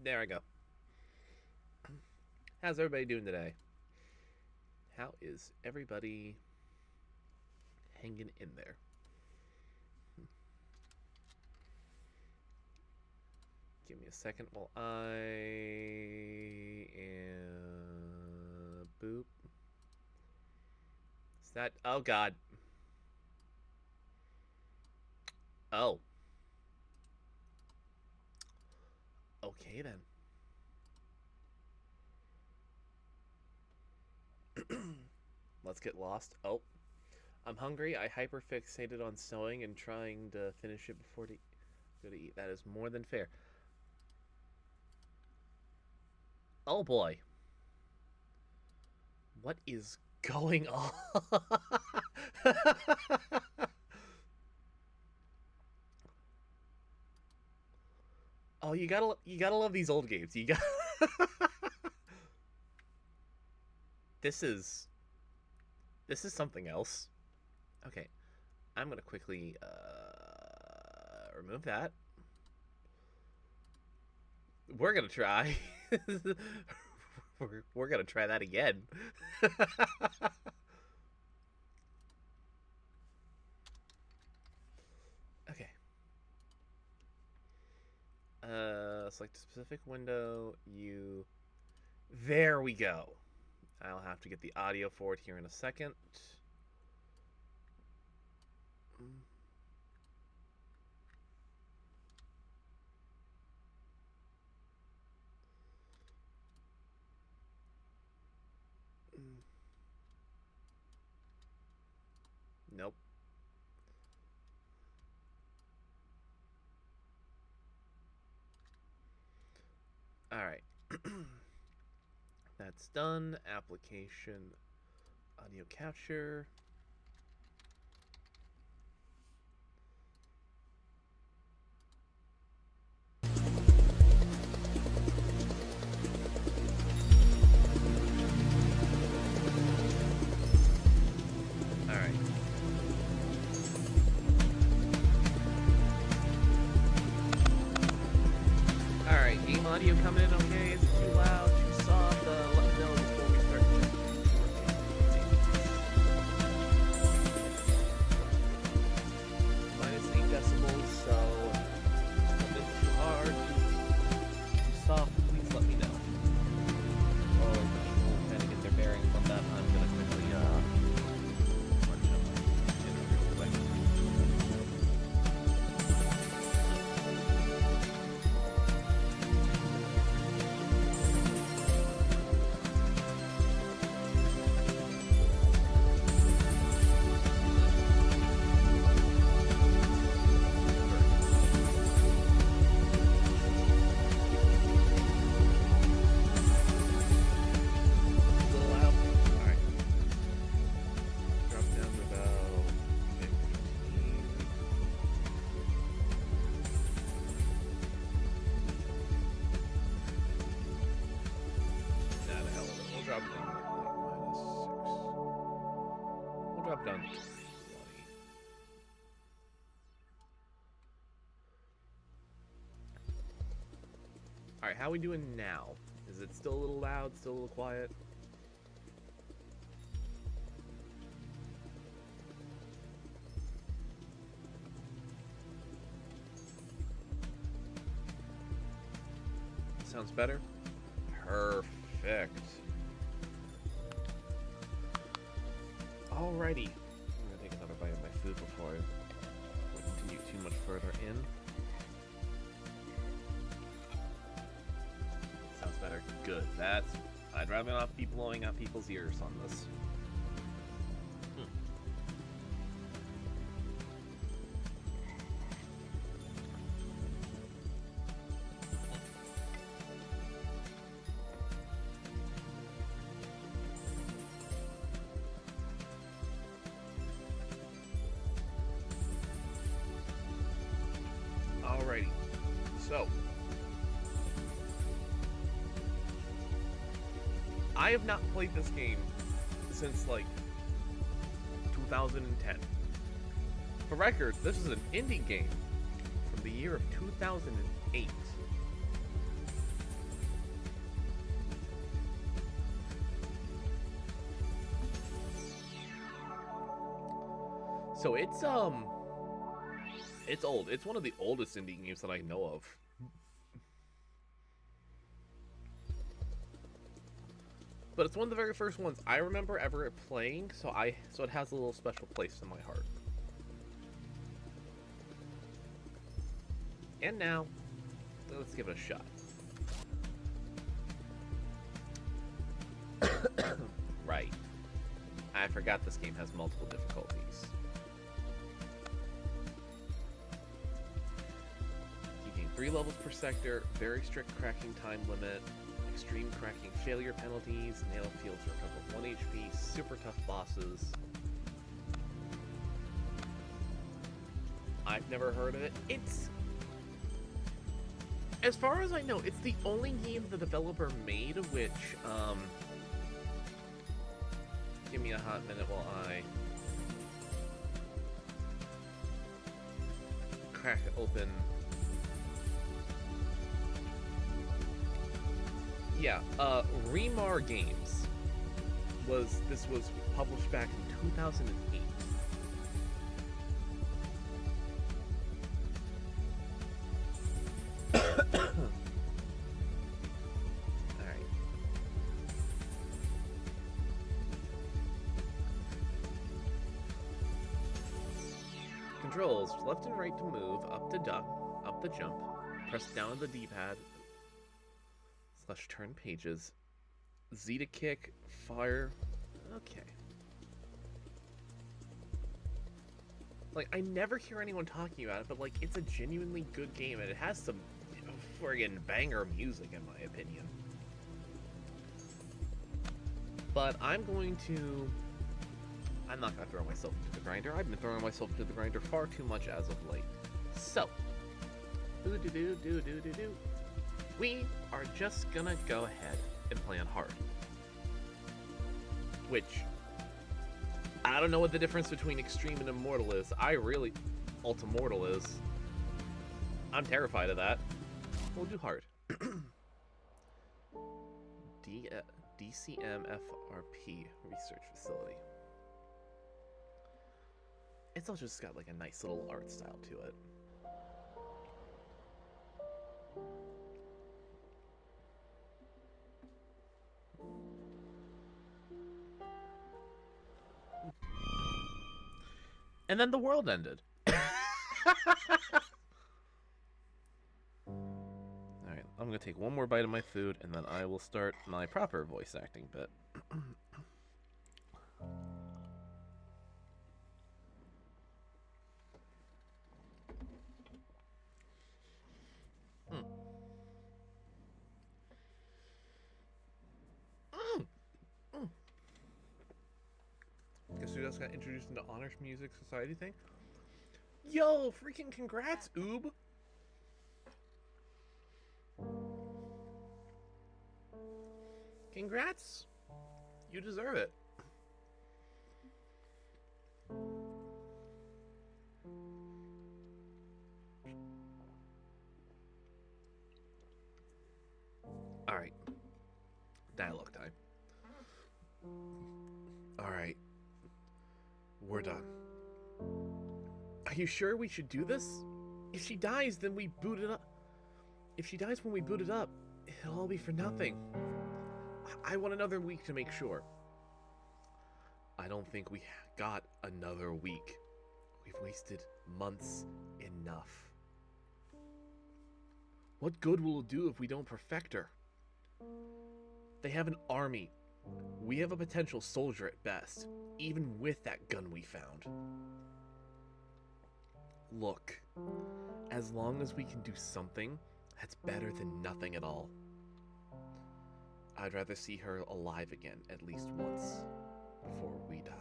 There I go. How's everybody doing today? How is everybody hanging in there? Give me a second while I am... Boop. Is that... Oh, God. Oh. Okay, then. Let's get lost. Oh. I'm hungry. I hyperfixated on sewing and trying to finish it before to go to eat. That is more than fair. Oh, boy. What is going on? Oh, you gotta love these old games. You got this is something else. Okay, I'm gonna quickly remove that. We're gonna try. we're gonna try that again. Okay. Select a specific window. There we go. I'll have to get the audio for it here in a second. Nope. All right. That's done. Application, audio capture. All right. All right. Game audio coming in okay? Is it too loud? Too soft? Let me know before we start -8 decibels, so it's a bit too hard, too soft. Please let me know. While people kind of get their bearings on that, I'm gonna quickly punch up in real quick. Down to 20. Alright, how are we doing now? Is it still a little loud, still a little quiet? Sounds better? Perfect. Alrighty. I'm gonna take another bite of my food before I continue too much further in. Sounds better. Good. I'd rather not be blowing out people's ears on this. Alrighty, so I have not played this game since like 2010. For record, this is an indie game from the year of 2008. So it's old. It's one of the oldest indie games that I know of. But it's one of the very first ones I remember ever playing, so it has a little special place in my heart. And now, let's give it a shot. Right. I forgot this game has multiple difficulties. You gain 3 levels per sector, very strict cracking time limit, extreme cracking failure penalties, nail fields recover 1 HP, super tough bosses. I've never heard of it. It's... As far as I know, it's the only game the developer made which, give me a hot minute while I crack open. Yeah, Remar Games was published back in 2008. Controls, left and right to move, up to duck, up to jump, press down on the D-pad, / turn pages, Z to kick, fire, okay. Like, I never hear anyone talking about it, but like, it's a genuinely good game, and it has some friggin' banger music, in my opinion. But I'm not gonna throw myself into the grinder. I've been throwing myself into the grinder far too much as of late. So, we are just gonna go ahead and play on hard. Which, I don't know what the difference between extreme and immortal is. Ultimortal is. I'm terrified of that. We'll do hard. DCMFRP Research Facility. It's all just got like a nice little art style to it. And then the world ended. Alright, I'm gonna take one more bite of my food and then I will start my proper voice acting bit. Guess who else got introduced into Honors Music Society thing? Yo, freaking congrats, Oob! Congrats! You deserve it. Alright. Dialogue time. Alright. We're done. Are you sure we should do this? If she dies, then we boot it up. If she dies when we boot it up, it'll all be for nothing. I want another week to make sure. I don't think we got another week. We've wasted months enough. What good will it do if we don't perfect her? They have an army. We have a potential soldier at best, even with that gun we found. Look, as long as we can do something, that's better than nothing at all. I'd rather see her alive again at least once before we die.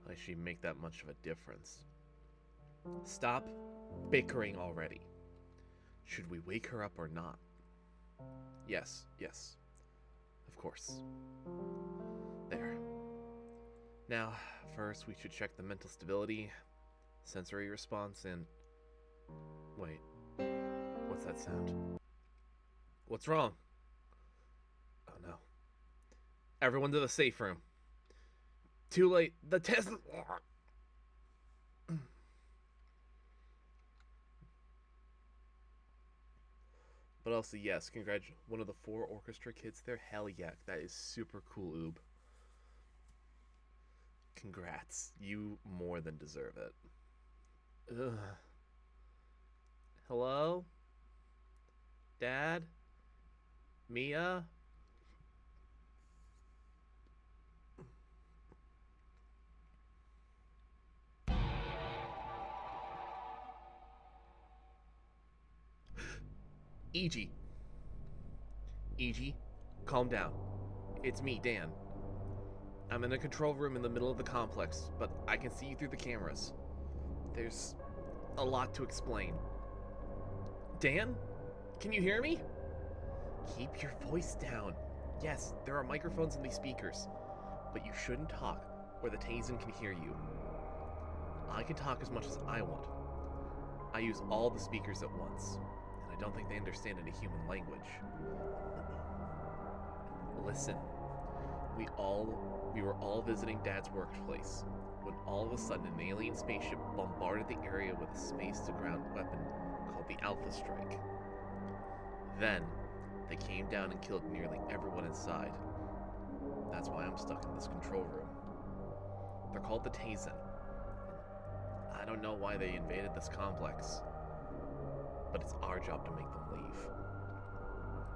Like she'd make that much of a difference. Stop bickering already. Should we wake her up or not? Yes, of course. There. Now, first we should check the mental stability, sensory response, and... Wait. What's that sound? What's wrong? Oh no. Everyone to the safe room. Too late. The test. But also, yes, one of the 4 orchestra kids there. Hell yeah, that is super cool, Oob. Congrats. You more than deserve it. Ugh. Hello? Dad? Mia? Iji. Iji, calm down. It's me, Dan. I'm in a control room in the middle of the complex, but I can see you through the cameras. There's a lot to explain. Dan? Can you hear me? Keep your voice down. Yes, there are microphones in these speakers, but you shouldn't talk, or the Tazen can hear you. I can talk as much as I want. I use all the speakers at once, and I don't think they understand any human language. Listen, we were all visiting Dad's workplace when all of a sudden an alien spaceship bombarded the area with a space-to-ground weapon called the Alpha Strike. Then, they came down and killed nearly everyone inside. That's why I'm stuck in this control room. They're called the Tazen. I don't know why they invaded this complex, but it's our job to make them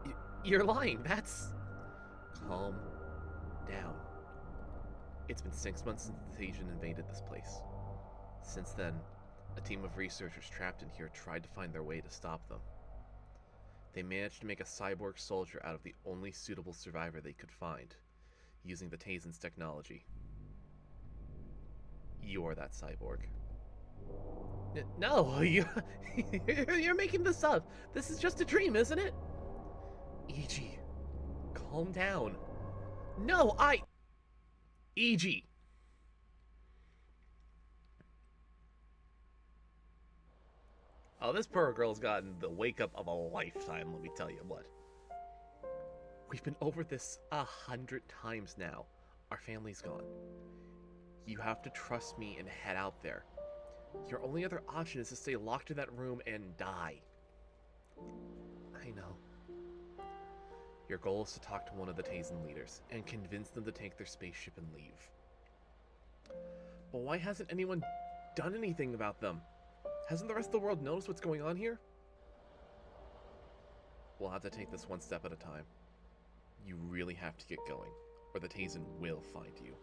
leave. You're lying, that's... Calm down. It's been 6 months since the Tazen invaded this place. Since then, a team of researchers trapped in here tried to find their way to stop them. They managed to make a cyborg soldier out of the only suitable survivor they could find, using the Tazen's technology. You're that cyborg. No, you're making this up. This is just a dream, isn't it? Iji, calm down. No, Iji. Oh, this poor girl's gotten the wake-up of a lifetime, let me tell you what. We've been over this 100 times now. Our family's gone. You have to trust me and head out there. Your only other option is to stay locked in that room and die. I know. Your goal is to talk to one of the Tazen leaders and convince them to take their spaceship and leave. But why hasn't anyone done anything about them? Hasn't the rest of the world noticed what's going on here? We'll have to take this one step at a time. You really have to get going, or the Tazen will find you.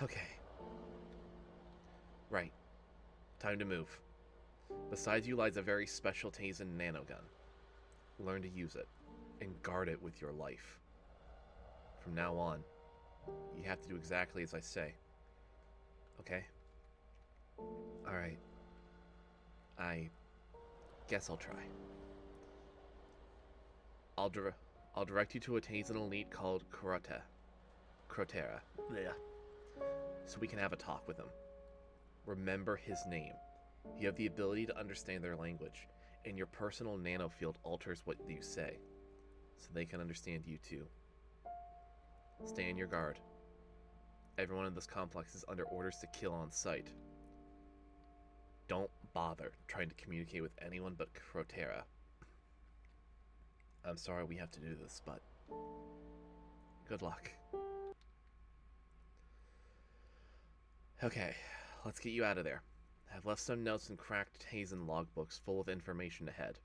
Okay. Right. Time to move. Beside you lies a very special Tazen nanogun. Learn to use it, and guard it with your life. From now on, you have to do exactly as I say. Okay? Alright. I guess I'll try. I'll direct you to a Tazen elite called Crotera. Yeah. So we can have a talk with him. Remember his name. You have the ability to understand their language, and your personal nanofield alters what you say, so they can understand you too. Stay on your guard. Everyone in this complex is under orders to kill on sight. Don't bother trying to communicate with anyone but Crotera. I'm sorry we have to do this, but good luck. Okay, let's get you out of there. I've left some notes in cracked Tazen logbooks full of information ahead.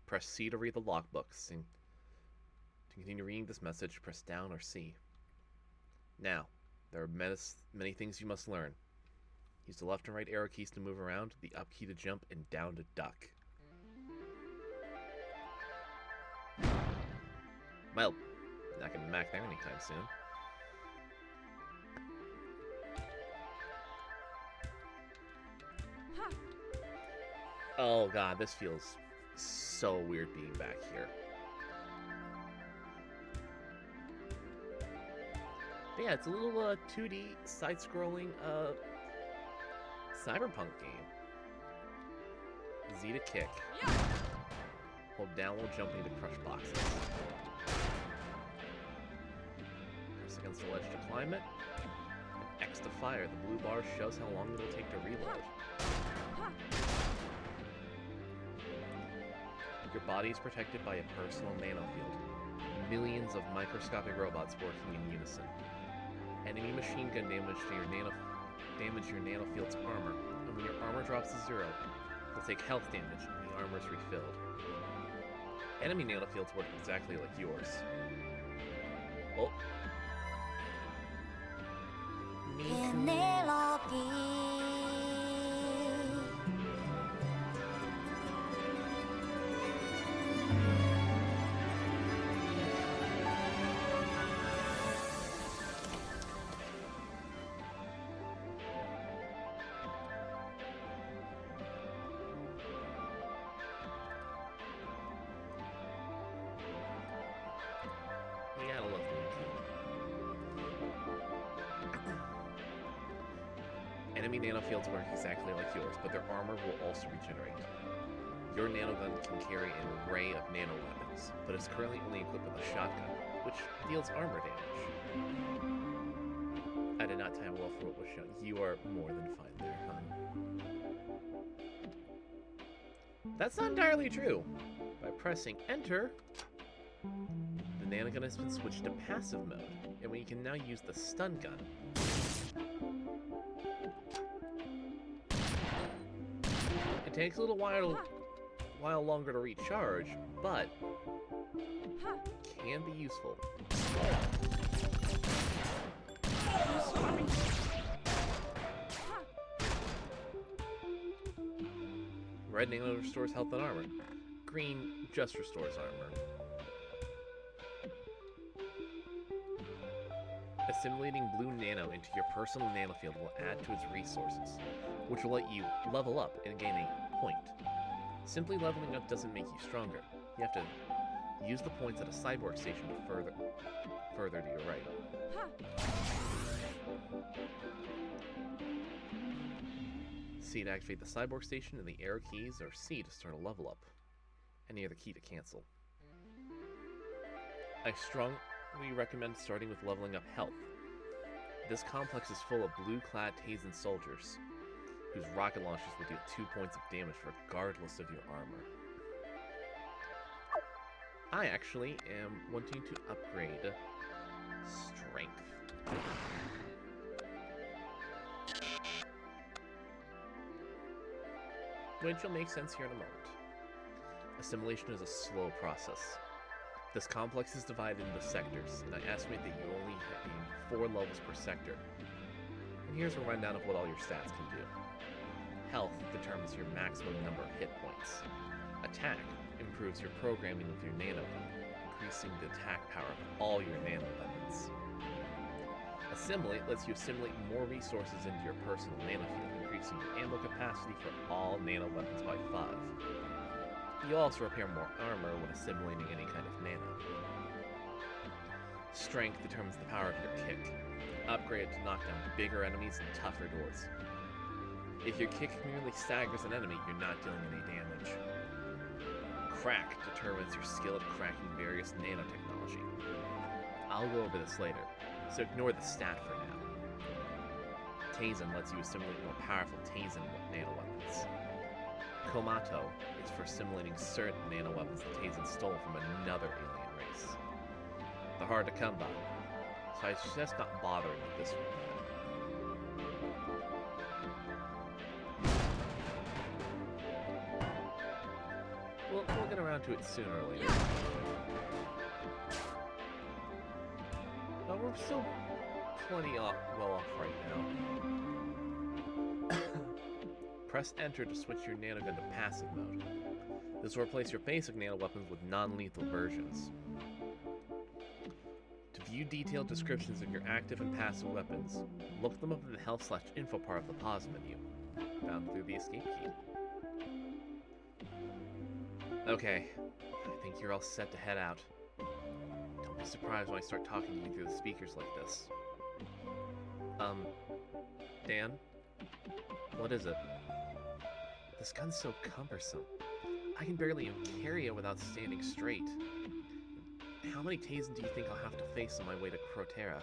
Press C to read the logbooks, and to continue reading this message, press down or C. Now, there are many things you must learn. Use the left and right arrow keys to move around, the up key to jump, and down to duck. Well, not gonna be back there anytime soon. Oh god, this feels so weird being back here. But yeah, it's a little 2D side-scrolling cyberpunk game. Z to kick. Yeah. Hold down while jumping to crush boxes. Press against the ledge to climb it, and X to fire. The blue bar shows how long it will take to reload. Your body is protected by a personal nanofield. Millions of microscopic robots working in unison. Enemy machine gun damage your nanofield's armor, and when your armor drops to 0, you'll take health damage and the armor is refilled. Enemy nanofields work exactly like yours. Oh. Yeah, I love Enemy nanofields work exactly like yours, but their armor will also regenerate. Your nanogun can carry an array of nano weapons, but is currently only equipped with a shotgun, which deals armor damage. I did not time well for what was shown. You are more than fine there, hon. That's not entirely true. By pressing enter, the nanogun has been switched to passive mode, and we can now use the stun gun. It takes a little while longer to recharge, but can be useful. Red nano restores health and armor. Green just restores armor. Assimilating blue nano into your personal nanofield will add to its resources, which will let you level up and gain a point. Simply leveling up doesn't make you stronger. You have to use the points at a cyborg station to further to your right. C to activate the cyborg station, and the arrow keys are C to start a level up, and the other key to cancel. I strongly recommend starting with leveling up health. This complex is full of blue-clad Tazen soldiers, whose rocket launchers will deal 2 points of damage regardless of your armor. I actually am wanting to upgrade strength. Which will make sense here in a moment. Assimilation is a slow process. This complex is divided into sectors, and I estimate that you only gain 4 levels per sector. And here's a rundown of what all your stats can do. Health determines your maximum number of hit points. Attack improves your programming with your nanogun, increasing the attack power of all your nano weapons. Assimilate lets you assimilate more resources into your personal nanofield, increasing your ammo capacity for all nano weapons by 5. You'll also repair more armor when assimilating any kind of nano. Strength determines the power of your kick. Upgrade it to knock down bigger enemies and tougher doors. If your kick merely staggers an enemy, you're not dealing any damage. Crack determines your skill at cracking various nanotechnology. I'll go over this later, so ignore the stat for now. Tazen lets you assimilate more powerful Tazen nanoweapons. Komato is for assimilating certain nanoweapons that Tazen stole from another alien race. They're hard to come by, so I suggest not bothering with this one. We'll get around to it sooner or later. But we're still plenty well off right now. Press enter to switch your nanogun to passive mode. This will replace your basic nano weapons with non-lethal versions. To view detailed descriptions of your active and passive weapons, look them up in the health/info part of the pause menu, found through the escape key. Okay, I think you're all set to head out. Don't be surprised when I start talking to you through the speakers like this. Dan? What is it? This gun's so cumbersome. I can barely even carry it without standing straight. How many Tazen do you think I'll have to face on my way to Crotera?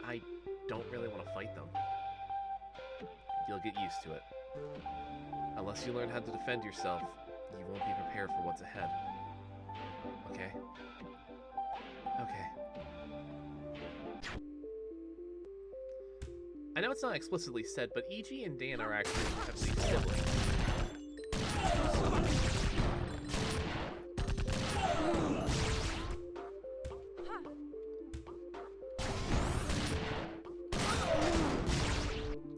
I don't really want to fight them. You'll get used to it. Unless you learn how to defend yourself, you won't be prepared for what's ahead. Okay? Okay. I know it's not explicitly said, but Iji and Dan are actually at least siblings.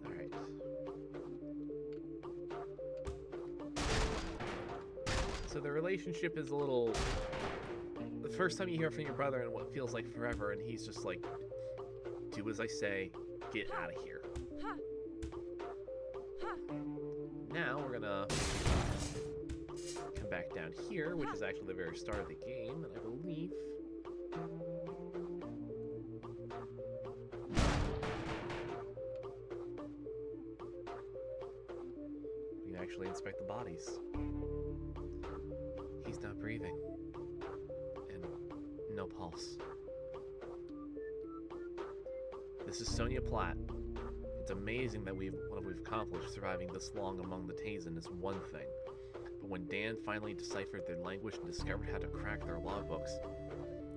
Alright. So the relationship is a little... The first time you hear from your brother in what feels like forever, and he's just like, do as I say, get out of here. Now we're gonna come back down here, which is actually the very start of the game, and I believe... we can actually inspect the bodies. He's not breathing. And no pulse. This is Sonia Platt. It's amazing that what we've accomplished surviving this long among the Tazen is one thing. But when Dan finally deciphered their language and discovered how to crack their logbooks,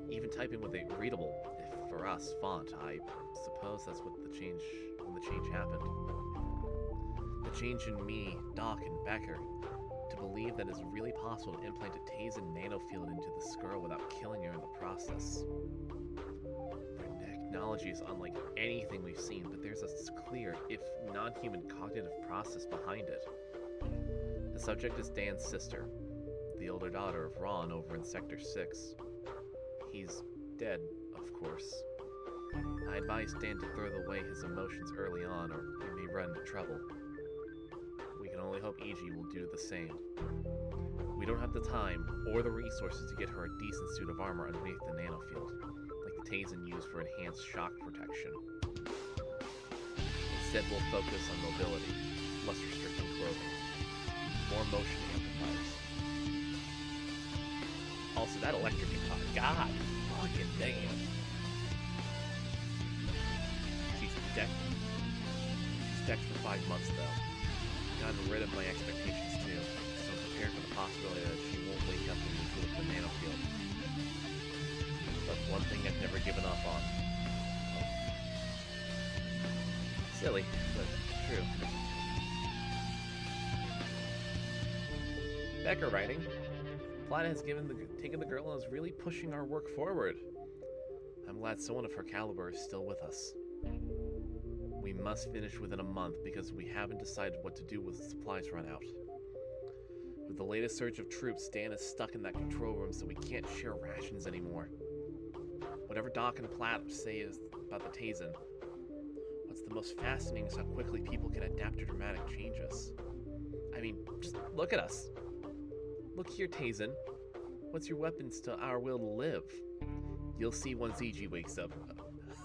even typing with a readable, if for us, font, I suppose that's when the change happened. The change in me, Doc, and Becker, to believe that it's really possible to implant a Tazen nanofield into this girl without killing her in the process. Technology is unlike anything we've seen, but there's a clear, if non-human cognitive process behind it. The subject is Dan's sister, the older daughter of Ron over in Sector 6. He's dead, of course. I advised Dan to throw away his emotions early on, or he may run into trouble. We can only hope Iji will do the same. We don't have the time or the resources to get her a decent suit of armor underneath the nanofield, like the Tazen used for enhanced shock protection. Instead, we'll focus on mobility, less restricting clothing, more motion amplifiers. Also, that electric guitar, god fucking damn. She's decked. She's decked for 5 months, though. Gotten rid of my expectations, too, so I'm prepared for the possibility that she won't wake up and move with the nanofield. But one thing I've never given up on. Oh. Silly, but true. Becker writing. Platt has taken the girl and is really pushing our work forward. I'm glad someone of her caliber is still with us. We must finish within a month because we haven't decided what to do when supplies run out. With the latest surge of troops, Dan is stuck in that control room, so we can't share rations anymore. Whatever Doc and Platt say is about the Tazen, what's the most fascinating is how quickly people can adapt to dramatic changes. I mean, just look at us. Look here, Tazen. What's your weapons to our will to live? You'll see once Iji wakes up.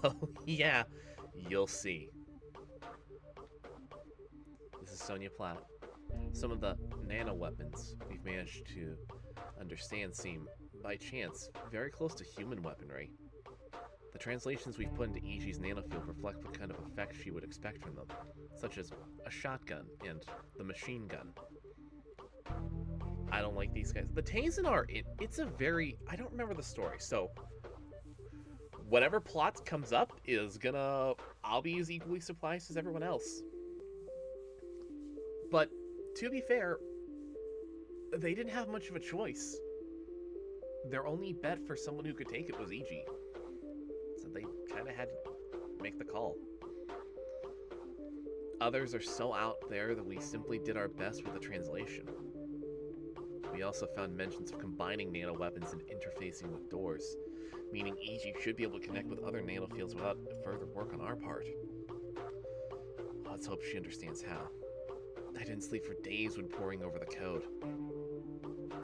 Oh, yeah, you'll see. This is Sonia Platt. Some of the nano-weapons we've managed to understand seem, by chance, very close to human weaponry. The translations we've put into Iji's nanofield reflect what kind of effect she would expect from them, such as a shotgun and the machine gun. I don't like these guys. The Tazen are, it's a very, I don't remember the story, so whatever plot comes up is I'll be as equally surprised as everyone else. But, to be fair, they didn't have much of a choice. Their only bet for someone who could take it was Iji. So they kind of had to make the call. Others are so out there that we simply did our best with the translation. We also found mentions of combining nano-weapons and interfacing with doors, meaning Iji should be able to connect with other nanofields without further work on our part. Let's hope she understands how. I didn't sleep for days when poring over the code.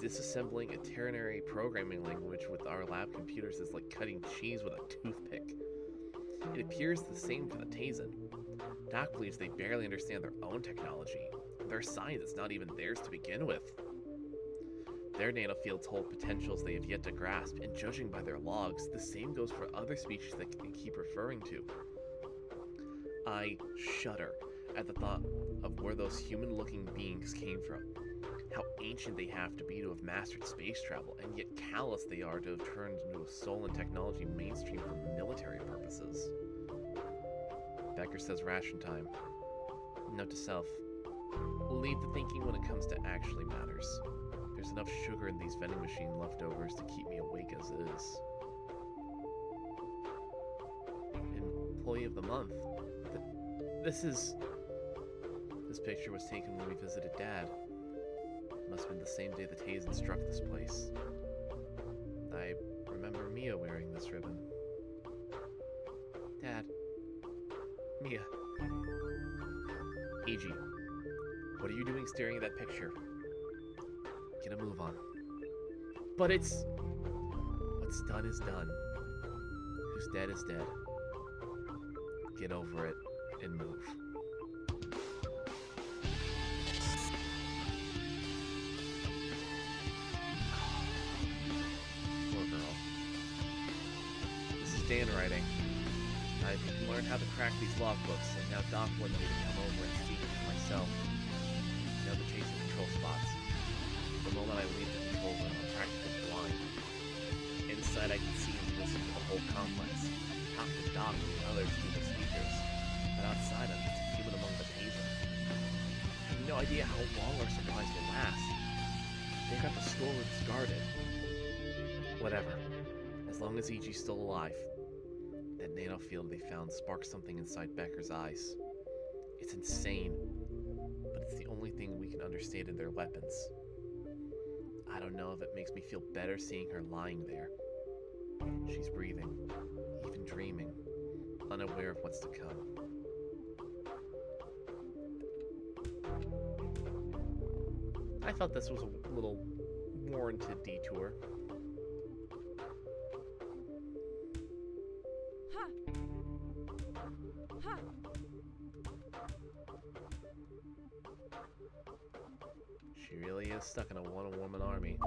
Disassembling a ternary programming language with our lab computers is like cutting cheese with a toothpick. It appears the same for the Tazen. Doc believes they barely understand their own technology. Their science is not even theirs to begin with. Their nanofields hold potentials they have yet to grasp, and judging by their logs, the same goes for other species that they keep referring to. I shudder at the thought of where those human-looking beings came from. How ancient they have to be to have mastered space travel, and yet callous they are to have turned into a soul and technology mainstream for military purposes. Becker says ration time. Note to self, leave the thinking when it comes to actually matters. There's enough sugar in these vending machine leftovers to keep me awake as it is. Employee of the month. This picture was taken when we visited Dad. Must have been the same day the Tazen struck this place. I remember Mia wearing this ribbon. Dad. Mia. Iji. What are you doing staring at that picture? Get a move on. But it's... What's done is done. Who's dead is dead. Get over it and move. Poor girl. This is Dan writing. I've learned how to crack these logbooks, and now Doc wanted me to come over and see it for myself. Now the chasing control spots. The moment I leave the control room, I'm practically blind. Inside, I can see and listen to the whole complex. Talk to Doc and the others through the speakers. But outside, I'm just a human among the Tazen. I have no idea how long our supplies will last. They've got the storerooms guarded. Whatever. As long as Iji's still alive. That nanofield they found sparked something inside Becker's eyes. It's insane, but it's the only thing we can understand in their weapons. I don't know if it makes me feel better seeing her lying there. She's breathing, even dreaming, unaware of what's to come. I thought this was a little warranted detour. She really is stuck in a one-woman army.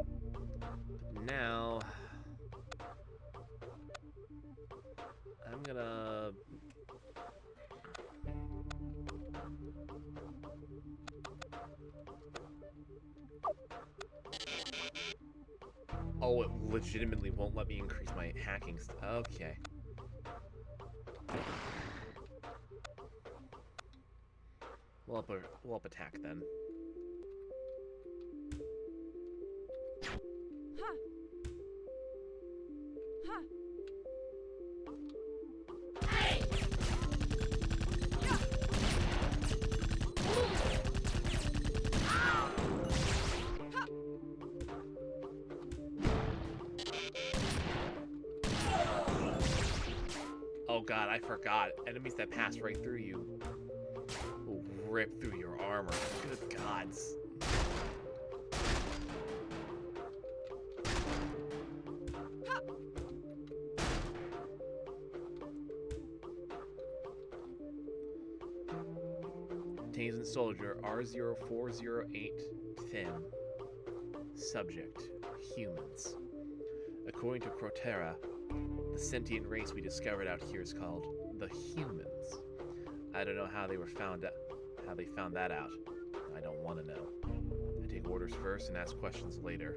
But now... I'm gonna... Oh, it legitimately won't let me increase my hacking okay. We'll up attack then. Oh god, I forgot. Enemies that pass right through you will rip through your armor. Good gods. Tazen Soldier R0408 Thin. Subject: humans. According to Crotera, the sentient race we discovered out here is called the humans. I don't know how they found that out. I don't want to know. I take orders first and ask questions later.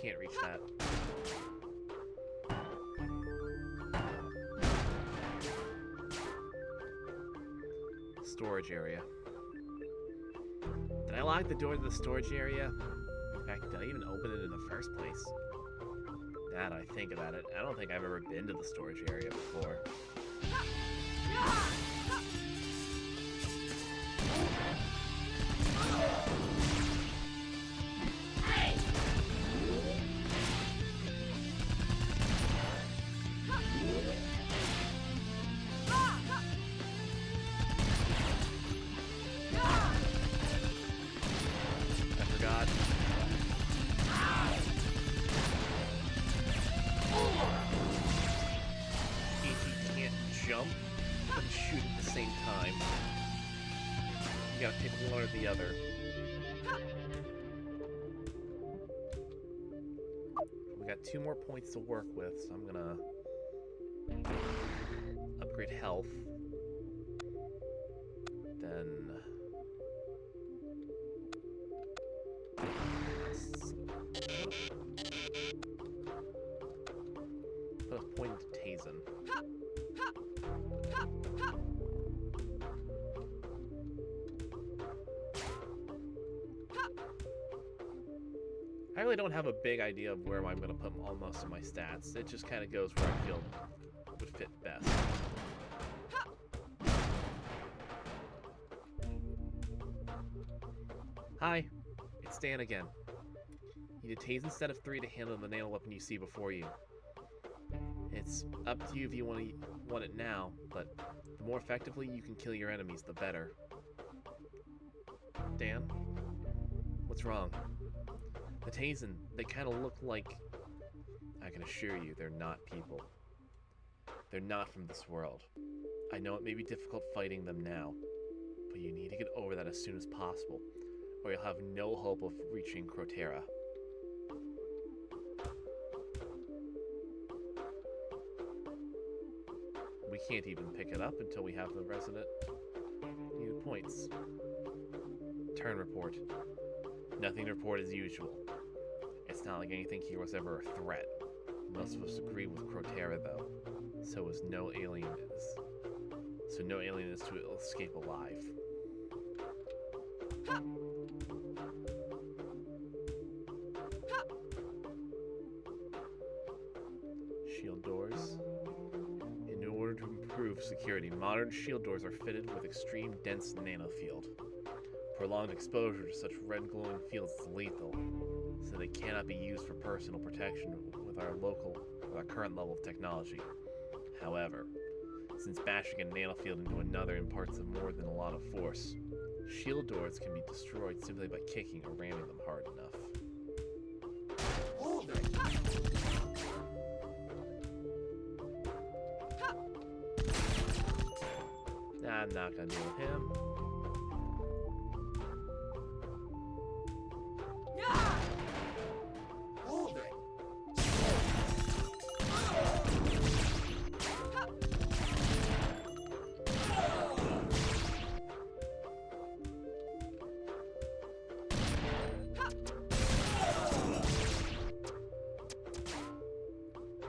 Can't reach that. Storage area. Did I lock the door to the storage area? In fact, did I even open it in the first place? Now that I think about it, I don't think I've ever been to the storage area before. You gotta pick one or the other. We got 2 more points to work with, so I'm gonna upgrade health. Then put a point into Tazen. I really don't have a big idea of where I'm going to put most of my stats. It just kind of goes where I feel would fit best. Hi, it's Dan again. You need a Tase instead of 3 to handle the nano weapon you see before you. It's up to you if you want it now, but the more effectively you can kill your enemies, the better. Dan? What's wrong? The Tazen, they kind of look like... I can assure you, they're not people. They're not from this world. I know it may be difficult fighting them now, but you need to get over that as soon as possible, or you'll have no hope of reaching Crotera. We can't even pick it up until we have the resident needed points. Turn report. Nothing to report as usual. It's not like anything here was ever a threat. Most of us agree with Crotera, though. So no alien is to escape alive. Shield doors. In order to improve security, modern shield doors are fitted with extreme dense nanofield. Prolonged exposure to such red glowing fields is lethal, so they cannot be used for personal protection with our current level of technology. However, since bashing a nanofield into another imparts more than a lot of force, shield doors can be destroyed simply by kicking or ramming them hard enough. I'm not gonna deal with him.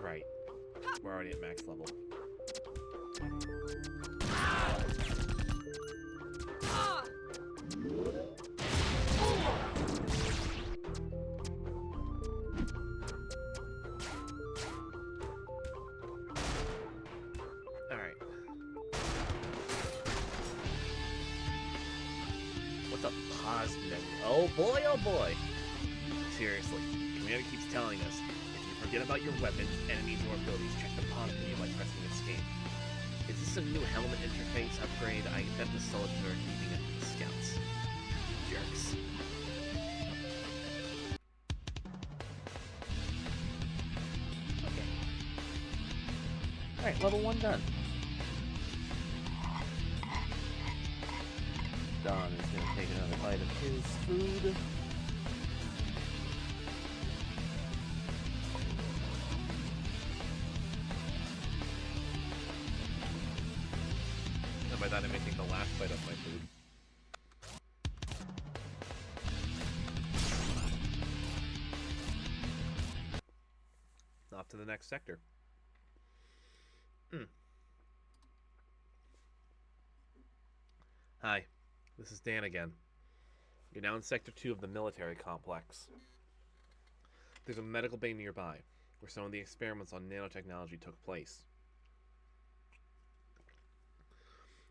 Right. We're already at max level. Alright. What's a pause menu? Oh boy, oh boy! Seriously, Commander keeps telling us, if you forget about your weapons, enemies, or abilities, check the pause menu by pressing escape. Is this a new helmet interface upgrade? I bet the soldiers are keeping it for the scouts. Jerks. Okay. Alright, level 1 done. Don is going to take another bite of his food. And by that I may take the last bite of my food. Off to the next sector. Hi, this is Dan again. You're now in Sector 2 of the military complex. There's a medical bay nearby, where some of the experiments on nanotechnology took place.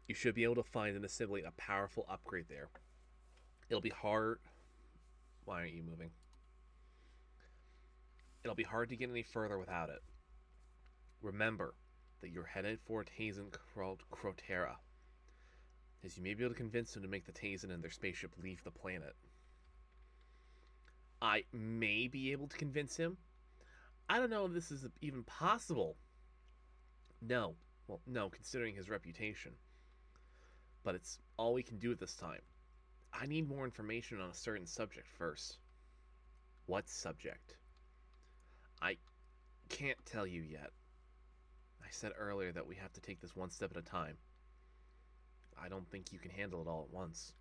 You should be able to find and assimilate a powerful upgrade there. It'll be hard... Why aren't you moving? It'll be hard to get any further without it. Remember that you're headed for a Tazen called Crotera, as you may be able to convince them to make the Tazen and their spaceship leave the planet. I may be able to convince him? I don't know if this is even possible. No. Well, no, considering his reputation. But it's all we can do at this time. I need more information on a certain subject first. What subject? I can't tell you yet. I said earlier that we have to take this one step at a time. I don't think you can handle it all at once.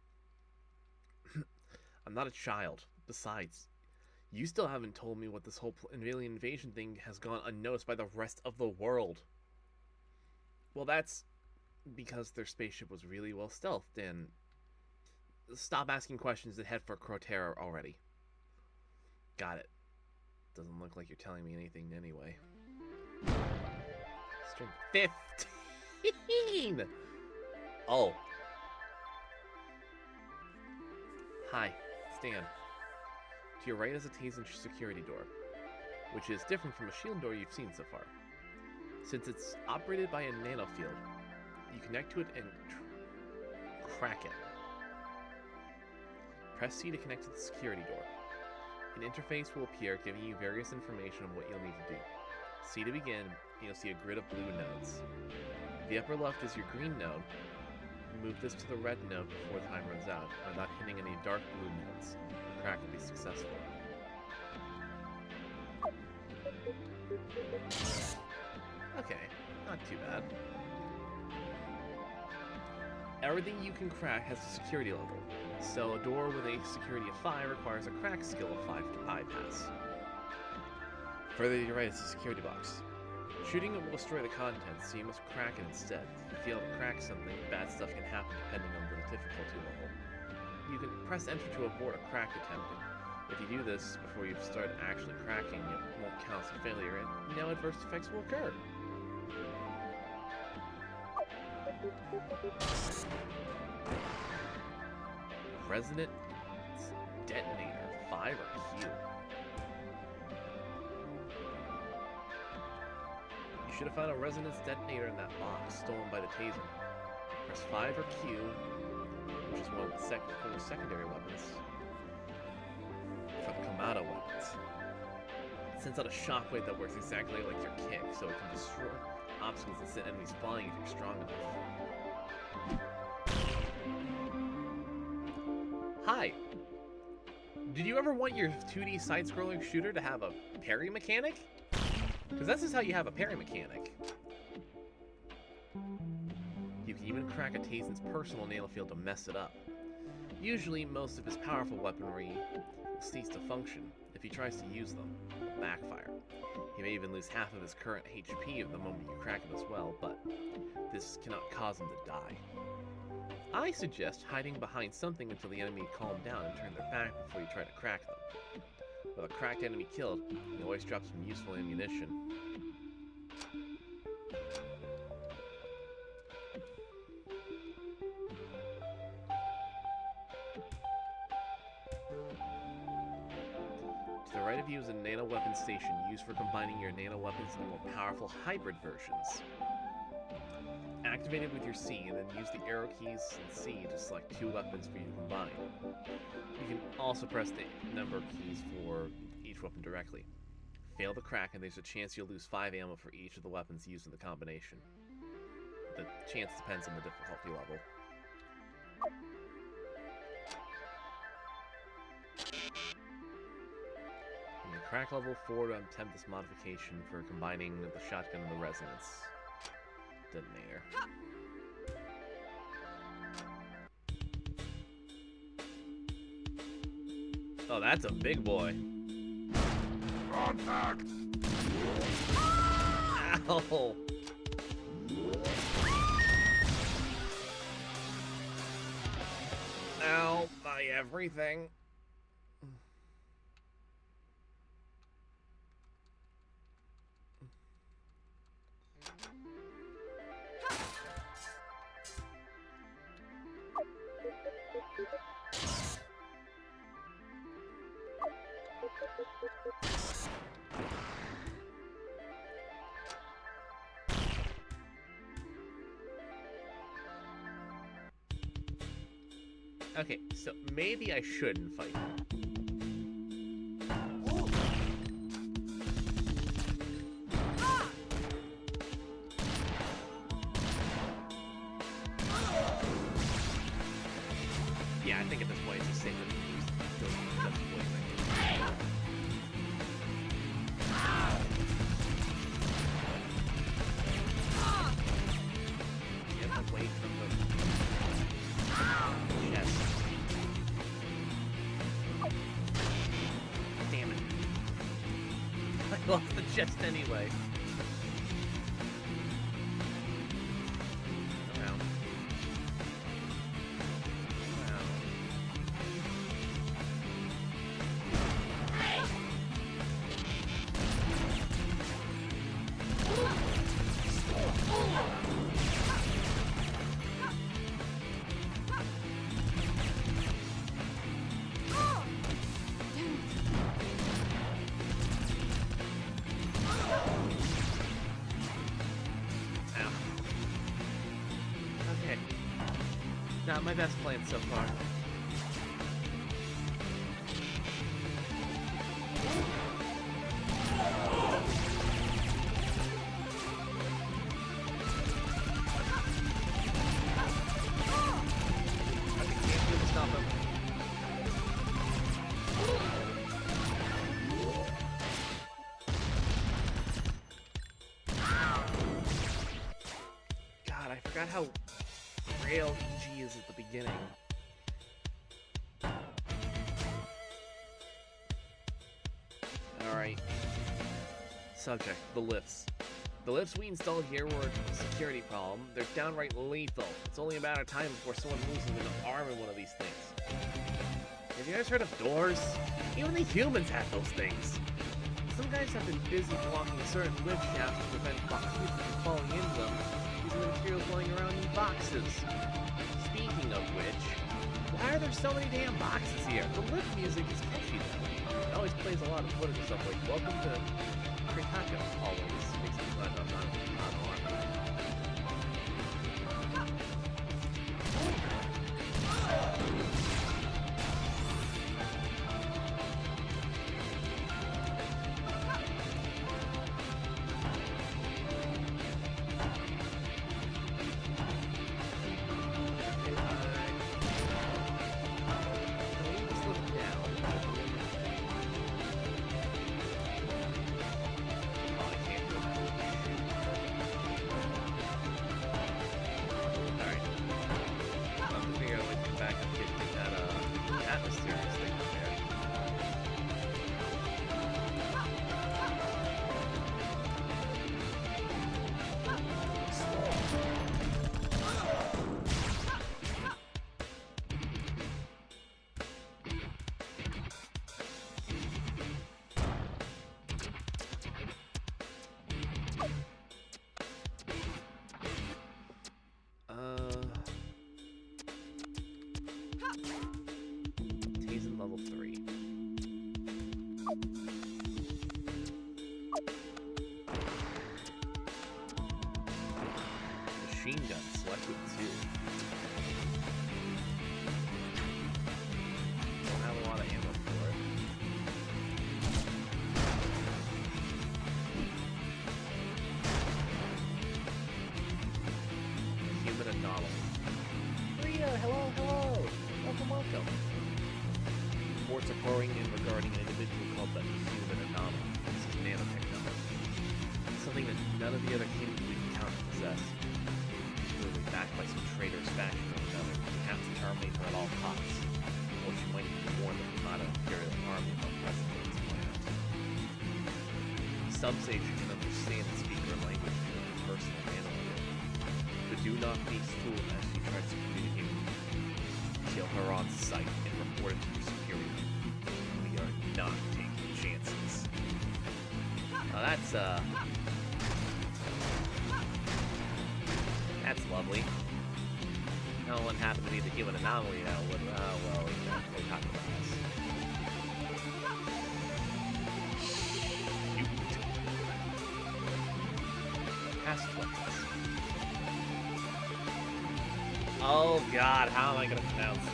I'm not a child. Besides, you still haven't told me what this whole alien invasion thing has gone unnoticed by the rest of the world. Well, that's because their spaceship was really well stealthed, and... Stop asking questions and head for Crotera already. Got it. Doesn't look like you're telling me anything anyway. Strength 15! Oh. Hi, Stan. To your right is a Tazen security door, which is different from a shield door you've seen so far. Since it's operated by a nanofield, you connect to it and crack it. Press C to connect to the security door. An interface will appear giving you various information on what you'll need to do. C to begin, and you'll see a grid of blue nodes. The upper left is your green node. Move this to the red node before time runs out, without hitting any dark blue nodes. The crack will be successful. Okay, not too bad. Everything you can crack has a security level, so a door with a security of 5 requires a crack skill of 5 to bypass. Further to your right is a security box. Shooting it will destroy the contents, so you must crack it instead. If you fail to crack something, bad stuff can happen depending on the difficulty level. You can press enter to abort a crack attempt. If you do this before you've started actually cracking, it won't count as a failure, and no adverse effects will occur. Resonant detonator, 5 or Q. You should have found a resonance detonator in that box stolen by the Tazen. Press 5 or Q, which is one of the 4 secondary weapons from Kamado weapons. It sends out a shockwave that works exactly like your kick, so it can destroy obstacles and send enemies flying if you're strong enough. Hi! Did you ever want your 2D side-scrolling shooter to have a parry mechanic? Because this is how you have a parry mechanic. You can even crack a Tazen's personal nanofield to mess it up. Usually, most of his powerful weaponry will cease to function if he tries to use them. They'll backfire. He may even lose half of his current HP the moment you crack him as well, but this cannot cause him to die. I suggest hiding behind something until the enemy calm down and turn their back before you try to crack them. With a cracked enemy killed, you always drop some useful ammunition. To the right of you is a nano weapon station used for combining your nano weapons into more powerful hybrid versions. Activate it with your C, and then use the arrow keys and C to select 2 weapons for you to combine. You can also press the number keys for each weapon directly. Fail the crack, and there's a chance you'll lose 5 ammo for each of the weapons used in the combination. The chance depends on the difficulty level. And the crack level 4 to attempt this modification for combining the shotgun and the resonance detonator. Oh, that's a big boy. Contact! Ow! Ow, my everything. Okay, so maybe I shouldn't fight him. Yeah, think at this point it's just safer to use the poison. Get away from the chest. Damn it. I lost the chest anyway. Not my best plan so far. I can't do to stop him. God, I forgot how frail Iji is at the beginning. Alright. Subject, the lifts. The lifts we installed here were a security problem. They're downright lethal. It's only a matter of time before someone loses an arm in one of these things. Have you guys heard of doors? Even the humans have those things. Some guys have been busy blocking certain lift shafts to prevent people from falling into them, using the materials lying around in boxes. Speaking of which, why are there so many damn boxes here? The lift music is catchy though. It always plays a lot of political stuff like Welcome to Kritaka always. Makes me glad I'm not on. Level 3. Machine gun selected 2. Don't have a lot of ammo for it. Human anomaly. Rita, hello, hello! Welcome. Reports are pouring in regarding an individual called the human anomaly. This is nanotechnology. Something that none of the other humans we've encountered possess. She's clearly backed by some traitorous faction or another. We have to terminate her at all costs. Or she might be warned that we're not an Imperial army of oppressive its plans. Some say she can understand and speak her language to her personal animal. But do not be fooled as she tries to communicate with you. Kill her on sight and report it to your superior. We are not taking chances. Now that's lovely. No one happened to be the human anomaly now, would well, we're talking about this. Shoot. Past weapons. Oh god, how am I gonna pronounce it?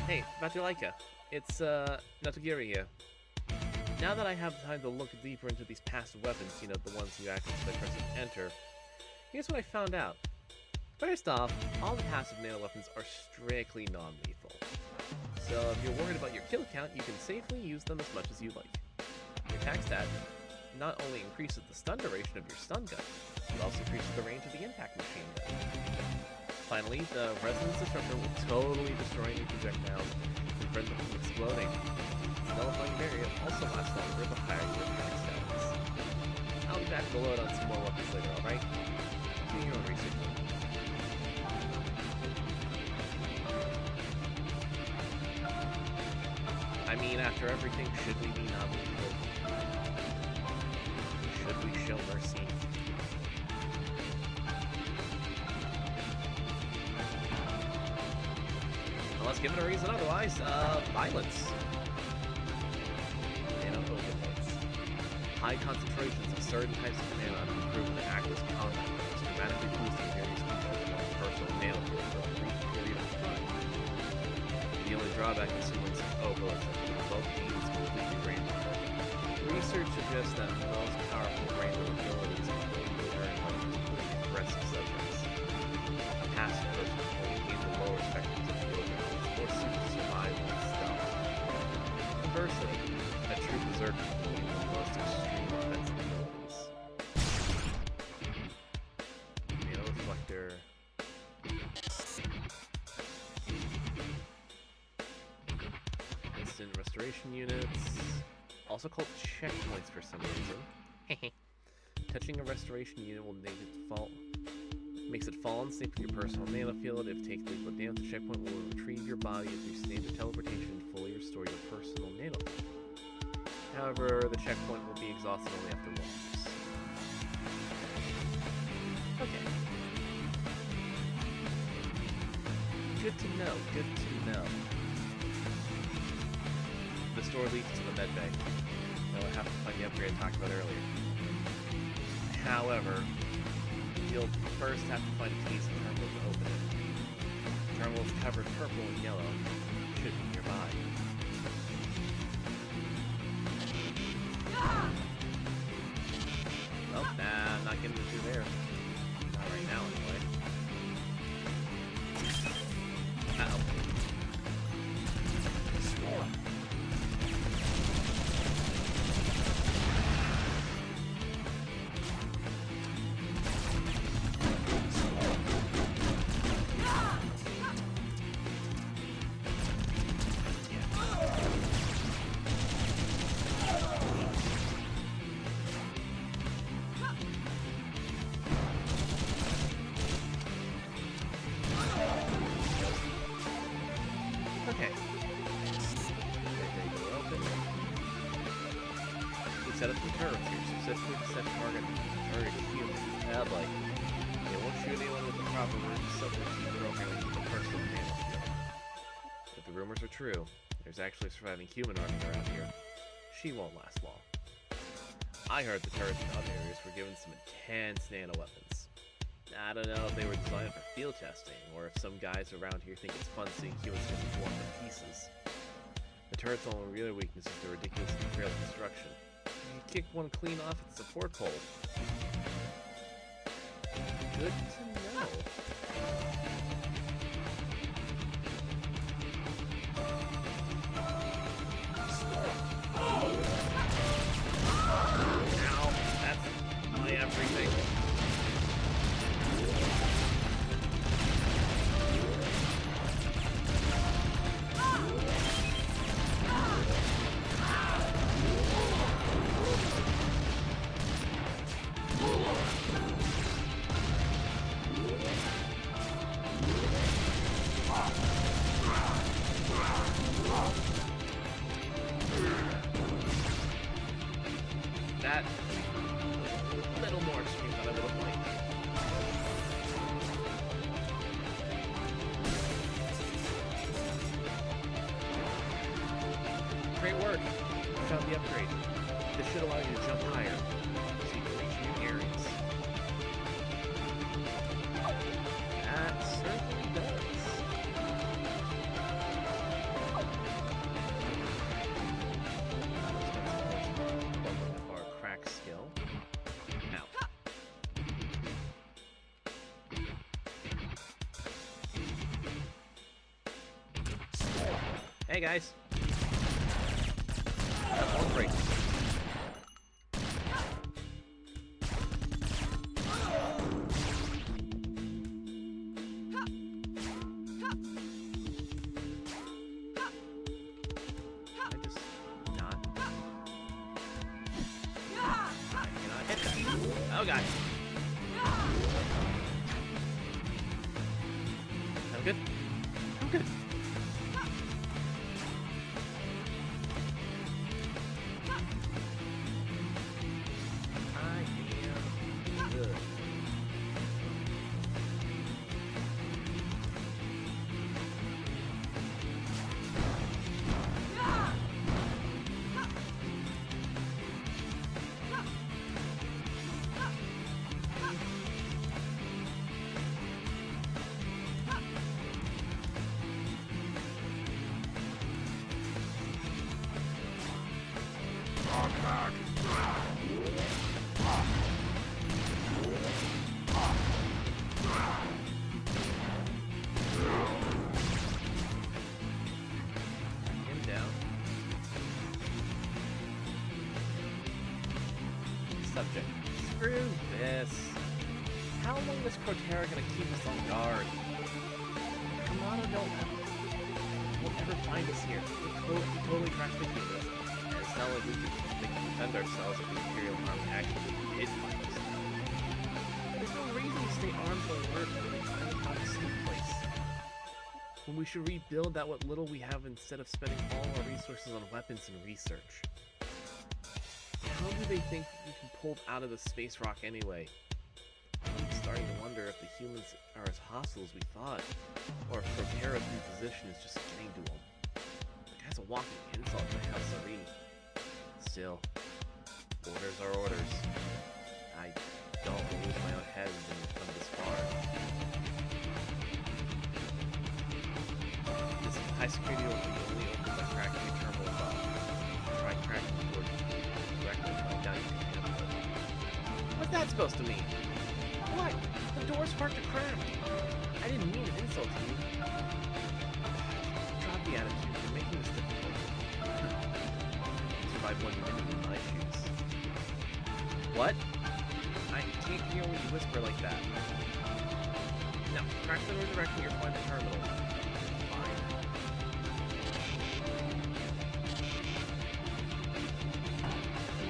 Hey, Vatulaika. It's, Natagiri here. Now that I have time to look deeper into these passive weapons, you know, the ones you access by pressing enter, here's what I found out. First off, all the passive nano weapons are strictly non-lethal. So if you're worried about your kill count, you can safely use them as much as you like. Your attack stat not only increases the stun duration of your stun gun, it also increases the range of the impact machine gun. Finally, the Resonance Disruptor will totally destroy any projectiles and prevent them from exploding. Its nullifying barrier also lasts longer the higher your attack stat is. I'll be back to load on some more weapons later, alright? Do your own research. I mean, after everything, should we be non-lethal? Should we show mercy? Unless given a reason otherwise, violence. Nano overloads. High concentrations of certain types of nano have been proven to act as combat weapons, dramatically boosting various features of one's personal nano field for a brief period of time. The only drawback is someone's overloads that the result gain is completely random. Research suggests that most powerful random abilities can only be earned by including aggressive subjects. A passive person can only gain the lower spectrums of the overloads or suit to survive and stealth. Conversely, a true berserker can gain the most extreme offensive abilities. Nano Reflector. Instant restoration units, also called checkpoints for some reason. Touching a restoration unit will makes it fall and sync with your personal nano field. If take lethal damage, the checkpoint will retrieve your body through standard teleportation and fully restore your personal nano field. However, the checkpoint will be exhausted only after 1 use. Okay. Good to know, good to know. This door leads to the medbay. I will have to find the upgrade I talked about earlier. However, you'll first have to find a case of terminal to open it. The terminal is covered purple and yellow. It should be nearby. Well, nah, I'm not getting it through there. Not right now, anyway. Uh-oh. Okay. We set up some turrets here, specifically to set target humans. Oh boy. They won't shoot anyone with the proper subroutine programming with a personal nano field. If the rumors are true, there's actually a surviving human army around here. She won't last long. I heard the turrets in other areas were given some intense nano weapons. I don't know if they were designed for field testing, or if some guys around here think it's fun seeing humans get blown to pieces. The turret's only real weakness is their ridiculously frail construction. You kick one clean off its support pole. Good to know. Ow, that's my everything. That a little more extreme than I would have liked. Great work! You found the upgrade. This should allow you to jump higher, so you can reach new areas. That certainly does. Skill. Now. Hey guys. That's one break. Oh god. I'm good. I'm good. I am good. Subject. Screw this. How long is Cortera gonna keep us on guard? Kamada won't ever find us here. We totally trashed the humans. And it's not like we can defend ourselves if the Imperial Army actually did find us. There's no reason to stay armed alert when we finally found a safe place. When we should rebuild that what little we have instead of spending all our resources on weapons and research. How do they think we can pull out of the space rock anyway? I'm starting to wonder if the humans are as hostile as we thought, or if Cortera's reposition is just getting to them. The guy's a walking insult to House Serene. Still, orders are orders. I don't lose my own head when we come this far. This high security will be only opened by cracking the terminal above. Try cracking the door directly by diving into the door. What's that supposed to mean? What? The door's marked a crack. I didn't mean an insult to you. Drop the attitude. You're making this difficult. Survive 1 minute in my shoes. What? I can't hear when you whisper like that. Now, crack the door directly or find the terminal. Fine.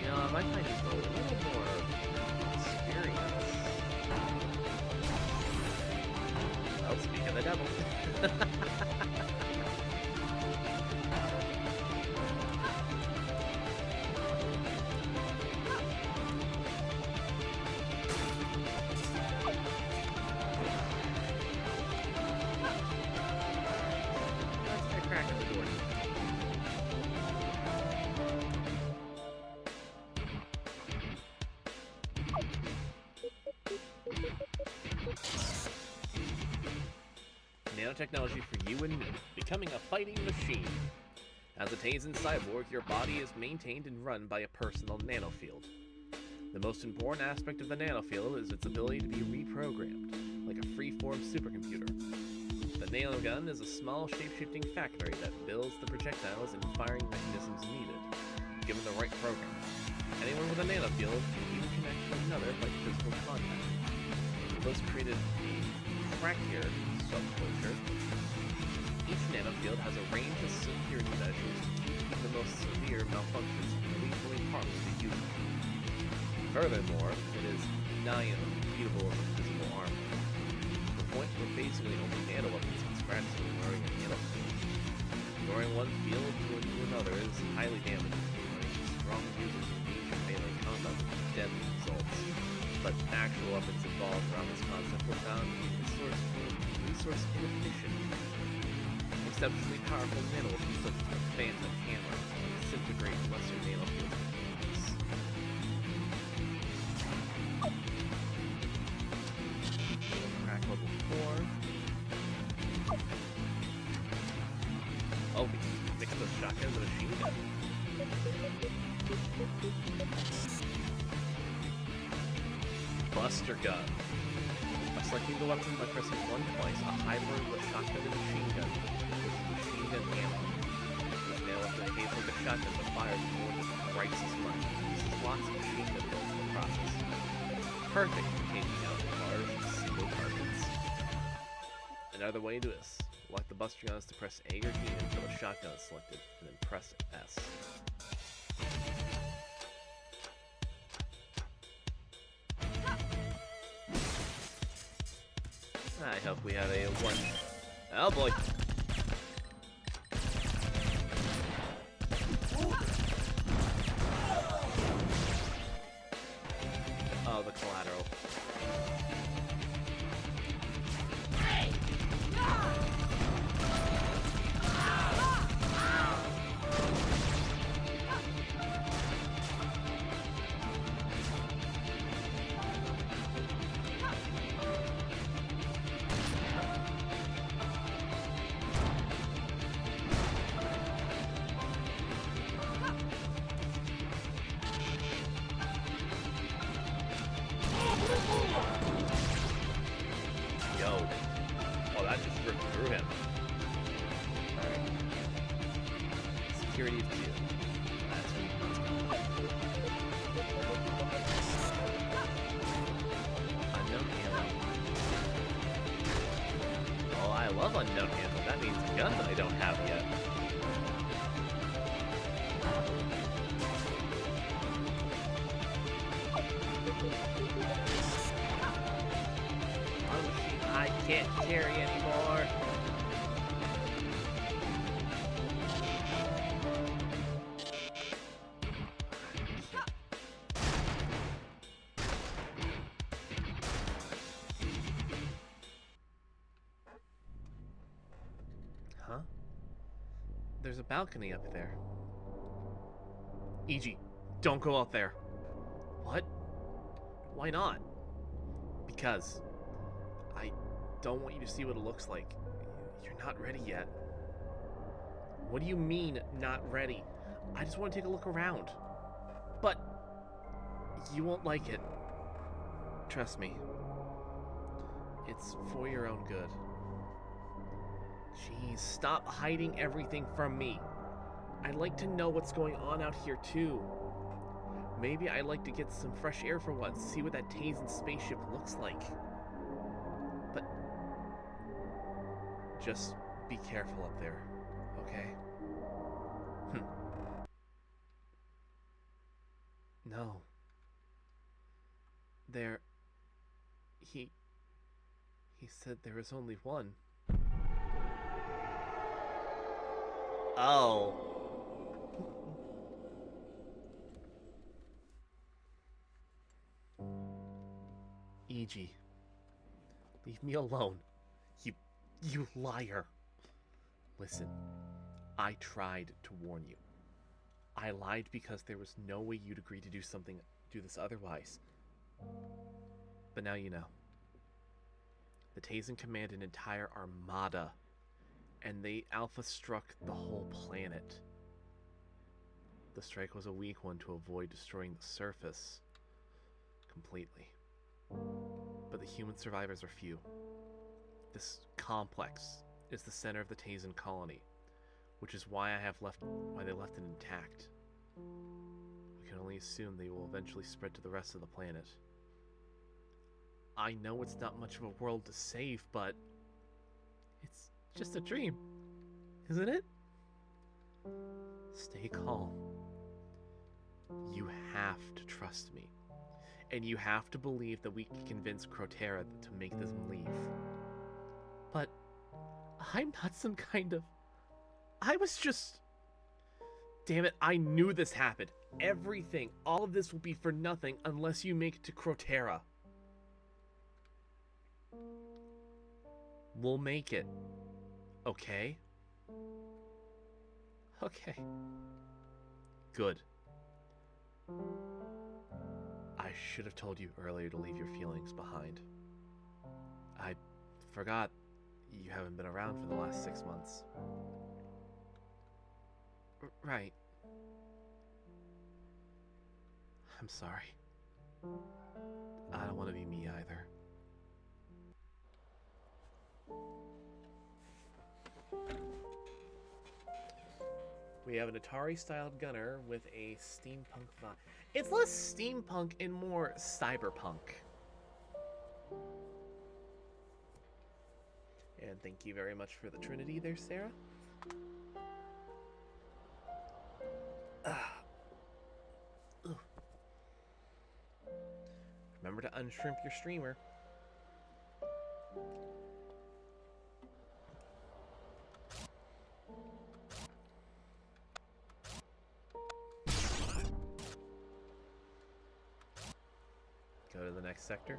I might find just a little more experience. Oh, speak of the devil. Let's try cracking the door. Nanotechnology for you and me, becoming a fighting machine. As a Tazen cyborg, your body is maintained and run by a personal nanofield. The most important aspect of the nanofield is its ability to be reprogrammed, like a free-form supercomputer. The nanogun is a small shape-shifting factory that builds the projectiles and firing mechanisms needed, given the right program. Anyone with a nanofield can even connect to another by physical contact. Those created a crackier subculture. Each nanofield has a range of security measures to keep the most severe malfunctions from lethally harming the user. Furthermore, it is nigh unbeatable as a physical armor. To the point where basically only nano-weapons can scratch someone wearing a nanofield. Throwing one field to another is highly damaging, letting strong users engage in melee combat with deadly results. But actual weapons involved around this concept were found resource inefficient. Exceptionally powerful nanoweapons such as the Phantom Hammer can disintegrate lesser nanofields. Crack level 4. Oh, we can mix the shotgun with a machine gun. Buster gun. By selecting the weapon by pressing 1 twice, a hybrid with a shotgun and machine gun with machine gun ammo. nail up the case with a shotgun that fires more than thrice as much. Uses lots of machine gun bullets in the process. Perfect for taking out large single targets. Another way to do this. Lock the buster guns to press A or D until the shotgun is selected, and then press S. I hope we have a one. Oh boy! Oh, the collateral. Yo. Oh, that just ripped through him. Alright. Security of 2. That's what he wants. Unknown handle. Oh, I love unknown handle. That means a gun that I don't have yet. I can't carry anymore. Huh? There's a balcony up there. Iji, don't go out there. What? Why not? Because I don't want you to see what it looks like. You're not ready yet. What do you mean, not ready? I just want to take a look around. But you won't like it. Trust me. It's for your own good. Jeez, stop hiding everything from me. I'd like to know what's going on out here too. Maybe I'd like to get some fresh air for once, see what that Tazen spaceship looks like. But just be careful up there, okay? No. He said there was only one. Oh. Iji. Leave me alone. You liar. Listen, I tried to warn you. I lied because there was no way you'd agree to do this otherwise. But now you know. The Tazen command an entire armada, and they alpha struck the whole planet. The strike was a weak one to avoid destroying the surface completely. But the human survivors are few. This complex is the center of the Tazen colony, which is why they left it intact. We can only assume they will eventually spread to the rest of the planet. I know it's not much of a world to save, but it's just a dream, isn't it? Stay calm. You have to trust me. And you have to believe that we can convince Crotera to make them leave. But I'm not some kind of... I was just... Damn it, I knew this happened. Everything, all of this will be for nothing unless you make it to Crotera. We'll make it. Okay? Okay. Good. I should have told you earlier to leave your feelings behind. I forgot you haven't been around for the last 6 months. Right. I'm sorry. I don't want to be me either. We have an Atari-styled gunner with a steampunk vibe. It's less steampunk and more cyberpunk. And thank you very much for the Trinity there, Sarah. Remember to unshrimp your streamer. Go to the next sector.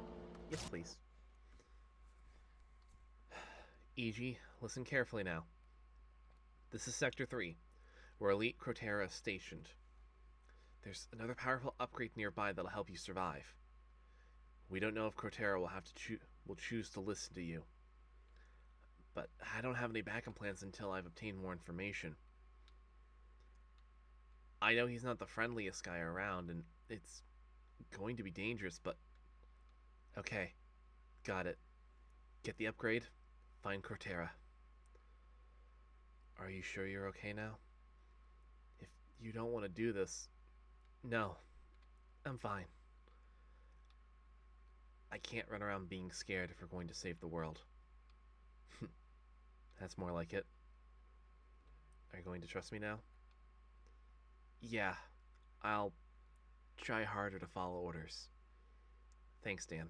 Yes, please. Iji, listen carefully now. This is Sector 3, where Elite Crotera is stationed. There's another powerful upgrade nearby that'll help you survive. We don't know if Crotera will choose to listen to you. But I don't have any backup plans until I've obtained more information. I know he's not the friendliest guy around, and it's going to be dangerous, but... Okay, got it. Get the upgrade, find Crotera. Are you sure you're okay now? If you don't want to do this... No, I'm fine. I can't run around being scared if we're going to save the world. That's more like it. Are you going to trust me now? Yeah, I'll try harder to follow orders. Thanks, Dan.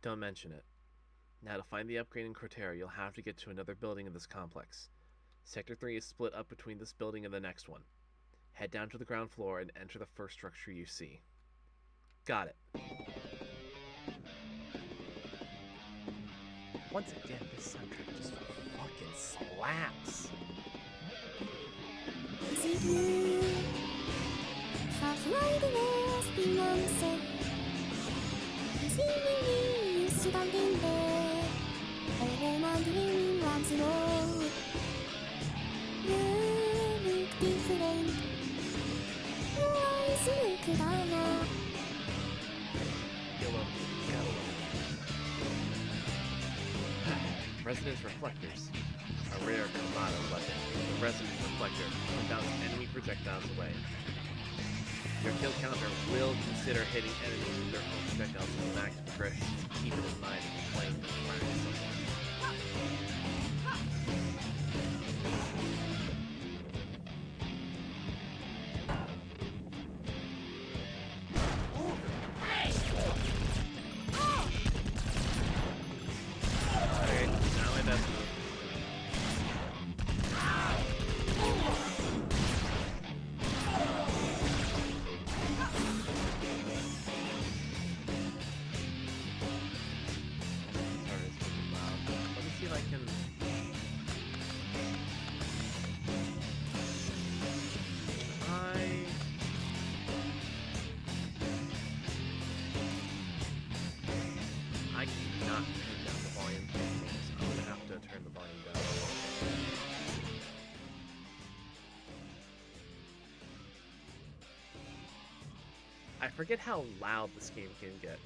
Don't mention it. Now, to find the upgrade in Crotera, you'll have to get to another building in this complex. Sector 3 is split up between this building and the next one. Head down to the ground floor and enter the first structure you see. Got it. Once again, this soundtrack just fucking slaps. Resonance Reflectors, a rare commando weapon. The Resonance Reflector can bounce enemy projectiles away. Your kill counter will consider hitting enemies with their own projectiles with max progression, so keep it in mind if you're playing to fire someone. I forget how loud this game can get.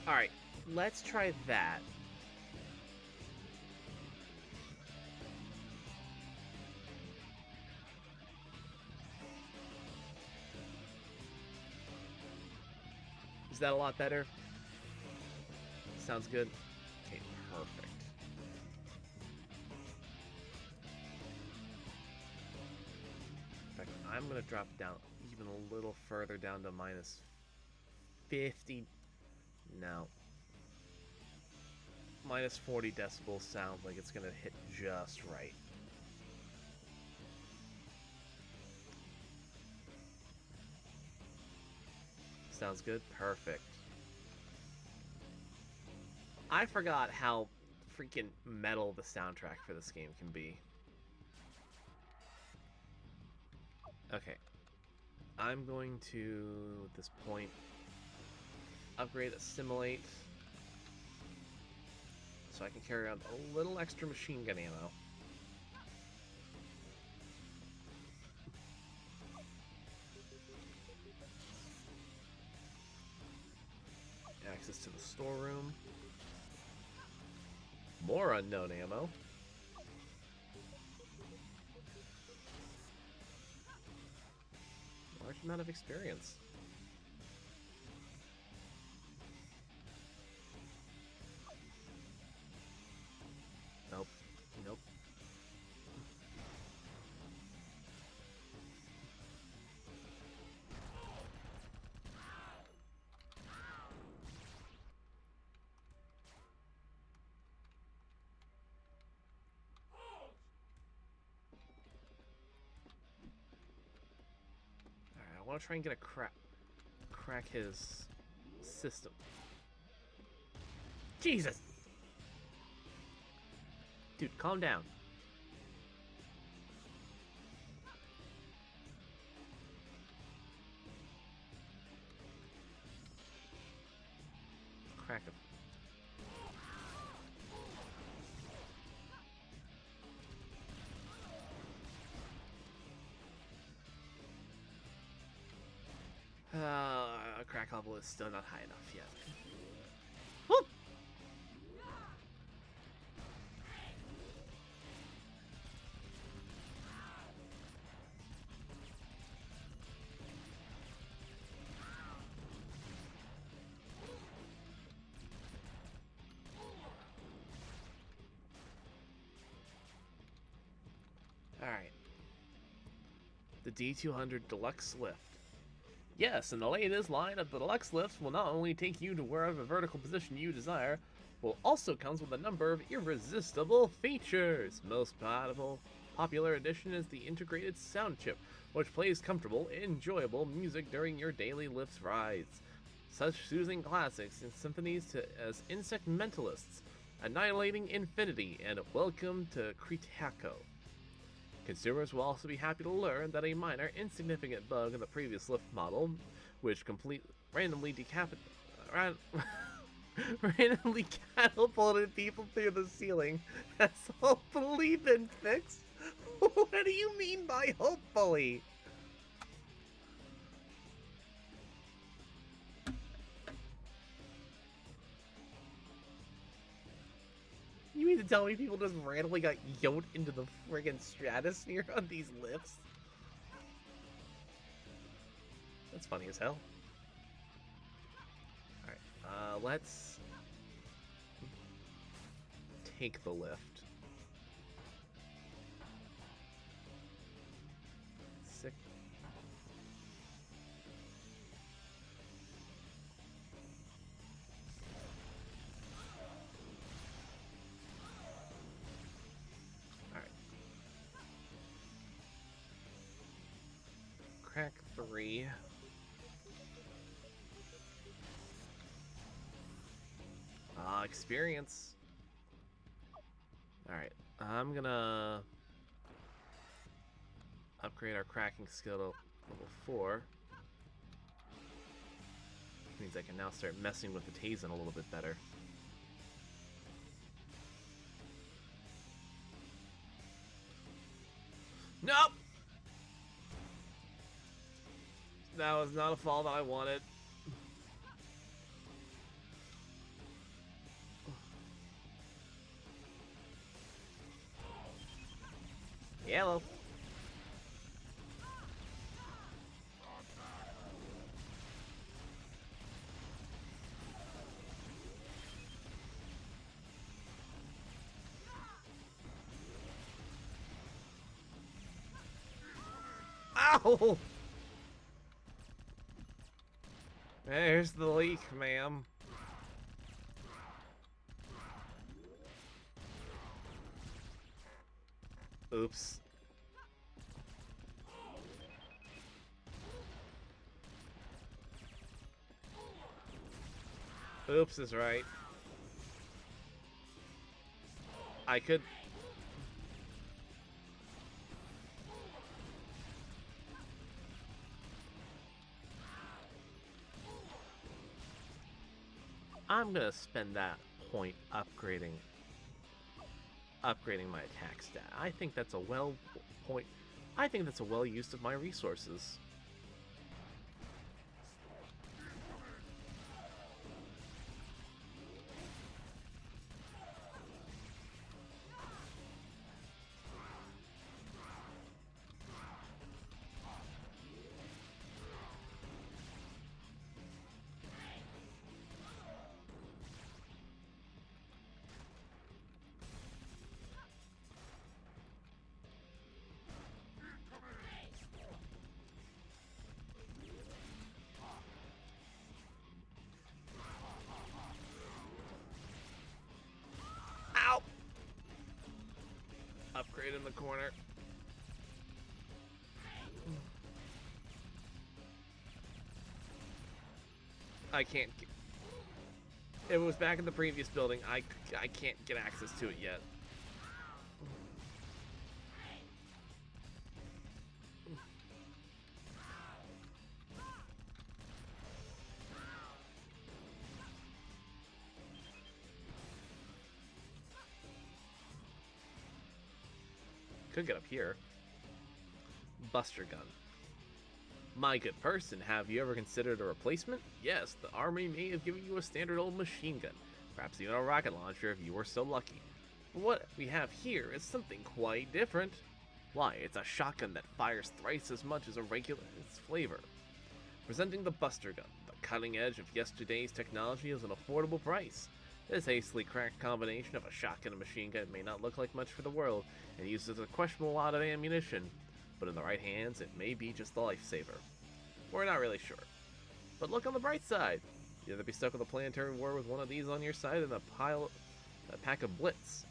Alright, let's try that. Is that a lot better? Sounds good? Okay, perfect. I'm going to drop down even a little further down to minus 50. No. Minus 40 decibels sounds like it's going to hit just right. Sounds good? Perfect. I forgot how freaking metal the soundtrack for this game can be. Okay, I'm going to, at this point, upgrade Assimilate so I can carry around a little extra machine gun ammo. Access to the storeroom. More unknown ammo. Large amount of experience. Nope. Nope. Alright, I want to try and get a crack his system. Jesus! Dude, calm down. Crack him. Crack level is still not high enough yet. Whoop! Alright. The D200 Deluxe Lift. Yes, and the latest line of the Deluxe Lifts will not only take you to wherever vertical position you desire, but also comes with a number of irresistible features. Most popular addition is the integrated sound chip, which plays comfortable, enjoyable music during your daily lifts rides. Such soothing classics and symphonies as Insect Mentalists, Annihilating Infinity, and Welcome to Cretaco. Consumers will also be happy to learn that a minor, insignificant bug in the previous lift model, which randomly randomly catapulted people through the ceiling, has hopefully been fixed. What do you mean by hopefully? You mean to tell me people just randomly got yoked into the friggin' stratosphere on these lifts? That's funny as hell. Alright, let's take the lift. Sick. Crack 3. Experience. Alright, I'm gonna upgrade our cracking skill to level 4. Which means I can now start messing with the Tazen a little bit better. Nope! That was not a fall that I wanted. Yellow. Ow! There's the leak, ma'am. Oops. Oops is right. I could... I'm gonna spend that point upgrading my attack stat. I think that's a I think that's a well use of my resources. the corner. I can't. It was back in the previous building. I can't get access to it yet. Could get up here. Buster gun. My good person, have you ever considered a replacement? Yes, the army may have given you a standard old machine gun, perhaps even a rocket launcher if you were so lucky. But what we have here is something quite different. Why, it's a shotgun that fires thrice as much as a regular its flavor. Presenting the Buster gun, the cutting edge of yesterday's technology at an affordable price. This hastily cracked combination of a shotgun and machine gun may not look like much for the world, and uses a questionable lot of ammunition, but in the right hands, it may be just the lifesaver. We're not really sure. But look on the bright side. You'd either be stuck with a planetary war with one of these on your side and a pack of Blitz.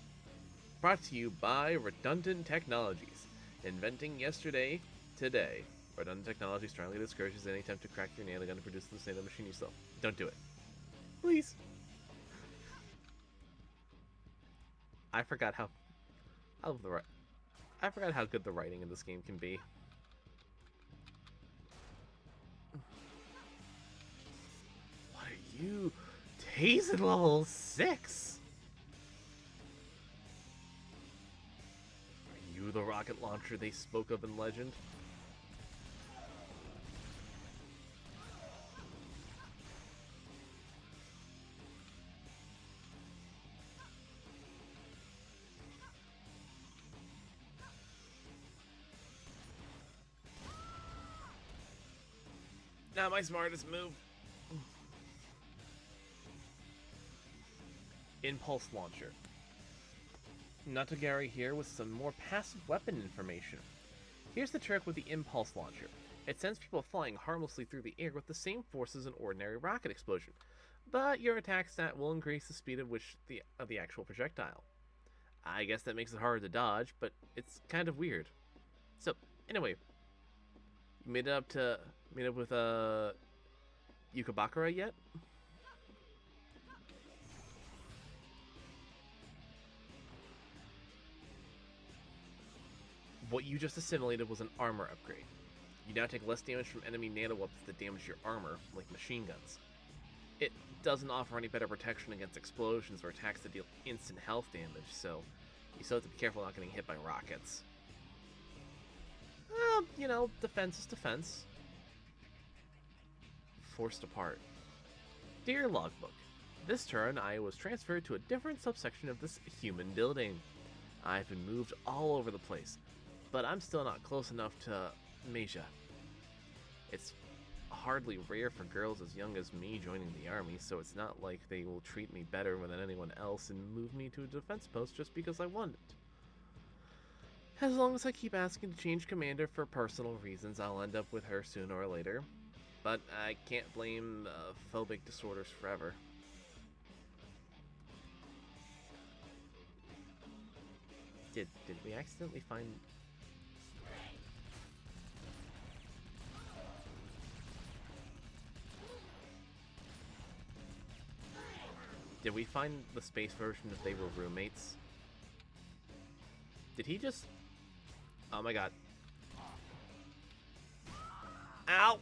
Brought to you by Redundant Technologies. Inventing yesterday, today. Redundant Technology strongly discourages any attempt to crack your nanogun and produce the same machine yourself. Don't do it. Please. I forgot how good the writing in this game can be. What are you? Taser level 6? Are you the rocket launcher they spoke of in legend? Not my smartest move. Impulse launcher. Natagari here with some more passive weapon information. Here's the trick with the impulse launcher. It sends people flying harmlessly through the air with the same force as an ordinary rocket explosion, but your attack stat will increase the speed of the actual projectile. I guess that makes it harder to dodge, but it's kind of weird. So, anyway, you made up with Yukabakara yet? What you just assimilated was an armor upgrade. You now take less damage from enemy nano-weapons that damage your armor, like machine guns. It doesn't offer any better protection against explosions or attacks that deal instant health damage, so you still have to be careful not getting hit by rockets. You know, defense is defense. Forced apart. Dear Logbook, this turn I was transferred to a different subsection of this human building. I've been moved all over the place, but I'm still not close enough to Meja. It's hardly rare for girls as young as me joining the army, so it's not like they will treat me better than anyone else and move me to a defense post just because I want it. As long as I keep asking to change commander for personal reasons, I'll end up with her sooner or later. But I can't blame phobic disorders forever. Did we accidentally find... Did we find the space version if they were roommates? Did he just... Oh my god. Ow!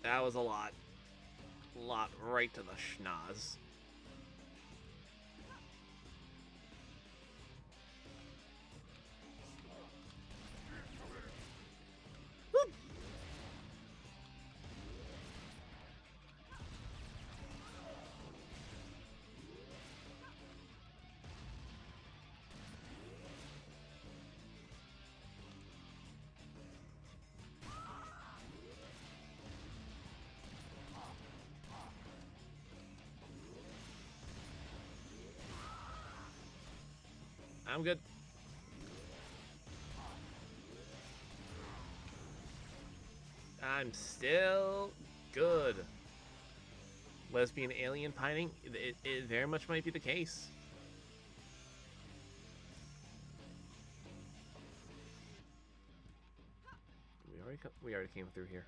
That was a lot. Right to the schnoz. Whoop. I'm good. I'm still good. Lesbian alien pining? It very much might be the case. We already came through here.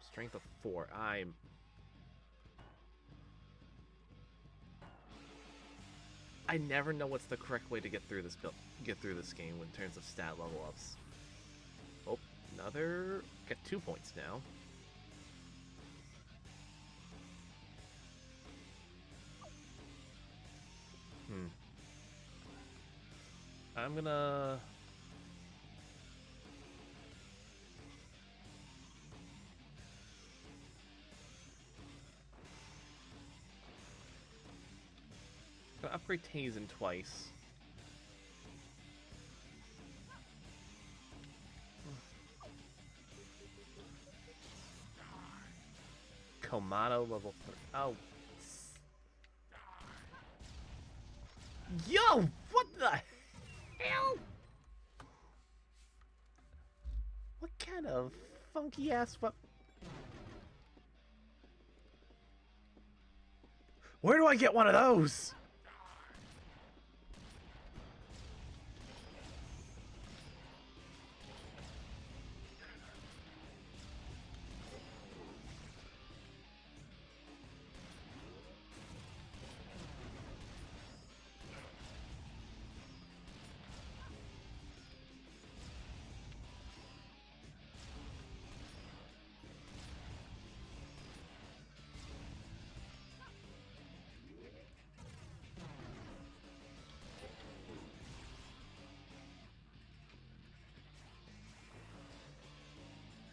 Strength of 4. I never know what's the correct way to get through this game in terms of stat level ups. Oh, another. Got 2 points now. I'm gonna. Upgrade Tazen twice. Komato level 3. Oh. Yo! What the hell? What kind of funky ass weapon? Where do I get one of those?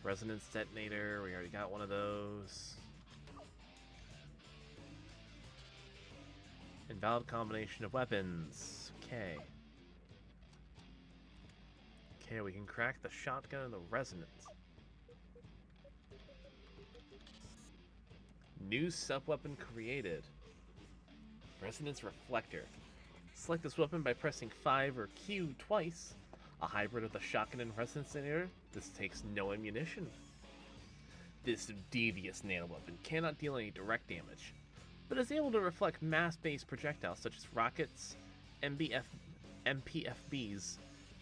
Resonance detonator, we already got one of those. Invalid combination of weapons. Okay. Okay, we can crack the shotgun and the resonance. New sub-weapon created. Resonance reflector. Select this weapon by pressing 5 or Q twice. A hybrid of the shotgun and resonance detonator. This takes no ammunition. This devious nanoweapon cannot deal any direct damage, but is able to reflect mass-based projectiles such as rockets, MPFBs,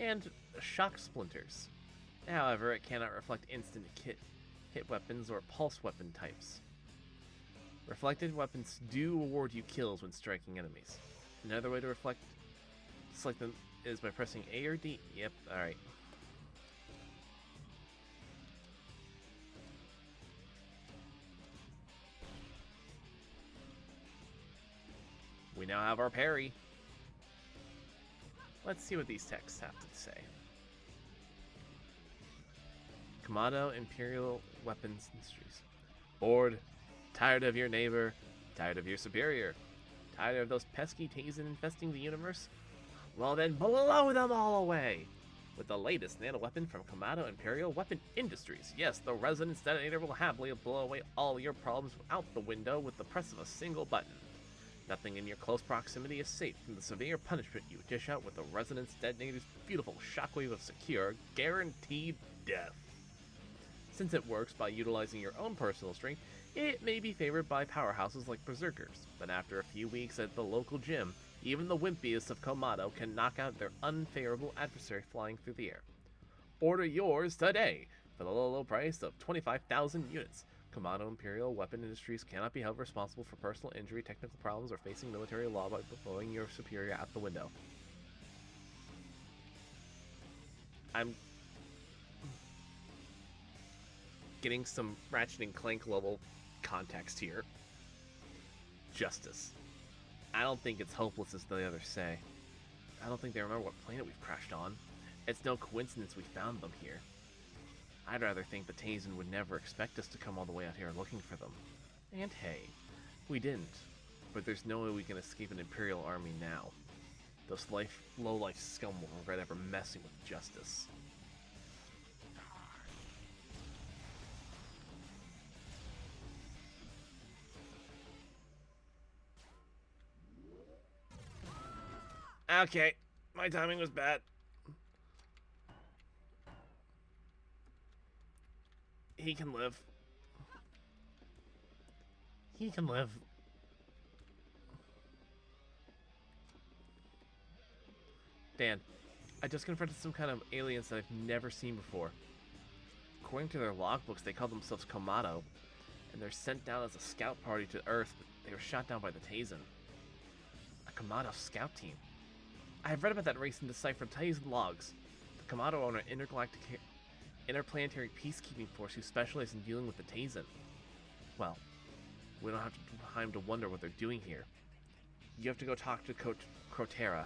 and shock splinters. However, it cannot reflect instant hit weapons or pulse weapon types. Reflected weapons do award you kills when striking enemies. Another way to select them is by pressing A or D. Yep, alright. We now have our parry. Let's see what these texts have to say. Kamado Imperial Weapons Industries. Bored? Tired of your neighbor? Tired of your superior? Tired of those pesky Tazen infesting the universe? Well then, blow them all away! With the latest nanoweapon from Kamado Imperial Weapon Industries. Yes, the resonance detonator will happily blow away all your problems out the window with the press of a single button. Nothing in your close proximity is safe from the severe punishment you dish out with the resonance detonator's beautiful shockwave of secure, guaranteed death. Since it works by utilizing your own personal strength, it may be favored by powerhouses like Berserkers, but after a few weeks at the local gym, even the wimpiest of Kamado can knock out their unfavorable adversary flying through the air. Order yours today for the low price of 25,000 units. Kamado Imperial Weapon Industries cannot be held responsible for personal injury, technical problems, or facing military law by blowing your superior out the window. I'm getting some Ratchet and Clank level context here. Justice. I don't think it's hopeless as the others say. I don't think they remember what planet we've crashed on. It's no coincidence we found them here. I'd rather think the Tazen would never expect us to come all the way out here looking for them. And hey, we didn't. But there's no way we can escape an Imperial army now. Those low-life scum will regret ever messing with justice. Okay, my timing was bad. He can live. He can live. Dan, I just confronted some kind of aliens that I've never seen before. According to their logbooks, they call themselves Komato, and they're sent down as a scout party to Earth, but they were shot down by the Tazen. A Komato scout team. I have read about that race in deciphered Tazen logs. The Komato are an interplanetary peacekeeping force who specialize in dealing with the Tazen. Well, we don't have time to wonder what they're doing here. You have to go talk to Crotera.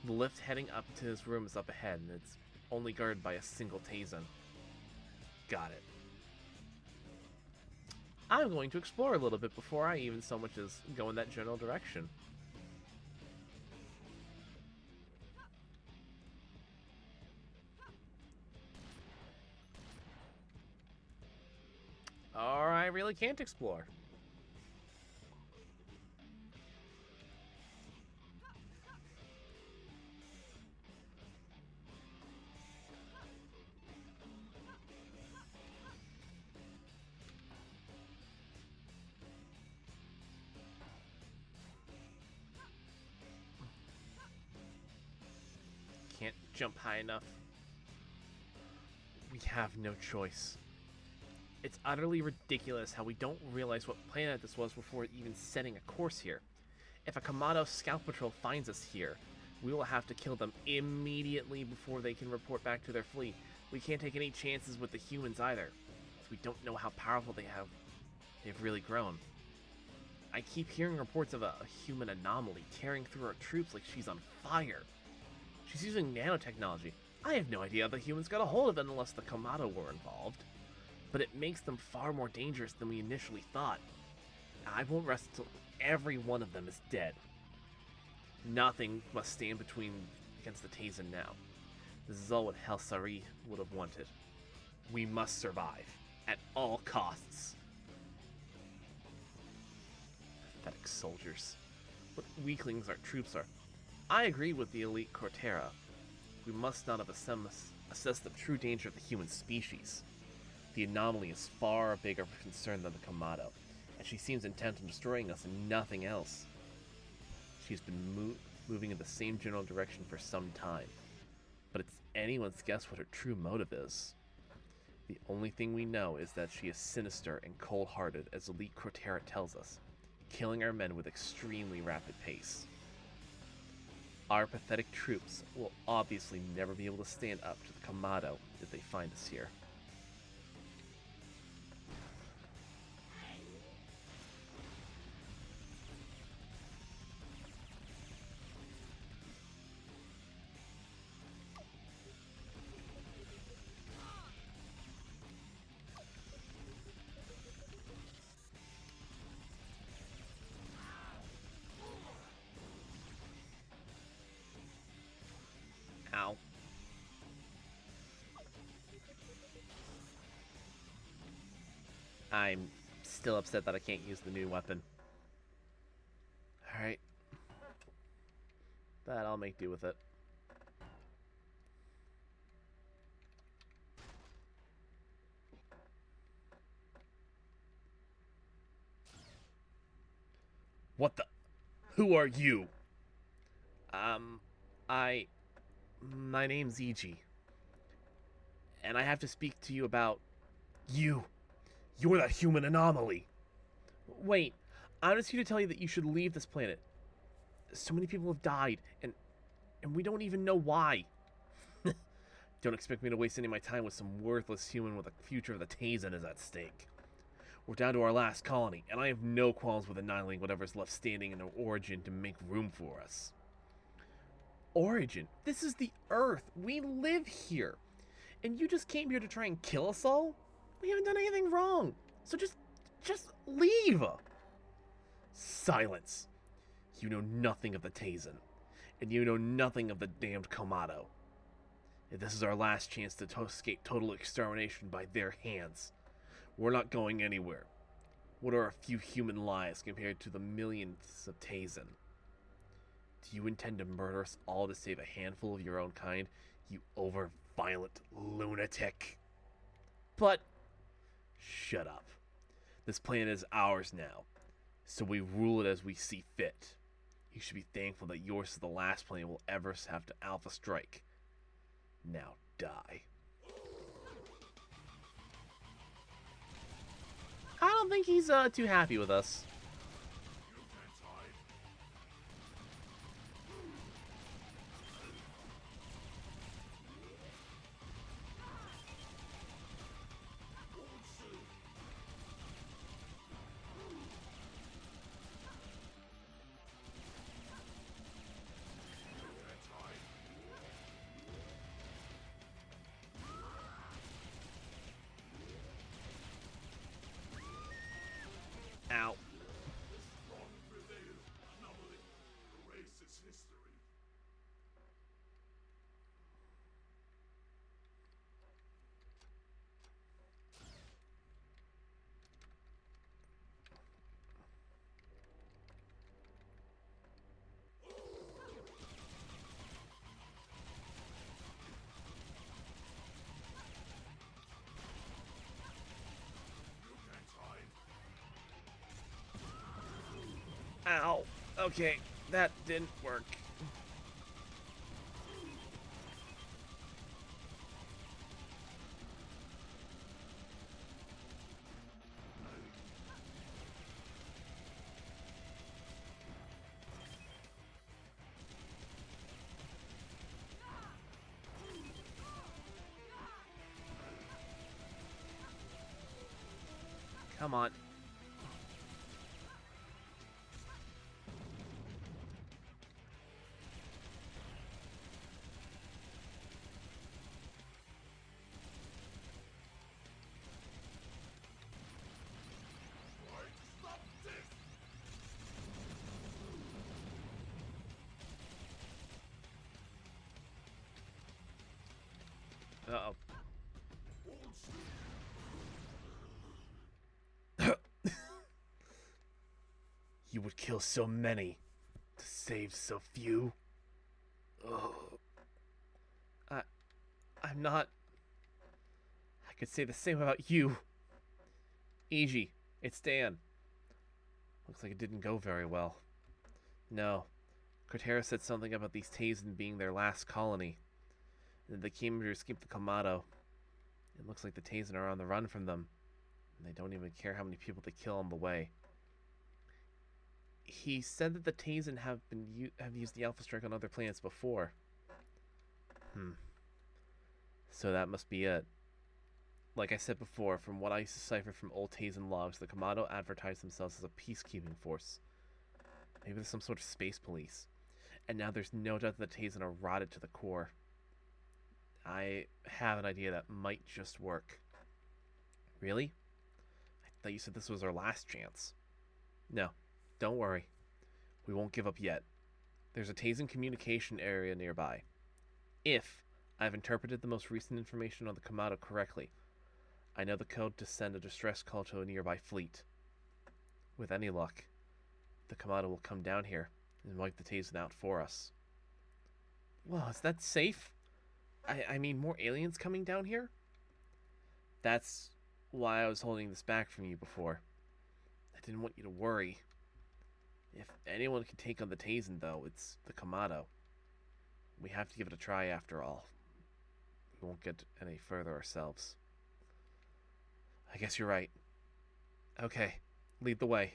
The lift heading up to his room is up ahead, and it's only guarded by a single Tazen. Got it. I'm going to explore a little bit before I even so much as go in that general direction. Or I really can't explore. Can't jump high enough. We have no choice. It's utterly ridiculous how we don't realize what planet this was before even setting a course here. If a Komato scout patrol finds us here, we will have to kill them immediately before they can report back to their fleet. We can't take any chances with the humans either, as we don't know how powerful they've really grown. I keep hearing reports of a human anomaly tearing through our troops like she's on fire. She's using nanotechnology. I have no idea how the humans got a hold of it unless the Komato were involved. But it makes them far more dangerous than we initially thought. I won't rest until every one of them is dead. Nothing must stand against the Tazen now. This is all what Helsari would have wanted. We must survive, at all costs. Pathetic soldiers. What weaklings our troops are. I agree with the elite Cortera. We must not have assessed the true danger of the human species. The anomaly is far bigger concern than the Komato, and she seems intent on destroying us and nothing else. She's been moving in the same general direction for some time, but it's anyone's guess what her true motive is. The only thing we know is that she is sinister and cold-hearted, as Elite Crotera tells us, killing our men with extremely rapid pace. Our pathetic troops will obviously never be able to stand up to the Komato if they find us here. Ow. I'm still upset that I can't use the new weapon. Alright. But I'll make do with it. What the? Who are you? My name's Iji. And I have to speak to you about you. You're that human anomaly. Wait, I'm just here to tell you that you should leave this planet. So many people have died, and we don't even know why. Don't expect me to waste any of my time with some worthless human with the future of the Tazen is at stake. We're down to our last colony, and I have no qualms with annihilating whatever's left standing in Origin to make room for us. Origin? This is the Earth. We live here. And you just came here to try and kill us all? We haven't done anything wrong. So just leave. Silence. You know nothing of the Tazen. And you know nothing of the damned Komato. And this is our last chance to escape total extermination by their hands. We're not going anywhere. What are a few human lives compared to the millions of Tazen? Do you intend to murder us all to save a handful of your own kind, you over-violent lunatic? But, shut up. This planet is ours now. so we rule it as we see fit. You should be thankful that yours is the last plane we'll ever have to Alpha Strike. Now die. I don't think he's too happy with us. Ow. Ow. Okay, that didn't work. Come on. Uh-oh. You would kill so many to save so few. Ugh. I'm not... I could say the same about you. Iji, it's Dan. Looks like it didn't go very well. No. Cortera said something about these Tazen being their last colony. And they came to escape the Kamado. It looks like the Tazen are on the run from them. And they don't even care how many people they kill on the way. He said that the Tazen have used the Alpha Strike on other planets before. So that must be it. Like I said before, from what I deciphered from old Tazen logs, the Kamado advertised themselves as a peacekeeping force. Maybe there's some sort of space police. And now there's no doubt that the Tazen are rotted to the core. I have an idea that might just work. Really? I thought you said this was our last chance. No, don't worry. We won't give up yet. There's a Tazen communication area nearby. If I've interpreted the most recent information on the Kamado correctly, I know the code to send a distress call to a nearby fleet. With any luck, the Kamado will come down here and wipe the Tazen out for us. Well, is that safe? I mean, more aliens coming down here? That's why I was holding this back from you before. I didn't want you to worry. If anyone can take on the Tazen, though, it's the Kamado. We have to give it a try after all. We won't get any further ourselves. I guess you're right. Okay, lead the way.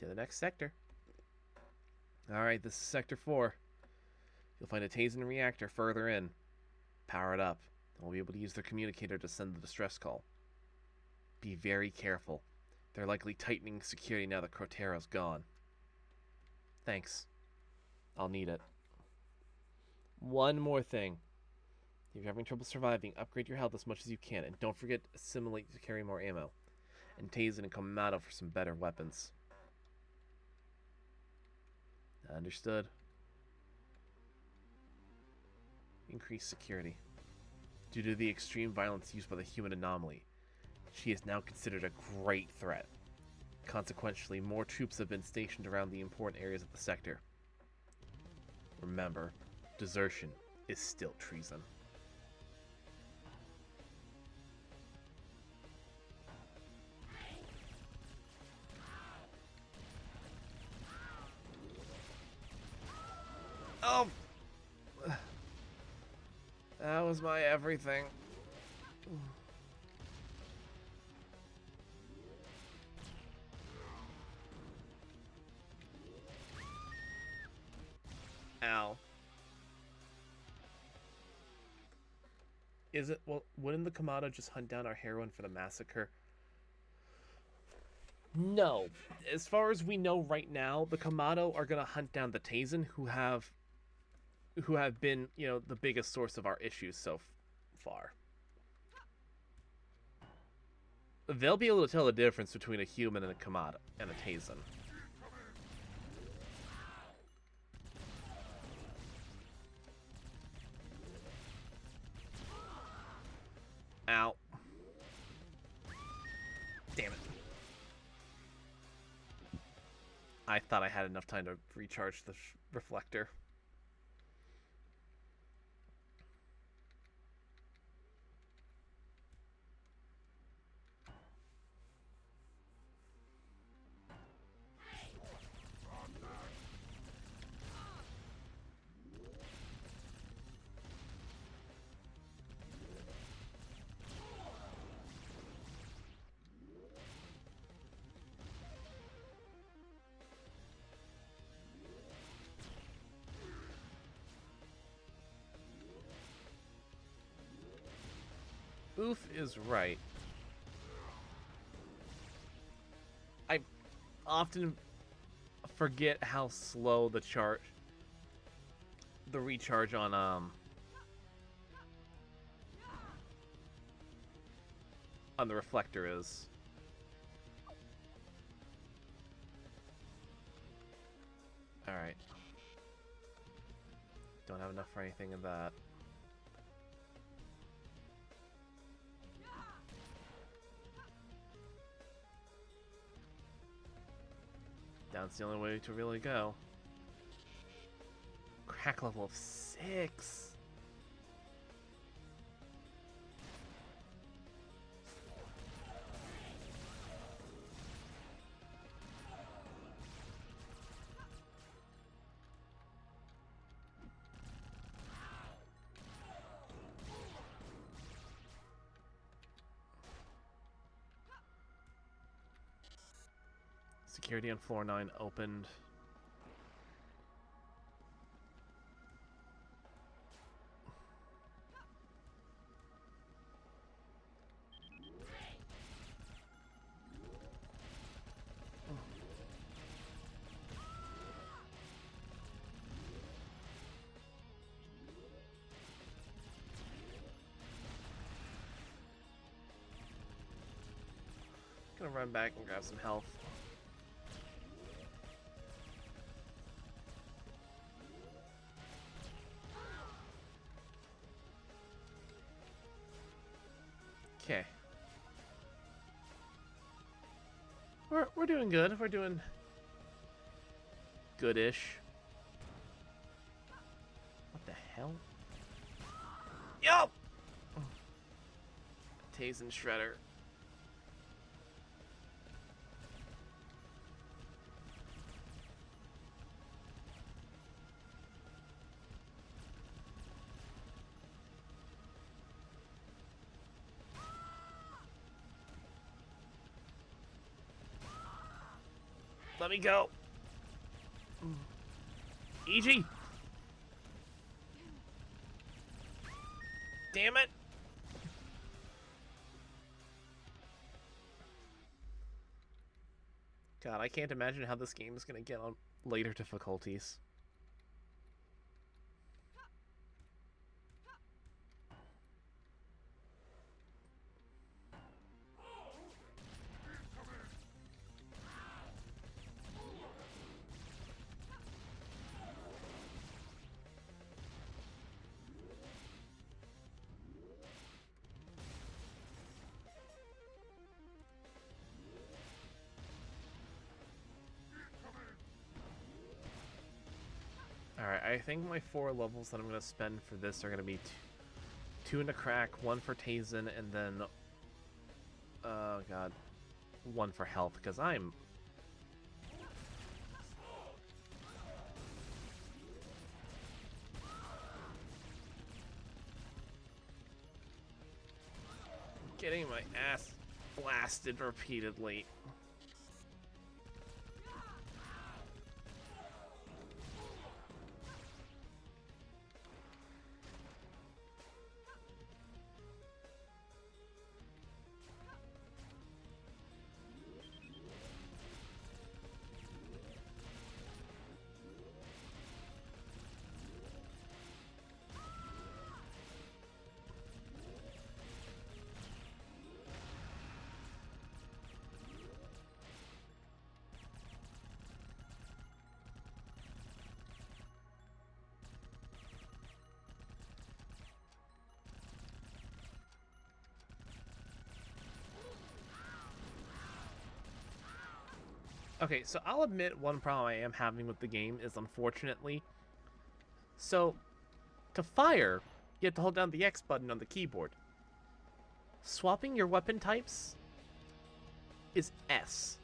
To the next sector. Alright, this is Sector 4. You'll find a Tazen reactor further in. Power it up, and we'll be able to use their communicator to send the distress call. Be very careful. They're likely tightening security now that Crotera's gone. Thanks. I'll need it. One more thing. If you're having trouble surviving, upgrade your health as much as you can, and don't forget to assimilate to carry more ammo. And Tazen and Kamado for some better weapons. Understood. Increased security. Due to the extreme violence used by the human anomaly, she is now considered a great threat. Consequently, more troops have been stationed around the important areas of the sector. Remember, desertion is still treason. Oh! That was my everything. Ow. Is it? Well, wouldn't the Kamado just hunt down our heroine for the massacre? No. As far as we know right now, the Kamado are gonna hunt down the Tazen, who have been, you know, the biggest source of our issues so far. They'll be able to tell the difference between a human and a Kamado and a Tazen. Ow. Damn it. I thought I had enough time to recharge the reflector. Oof is right. I often forget how slow the recharge on the reflector is. All right. Don't have enough for anything of that. Down's the only way to really go. Crack level of 6. Security on floor 9 opened. Gonna run back and grab some health. Okay. We're doing good. We're doing goodish. What the hell? Yo! Tazen Shredder. Let me go. Iji! Damn it! God, I can't imagine how this game is going to get on later difficulties. Alright, I think my 4 levels that I'm going to spend for this are going to be 2 into crack, 1 for Tazen, and then... Oh god. 1 for health, because I'm... getting my ass blasted repeatedly. Okay, so I'll admit one problem I am having with the game is, unfortunately, so to fire, you have to hold down the X button on the keyboard. Swapping your weapon types is S.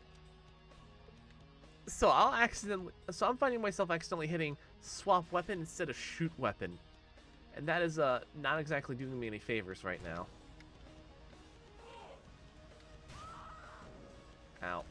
So I'm finding myself accidentally hitting swap weapon instead of shoot weapon. And that is not exactly doing me any favors right now. Ow.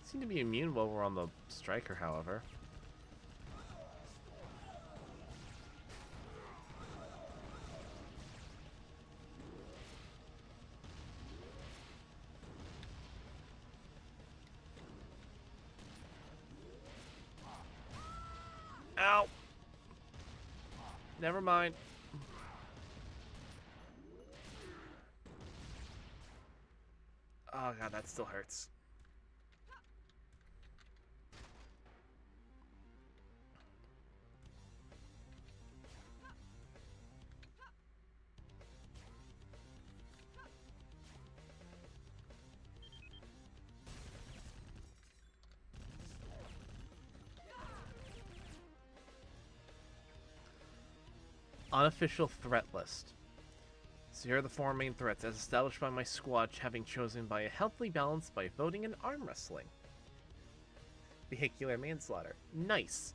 Seem to be immune while we're on the striker, however. Ow! Never mind. Oh god, that still hurts. Unofficial threat list. So here are the 4 main threats, as established by my squad, having chosen by a healthy balance by voting and arm wrestling. Vehicular manslaughter. Nice.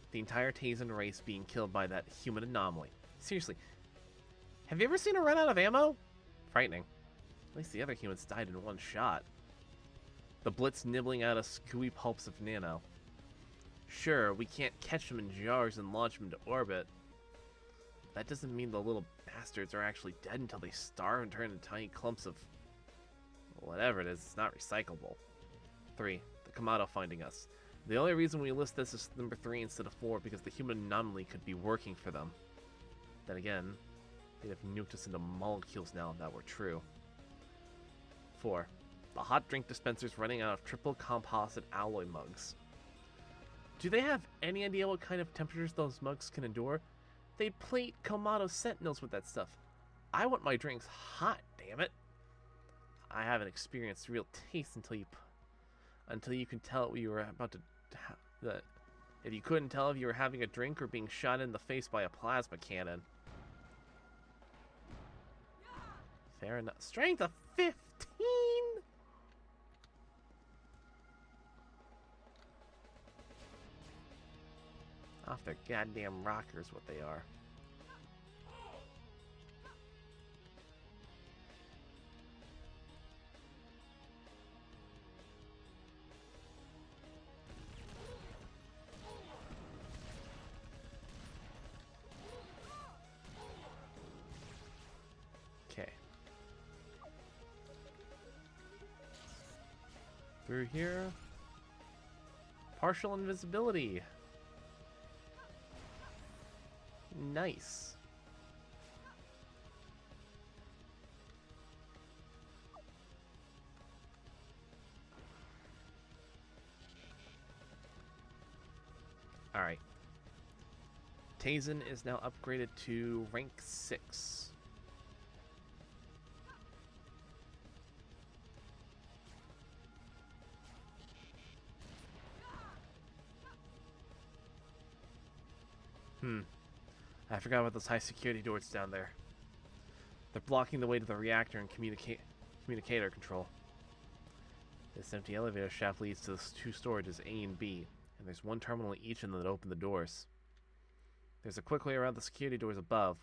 The entire Tazen race being killed by that human anomaly. Seriously. Have you ever seen a run out of ammo? Frightening. At least the other humans died in 1 shot. The Blitz nibbling out of gooey pulps of nano. Sure, we can't catch them in jars and launch them into orbit. That doesn't mean the little bastards are actually dead until they starve and turn into tiny clumps of... whatever it is, it's not recyclable. 3. The Kamado finding us. The only reason we list this as number 3 instead of 4 because the human anomaly could be working for them. Then again, they'd have nuked us into molecules now if that were true. 4. The hot drink dispensers running out of triple composite alloy mugs. Do they have any idea what kind of temperatures those mugs can endure? They plate Kamado Sentinels with that stuff. I want my drinks hot, damn it. I haven't experienced real taste until you can tell what you were about to... if you couldn't tell if you were having a drink or being shot in the face by a plasma cannon. Fair enough. Strength of 15? Off their goddamn rockers, what they are. Okay. Through here. partial invisibility. Nice. Alright. Tazen is now upgraded to rank 6. I forgot about those high security doors down there. They're blocking the way to the reactor and communicator control. This empty elevator shaft leads to the 2 storages A and B, and there's 1 terminal at each of them that open the doors. There's a quick way around the security doors above,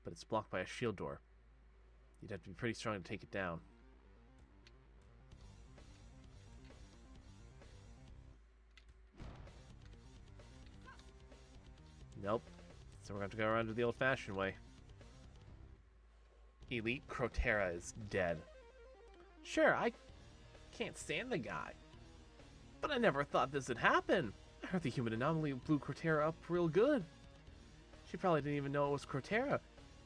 but it's blocked by a shield door. You'd have to be pretty strong to take it down. Nope. So we're going to have to go around to the old-fashioned way. Elite Crotera is dead. Sure, I can't stand the guy. But I never thought this would happen. I heard the human anomaly blew Crotera up real good. She probably didn't even know it was Crotera.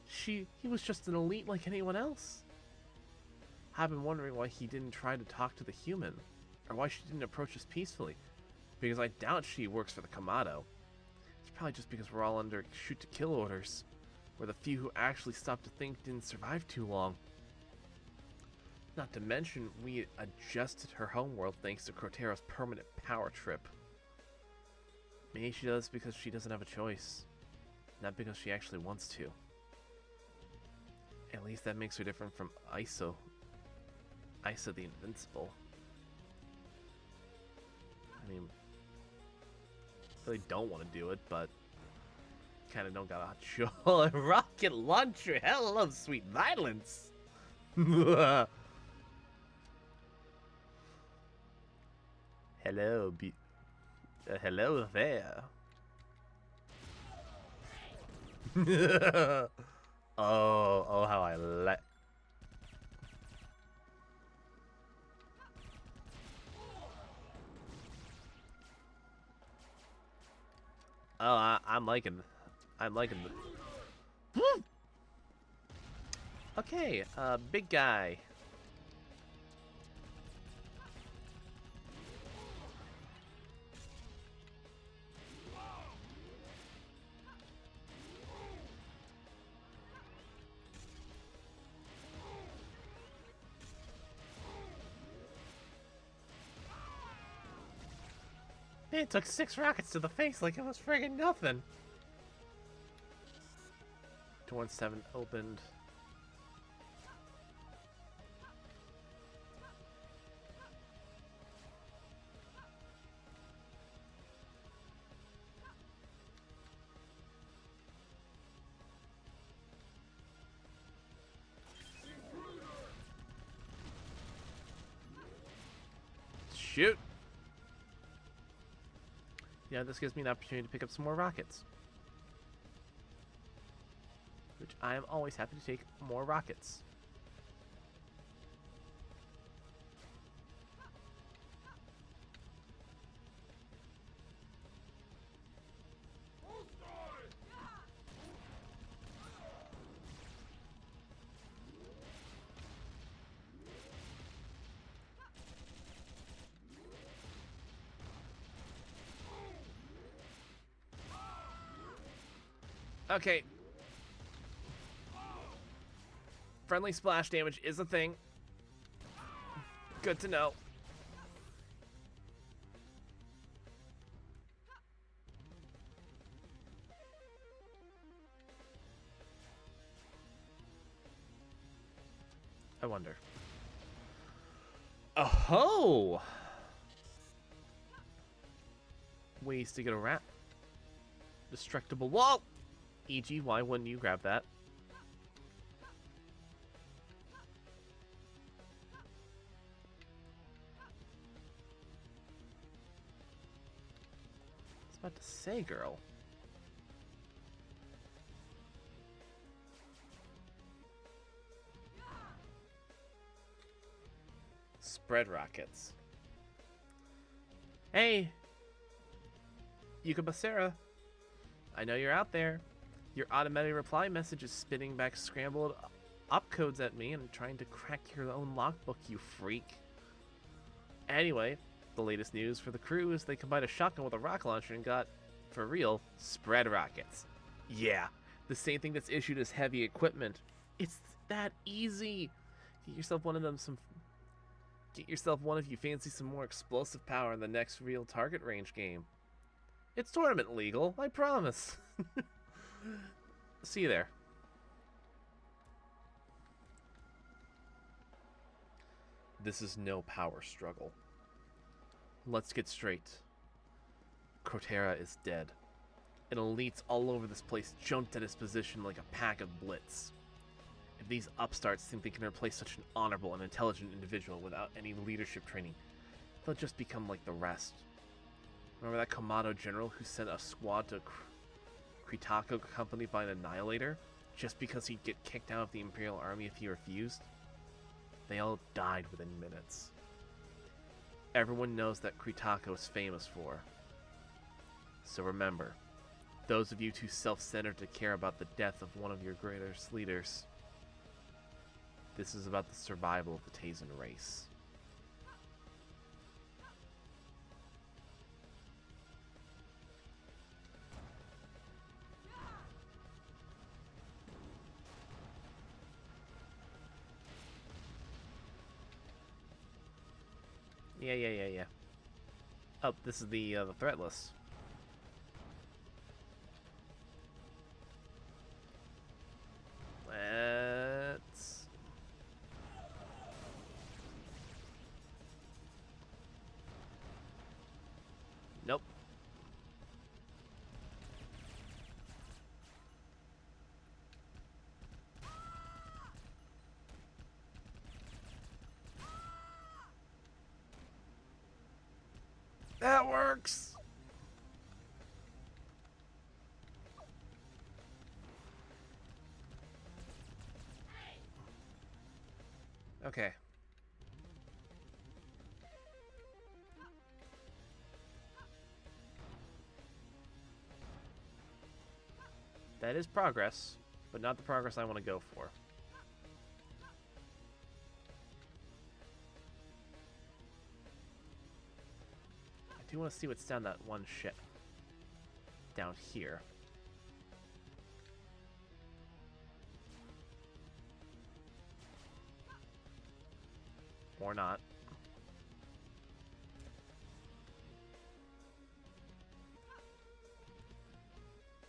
He was just an elite like anyone else. I've been wondering why he didn't try to talk to the human, or why she didn't approach us peacefully, because I doubt she works for the Kamado. It's probably just because we're all under shoot-to-kill orders, where the few who actually stopped to think didn't survive too long. Not to mention, we adjusted her homeworld thanks to Crotera's permanent power trip. Maybe she does because she doesn't have a choice, not because she actually wants to. At least that makes her different from Isa the Invincible. I mean, really don't want to do it, but kind of don't got a show. Rocket launcher, hello, sweet violence. Hello, hello there. Oh, how I like. Oh, I'm liking the. Okay, big guy. Man, it took 6 rockets to the face like it was friggin' nothing. Door 7 opened. Shoot! Yeah, this gives me an opportunity to pick up some more rockets. Which I am always happy to take more rockets. Okay. Friendly splash damage is a thing. Good to know. I wonder. Oh! Ways to get around. Destructible wall! Iji, why wouldn't you grab that? I was about to say, girl. Spread rockets. Hey! Yuka Basera, I know you're out there. Your automatic reply message is spitting back scrambled opcodes at me and trying to crack your own logbook, you freak. Anyway, the latest news for the crew is they combined a shotgun with a rocket launcher and got, for real, spread rockets. Yeah, the same thing that's issued as heavy equipment. It's that easy. Get yourself one if you fancy some more explosive power in the next real target range game. It's tournament legal, I promise. See you there. This is no power struggle. Let's get straight. Cortera is dead. And elites all over this place jumped at his position like a pack of blitz. If these upstarts think they can replace such an honorable and intelligent individual without any leadership training, they'll just become like the rest. Remember that Komodo general who sent a squad to Kritako accompanied by an annihilator, just because he'd get kicked out of the Imperial Army if he refused? They all died within minutes. Everyone knows that Kritako is famous for. So remember, those of you too self-centered to care about the death of one of your greatest leaders, this is about the survival of the Tazen race. Yeah. Oh, this is the threat list. Let's... Nope. That works! Okay. That is progress, but not the progress I want to go for. I do want to see what's down that one ship. Down here. Or not.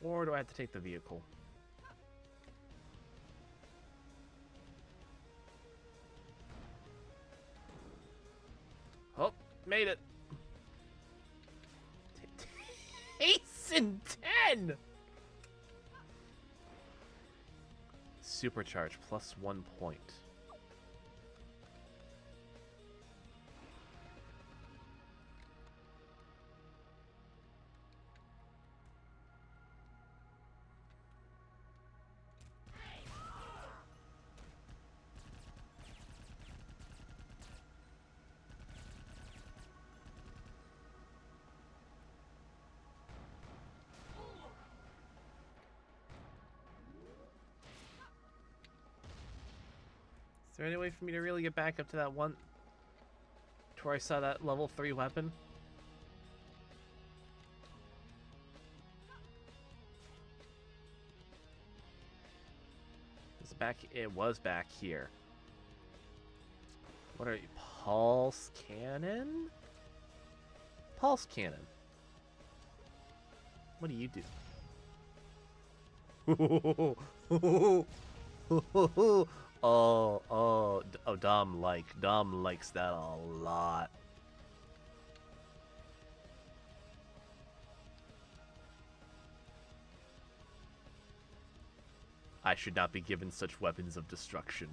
Or do I have to take the vehicle? Oh, made it. Ace in 10! Supercharge plus 1 point. Is there any way for me to really get back up to that one... to where I saw that level 3 weapon? It was back here. What are you? Pulse cannon? Pulse cannon. What do you do? Oh, Dom likes that a lot. I should not be given such weapons of destruction.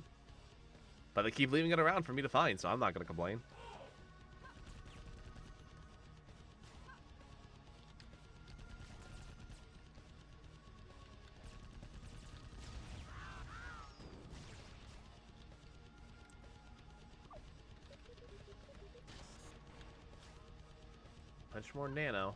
But they keep leaving it around for me to find, so I'm not going to complain. Bunch more nano.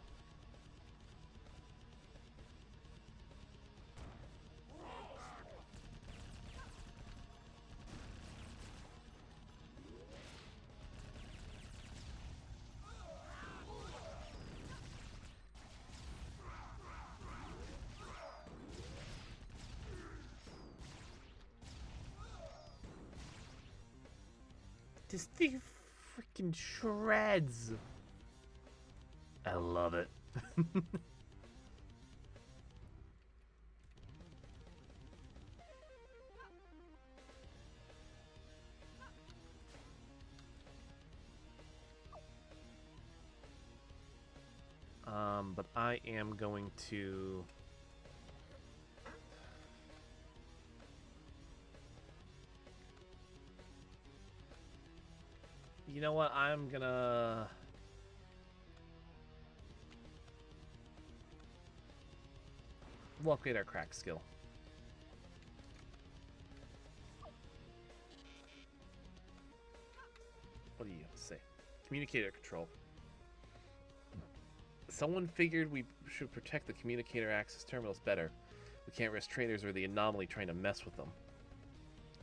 This thing freaking shreds. I love it. But I am going to... You know what? I'm gonna... We'll upgrade our crack skill. What do you say? Communicator control. Someone figured we should protect the communicator access terminals better. We can't risk traitors or the anomaly trying to mess with them.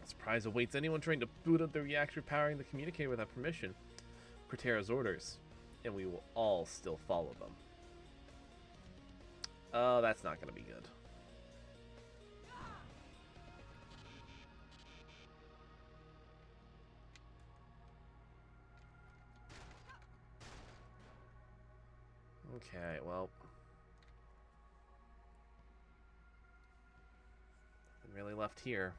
A surprise awaits anyone trying to boot up the reactor powering the communicator without permission. Per Terra's orders, and we will all still follow them. Oh, that's not going to be good. Okay, well... nothing really left here.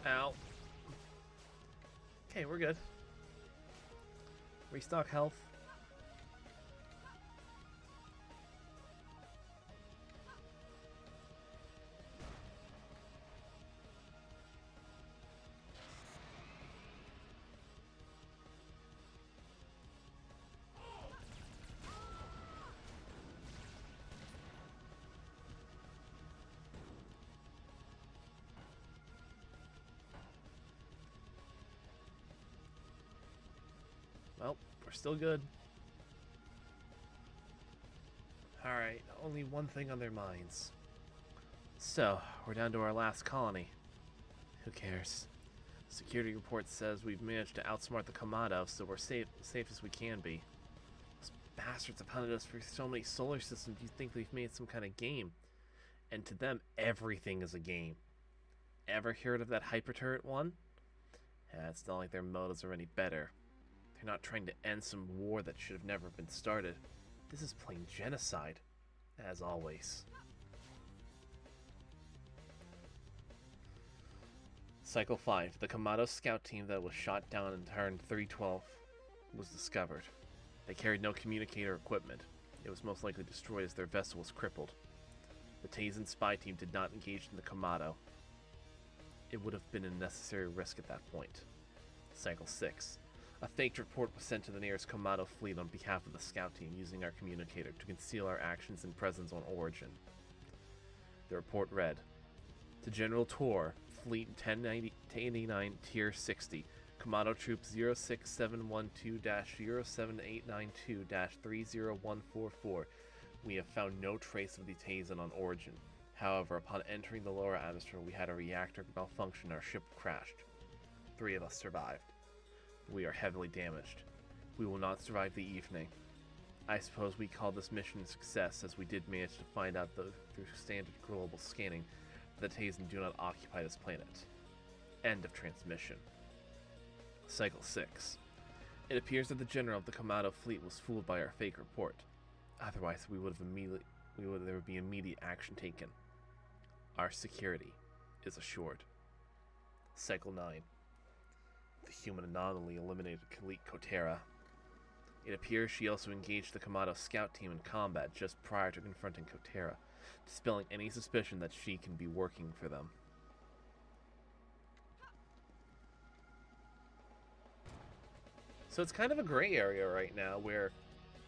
Ow. Okay, we're good. Restock health. Well, we're still good. Alright, only one thing on their minds. So, we're down to our last colony. Who cares? Security report says we've managed to outsmart the Kamado, so we're safe as we can be. Those bastards have hunted us for so many solar systems, you'd think they've made some kind of game. And to them, everything is a game. Ever heard of that hyper turret one? Yeah, it's not like their motives are any better. They're not trying to end some war that should have never been started. This is plain genocide, as always. Cycle 5. The Kamado scout team that was shot down in turn 312 was discovered. They carried no communicator equipment. It was most likely destroyed as their vessel was crippled. The Tazen spy team did not engage in the Kamado. It would have been a necessary risk at that point. Cycle 6. A faked report was sent to the nearest Kamado fleet on behalf of the scout team using our communicator to conceal our actions and presence on Origin. The report read, to General Tor, Fleet 1089 Tier 60, Kamado Troop 06712-07892-30144, we have found no trace of the Tazen on Origin. However, upon entering the lower atmosphere, we had a reactor malfunction and our ship crashed. 3 of us survived. We are heavily damaged. We will not survive the evening. I suppose we call this mission a success, as we did manage to find out through standard global scanning that the Tazen do not occupy this planet. End of transmission. Cycle 6. It appears that the general of the Kamado fleet was fooled by our fake report. Otherwise, there would be immediate action taken. Our security is assured. Cycle 9. The human anomaly eliminated Kalik Kotera. It appears she also engaged the Kamado scout team in combat just prior to confronting Kotera, dispelling any suspicion that she can be working for them. So it's kind of a gray area right now where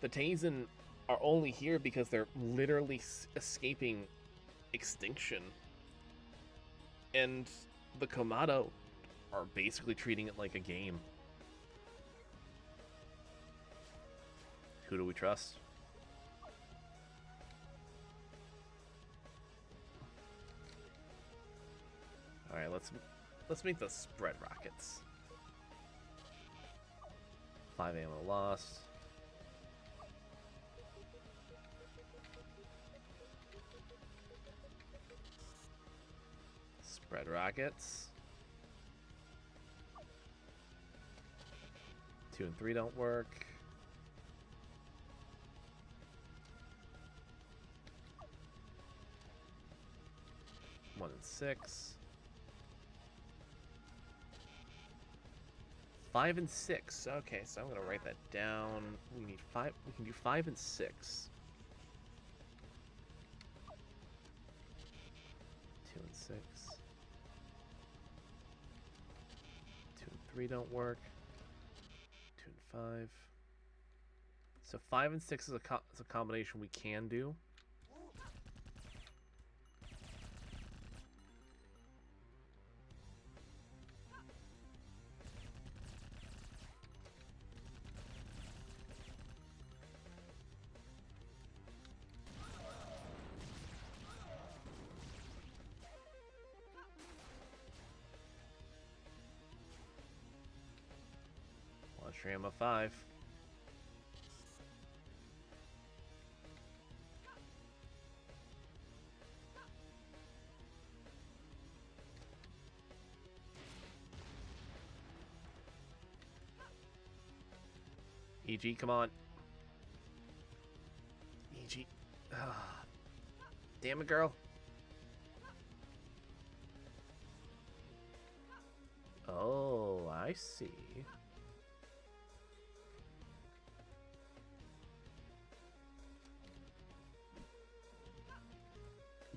the Tazen are only here because they're literally escaping extinction. And the Kamado are basically treating it like a game. Who do we trust? All right, let's make the spread rockets. 5 ammo lost. Spread rockets. 2 and 3 don't work. One and 6. 5 and 6. Okay, so I'm gonna write that down. We need 5. We can do 5 and 6. 2 and 6. 2 and 3 don't work. 2 and 5. So 5 and 6 is a combination we can do. Launcher ammo 5. EG, come on. EG. Ah, damn it, girl. Oh, I see.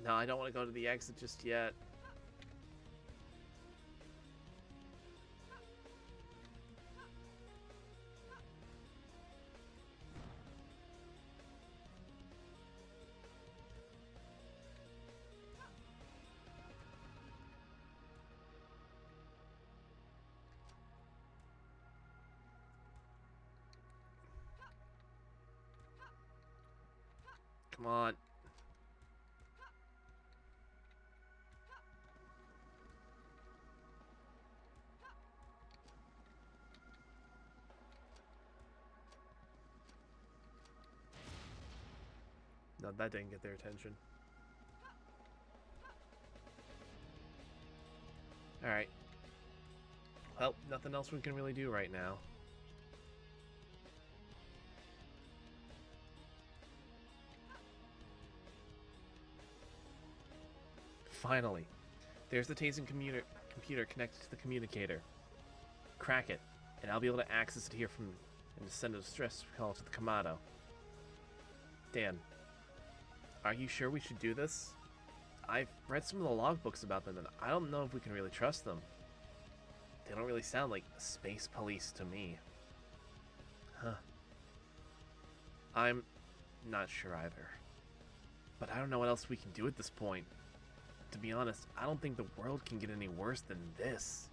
No, I don't want to go to the exit just yet. Come on. No, that didn't get their attention. Alright. Well, nothing else we can really do right now. Finally. There's the Tazen computer connected to the communicator. Crack it, and I'll be able to access it here from and send a distress call to the Kamado. Dan, are you sure we should do this? I've read some of the logbooks about them, and I don't know if we can really trust them. They don't really sound like space police to me. Huh. I'm not sure either. But I don't know what else we can do at this point. To be honest, I don't think the world can get any worse than this.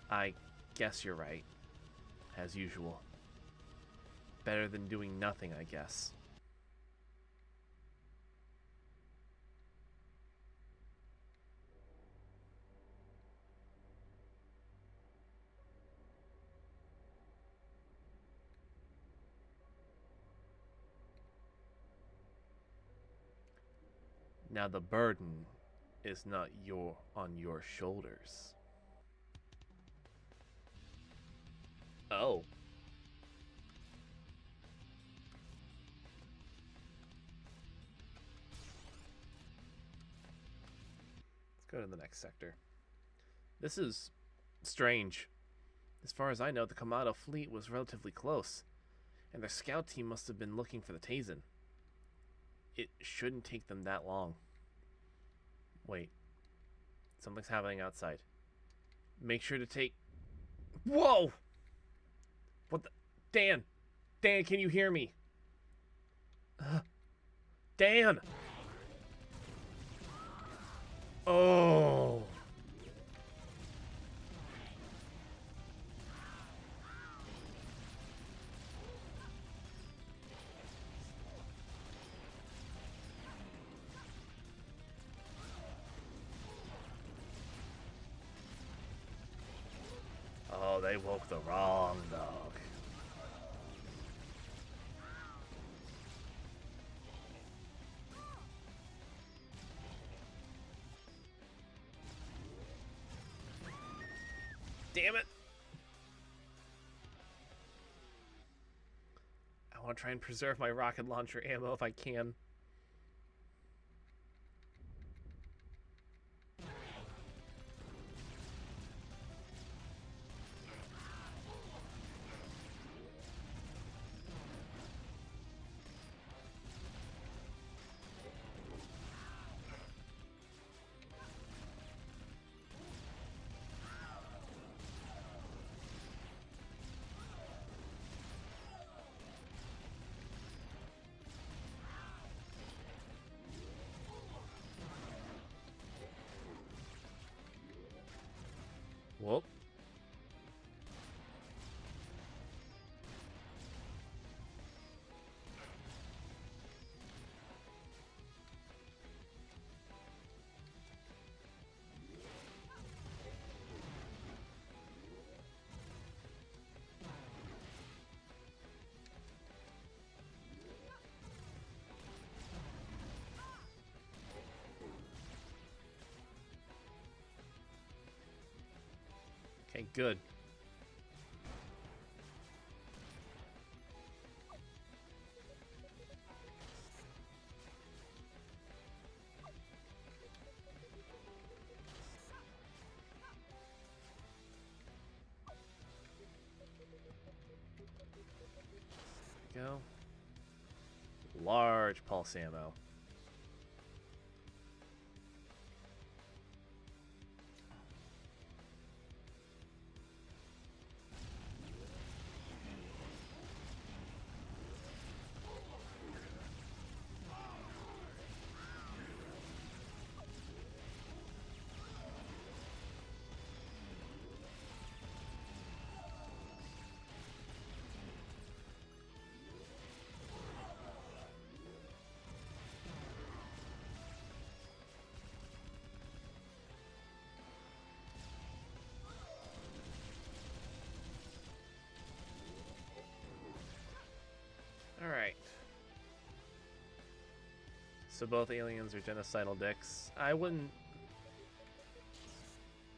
I guess you're right. As usual. Better than doing nothing, I guess. Now the burden is not on your shoulders. Oh. Let's go to the next sector. This is strange. As far as I know, the Kamado fleet was relatively close, and their scout team must have been looking for the Tazen. It shouldn't take them that long. Wait. Something's happening outside. Make sure to take... Whoa! What the... Dan! Dan, can you hear me? Dan! Oh! they woke the wrong dog. Damn it! I want to try and preserve my rocket launcher ammo if I can. Whoop. Okay, good. Go. Large pulse ammo. Alright. So both aliens are genocidal dicks. I wouldn't...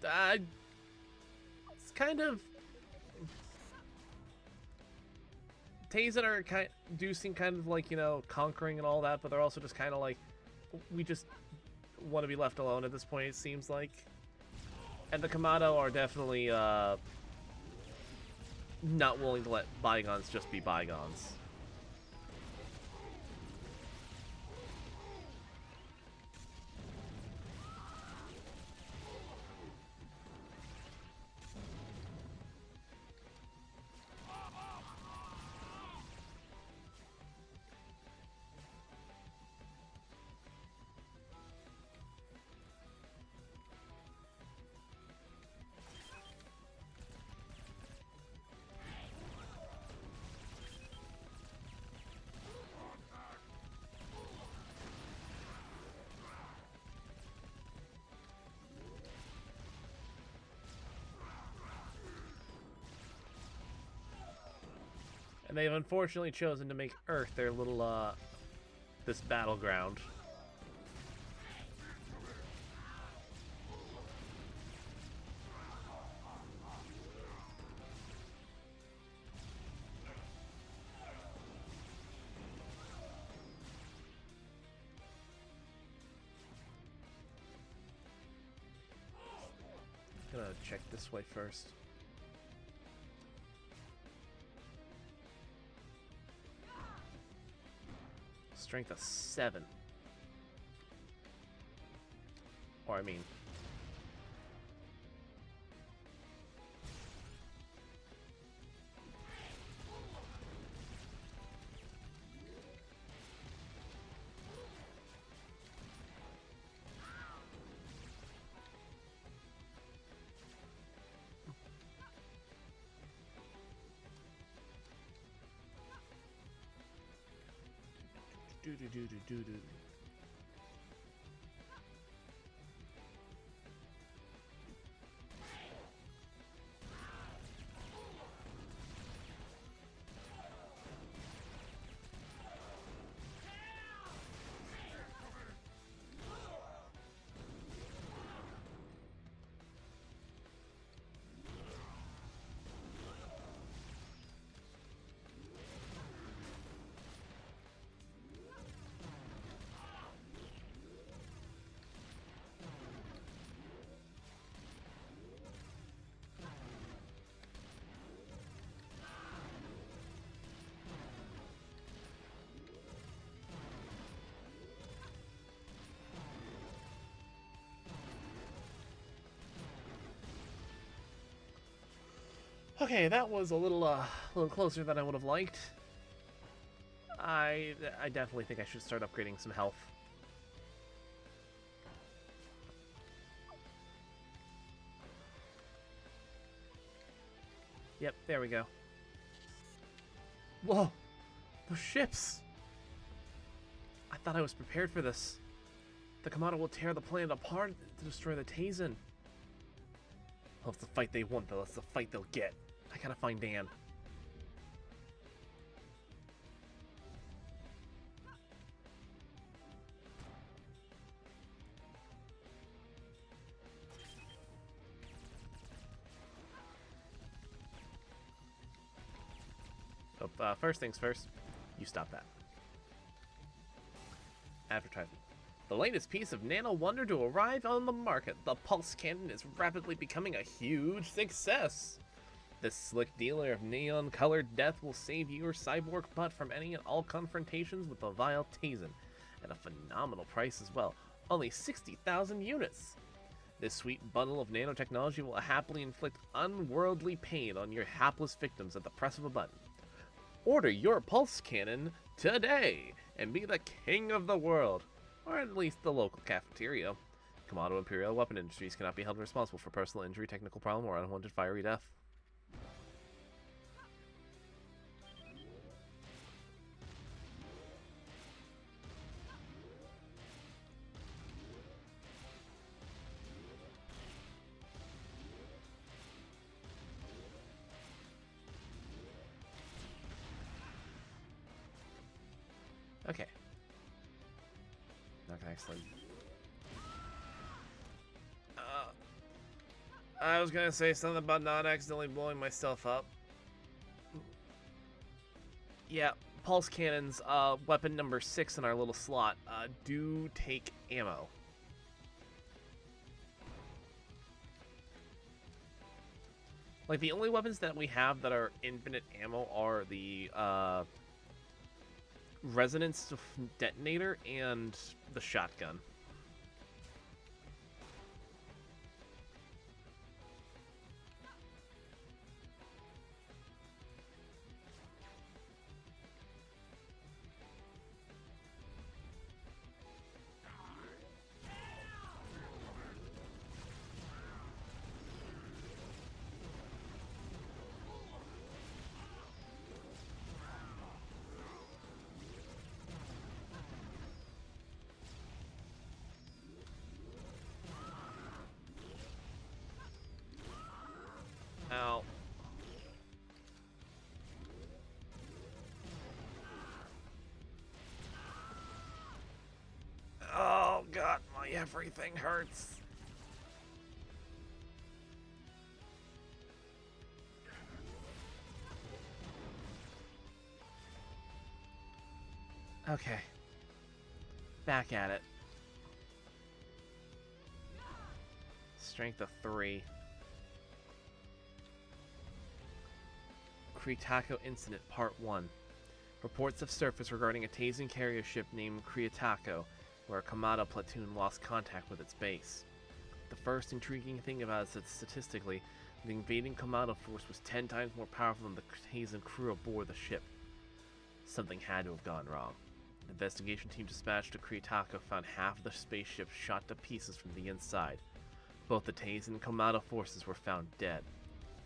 it's kind of... Tazen are do seem kind of like, you know, conquering and all that, but they're also just kind of like... We just want to be left alone at this point, it seems like. And the Kamado are definitely, not willing to let bygones just be bygones. And they've unfortunately chosen to make Earth their little, this battleground. I'm gonna check this way first. Strength of 7. Or I mean... Do-do-do-do-do-do. Okay, that was a little closer than I would have liked. I definitely think I should start upgrading some health. Yep, there we go. Whoa! Those ships! I thought I was prepared for this. The Kamado will tear the planet apart to destroy the Tazen. Well, it's the fight they want, though. It's the fight they'll get. I gotta find Dan. Oh, first things first, you stop that. Advertisement. The latest piece of nano wonder to arrive on the market. The Pulse Cannon is rapidly becoming a huge success. This slick dealer of neon-colored death will save your cyborg butt from any and all confrontations with the vile Tazen, at a phenomenal price as well. Only 60,000 units. This sweet bundle of nanotechnology will happily inflict unworldly pain on your hapless victims at the press of a button. Order your Pulse Cannon today and be the king of the world, or at least the local cafeteria. Kamado Imperial Weapon Industries cannot be held responsible for personal injury, technical problem, or unwanted fiery death. Okay. Not gonna actually. I was gonna say something about not accidentally blowing myself up. Yeah, pulse cannons, weapon number 6 in our little slot, do take ammo. Like, the only weapons that we have that are infinite ammo are the, resonance detonator and the shotgun. Ow. Oh god, my everything hurts. Okay. Back at it. Strength of 3. Kriatako Incident Part 1. Reports have surfaced regarding a Tazen carrier ship named Kriatako, where a Kamado platoon lost contact with its base. The first intriguing thing about it is that statistically, the invading Kamado force was 10 times more powerful than the Tazen crew aboard the ship. Something had to have gone wrong. An investigation team dispatched to Kriatako found half of the spaceship shot to pieces from the inside. Both the Tazen and Kamado forces were found dead.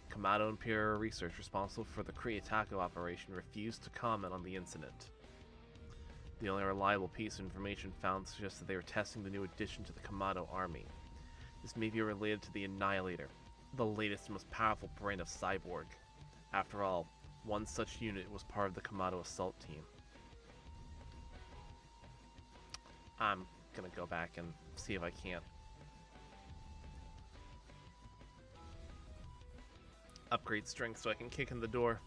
Kamado Imperial Research, responsible for the Kriatako operation, refused to comment on the incident. The only reliable piece of information found suggests that they were testing the new addition to the Kamado army. This may be related to the Annihilator, the latest and most powerful brand of cyborg. After all, one such unit was part of the Kamado assault team. I'm gonna go back and see if I can't upgrade strength so I can kick in the door.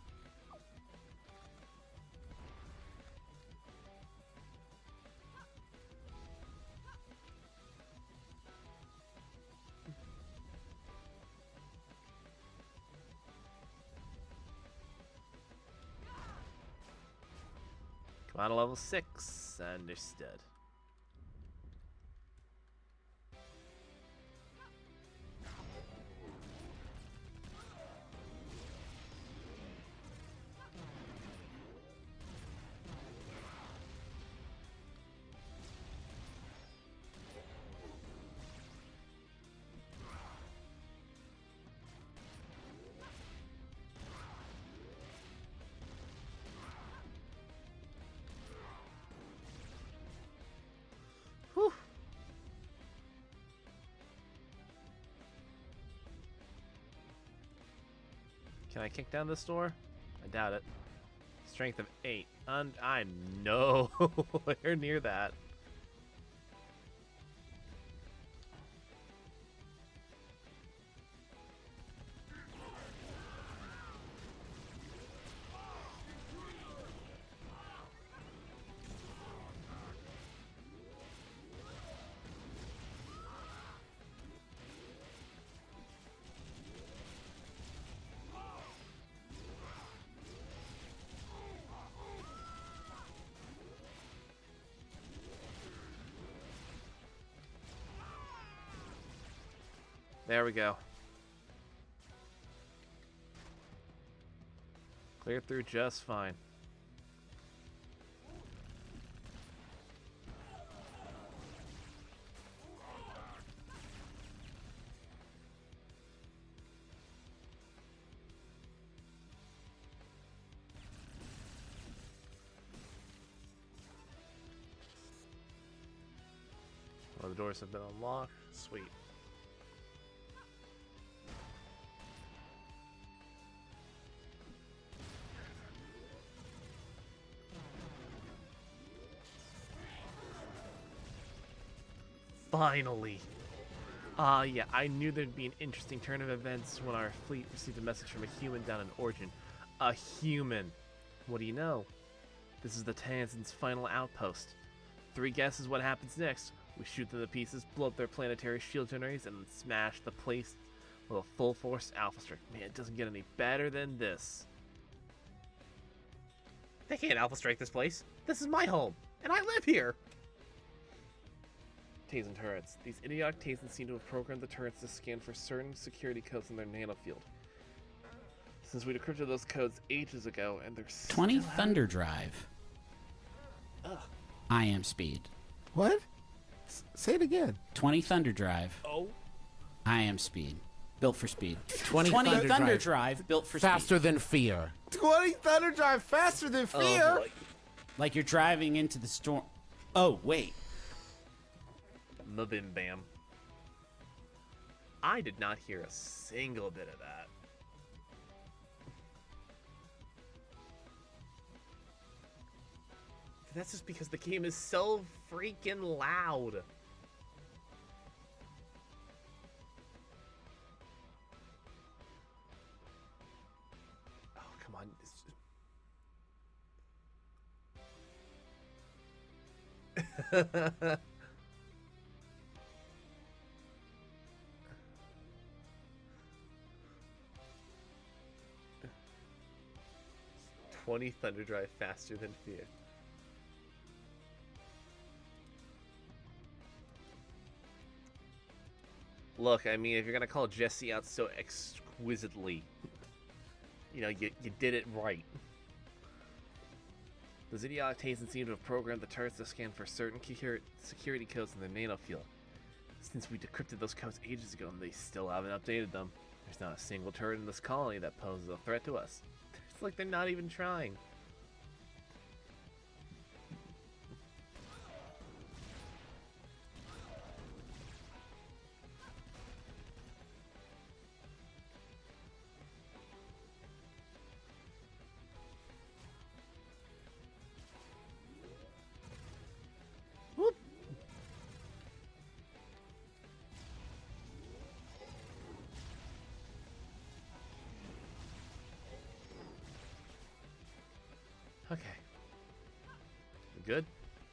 Come on to level 6. Understood. Can I kick down this door? I doubt it. Strength of 8. I'm nowhere near that. There we go. Cleared through just fine. Well, the doors have been unlocked. Sweet. Finally! Yeah, I knew there'd be an interesting turn of events when our fleet received a message from a human down in Origin. A human! What do you know? This is the Tanzan's final outpost. 3 guesses what happens next. We shoot them to pieces, blow up their planetary shield generators, and then smash the place with a full-force Alpha Strike. Man, it doesn't get any better than this. They can't Alpha Strike this place. This is my home, and I live here! Tazen turrets. These idiotic Tazens seem to have programmed the turrets to scan for certain security codes in their nanofield. Since we decrypted those codes ages ago, and they're 20 Thunder Drive. Ugh. I am speed. What? Say it again. 20 Thunder Drive. Oh. I am speed. Built for speed. 20 Thunder Drive built for faster speed. than fear. 20 Thunder Drive faster than fear? Oh, boy. Like you're driving into the storm. Oh, wait. Mabim bam. I did not hear a single bit of that. That's just because the game is so freaking loud. Oh, come on. It's 20 Thunder Drive faster than fear. Look, I mean, if you're gonna call Jesse out so exquisitely, you know, you did it right. Those idiotic Tazens seem to have programmed the turrets to scan for certain security codes in their nanofield. Since we decrypted those codes ages ago, and they still haven't updated them. There's not a single turret in this colony that poses a threat to us. It's like they're not even trying. Whoop. Okay. We good?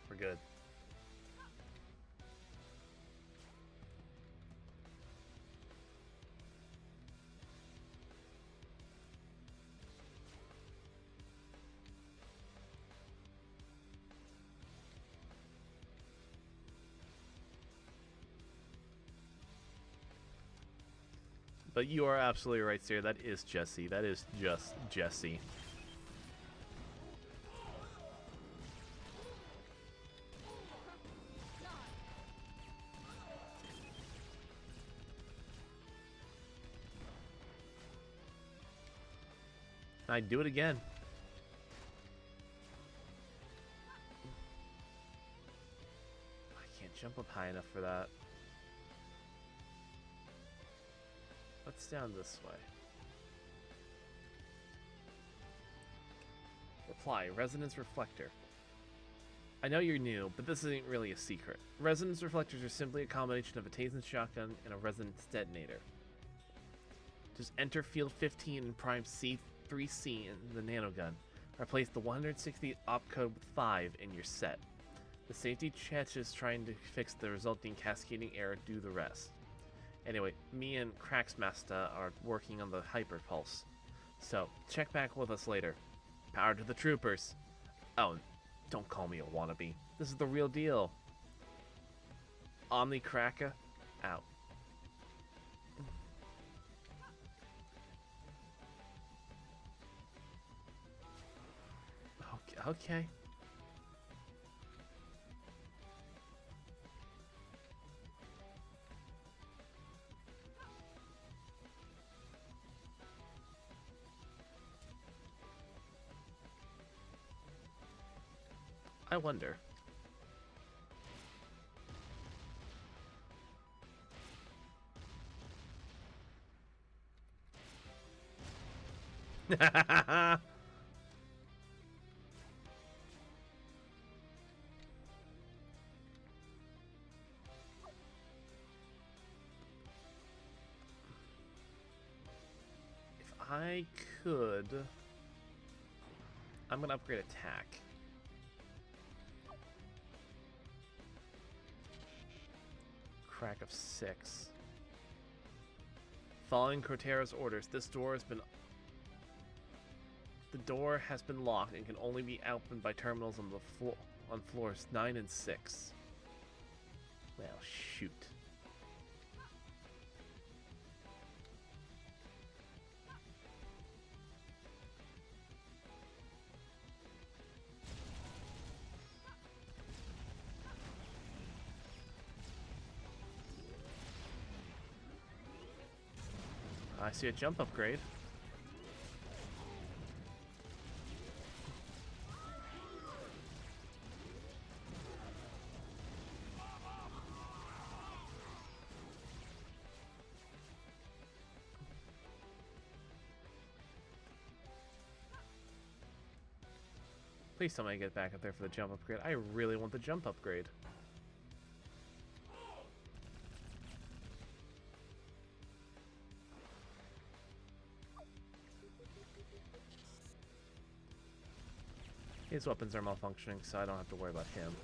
We're good. But you are absolutely right, sir. That is Jesse. That is just Jesse. I'd do it again. I can't jump up high enough for that. What's down this way? Apply Resonance Reflector. I know you're new, but this isn't really a secret. Resonance reflectors are simply a combination of a Tasen shotgun and a resonance detonator. Just enter field 15 and prime C3C in the nanogun. Replace the 160 opcode with 5 in your set. The safety check is trying to fix the resulting cascading error, do the rest. Anyway, me and Cracksmaster are working on the hyperpulse. So, check back with us later. Power to the troopers. Oh, don't call me a wannabe. This is the real deal. Omni Cracker, out. Okay. I wonder. If I could, I'm gonna upgrade attack. Crack of 6. Following Cortero's orders, the door has been locked and can only be opened by terminals on floors 9 and 6. Well, shoot. I see a jump upgrade. Please tell me I get back up there for the jump upgrade. I really want the jump upgrade. His weapons are malfunctioning, so I don't have to worry about him.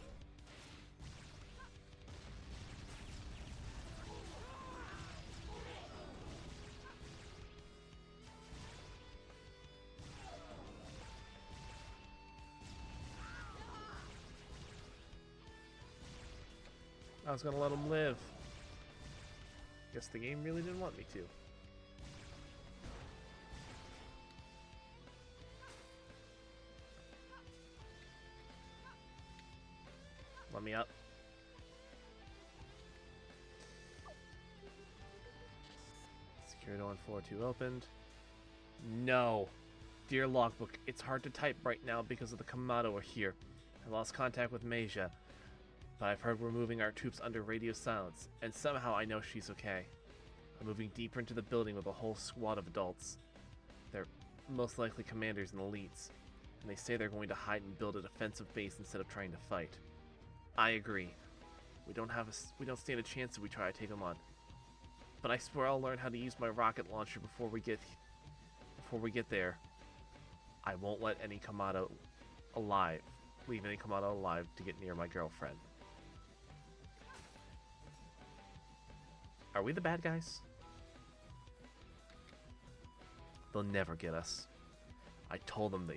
I was gonna let him live. Guess the game really didn't want me to. Let me up. Security 142 opened. No. Dear logbook, it's hard to type right now because of the Kamado are here. I lost contact with Meja, but I've heard we're moving our troops under radio silence, and somehow I know she's okay. I'm moving deeper into the building with a whole squad of adults. They're most likely commanders and elites, and they say they're going to hide and build a defensive base instead of trying to fight. I agree. We don't stand a chance if we try to take them on. But I swear I'll learn how to use my rocket launcher before we get there. I won't let any Kamado leave any Kamado alive to get near my girlfriend. Are we the bad guys? They'll never get us. I told them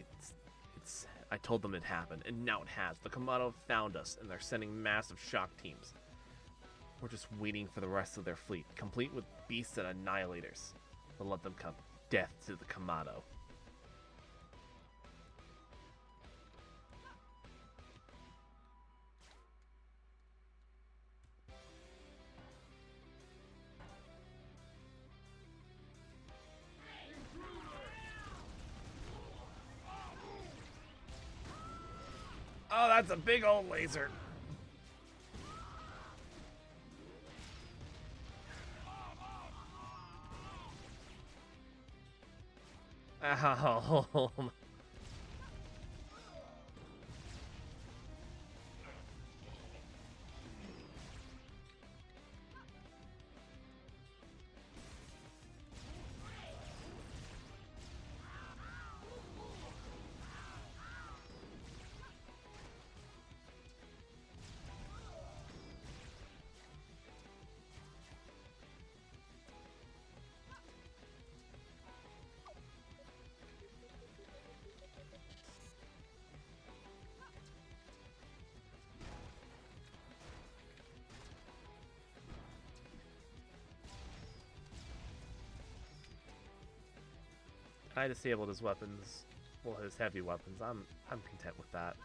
it happened, and now it has. The Kamado found us, and they're sending massive shock teams. We're just waiting for the rest of their fleet, complete with beasts and annihilators. We'll let them come. Death to the Kamado. Oh, that's a big old laser. Ow. I disabled his weapons. Well, his heavy weapons. I'm content with that.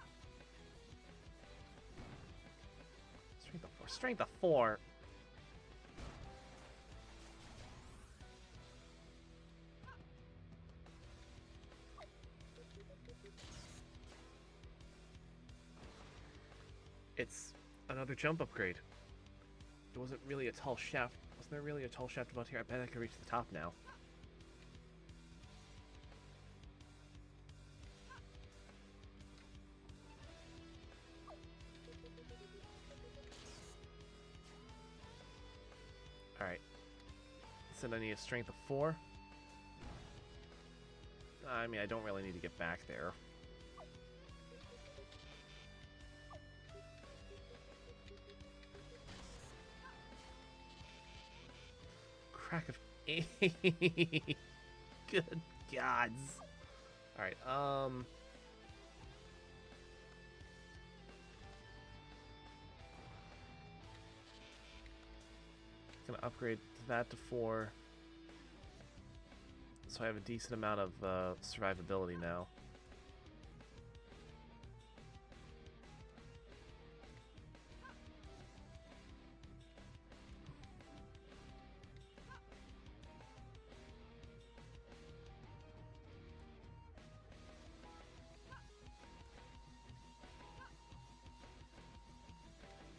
Strength of 4. Strength of 4. It's another jump upgrade. There wasn't really a tall shaft. Wasn't there really a tall shaft about here? I bet I could reach the top now. Alright. Said I need a strength of 4. I mean, I don't really need to get back there. Crack of 8. Good gods. Alright, gonna upgrade that to 4. So I have a decent amount of survivability now.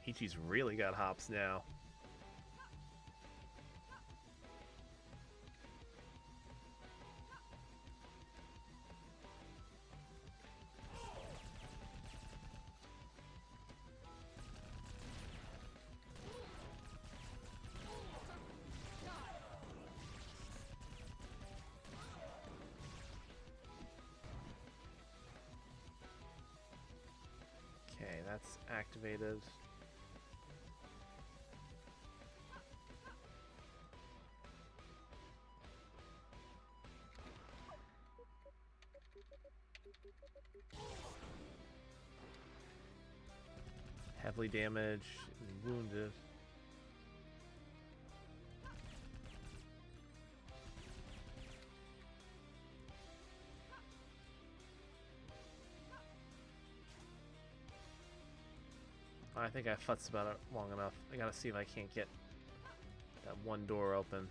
Ichi's really got hops now. Okay, that's activated. Heavily damaged and wounded. I think I futzed about it long enough. I gotta see if I can't get that one door open.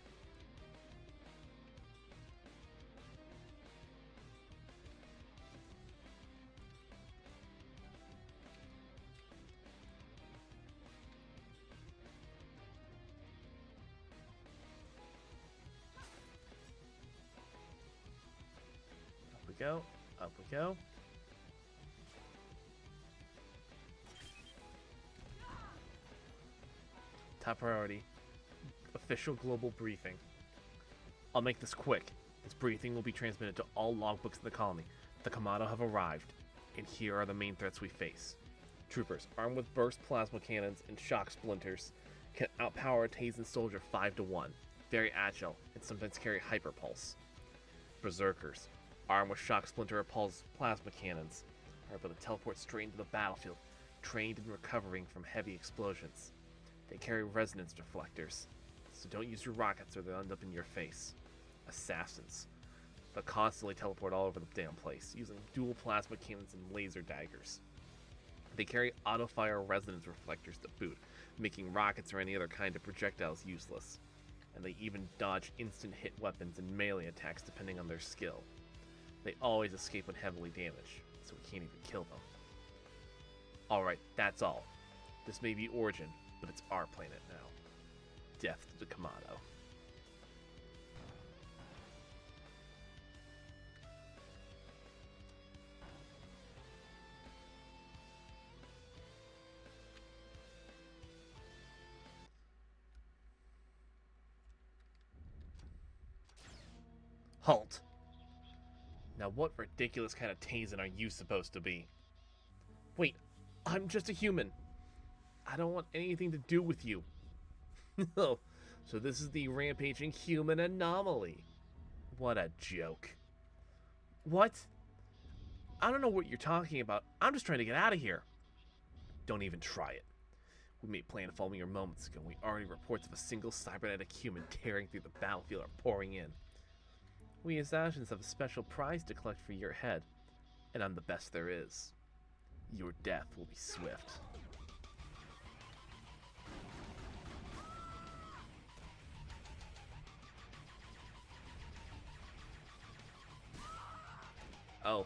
Up we go. Up we go. Top priority. Official global briefing. I'll make this quick. This briefing will be transmitted to all logbooks in the colony. The Kamado have arrived, and here are the main threats we face. Troopers, armed with burst plasma cannons and shock splinters, can outpower a Tazen soldier 5 to 1. Very agile, and sometimes carry hyperpulse. Berserkers, armed with shock splinter or pulse plasma cannons, are able to teleport straight into the battlefield, trained in recovering from heavy explosions. They carry resonance deflectors, so don't use your rockets or they'll end up in your face. Assassins. They'll constantly teleport all over the damn place, using dual plasma cannons and laser daggers. They carry auto-fire resonance reflectors to boot, making rockets or any other kind of projectiles useless. And they even dodge instant hit weapons and melee attacks depending on their skill. They always escape when heavily damaged, so we can't even kill them. Alright, that's all. This may be Origin, but it's our planet now. Death to the Kamado. Halt! Now what ridiculous kind of Tazen are you supposed to be? Wait, I'm just a human. I don't want anything to do with you. Oh, so this is the rampaging human anomaly. What a joke. What? I don't know what you're talking about. I'm just trying to get out of here. Don't even try it. We made planfall mere moments ago. We already reports of a single cybernetic human tearing through the battlefield are pouring in. We assassins have a special prize to collect for your head, and I'm the best there is. Your death will be swift. Oh.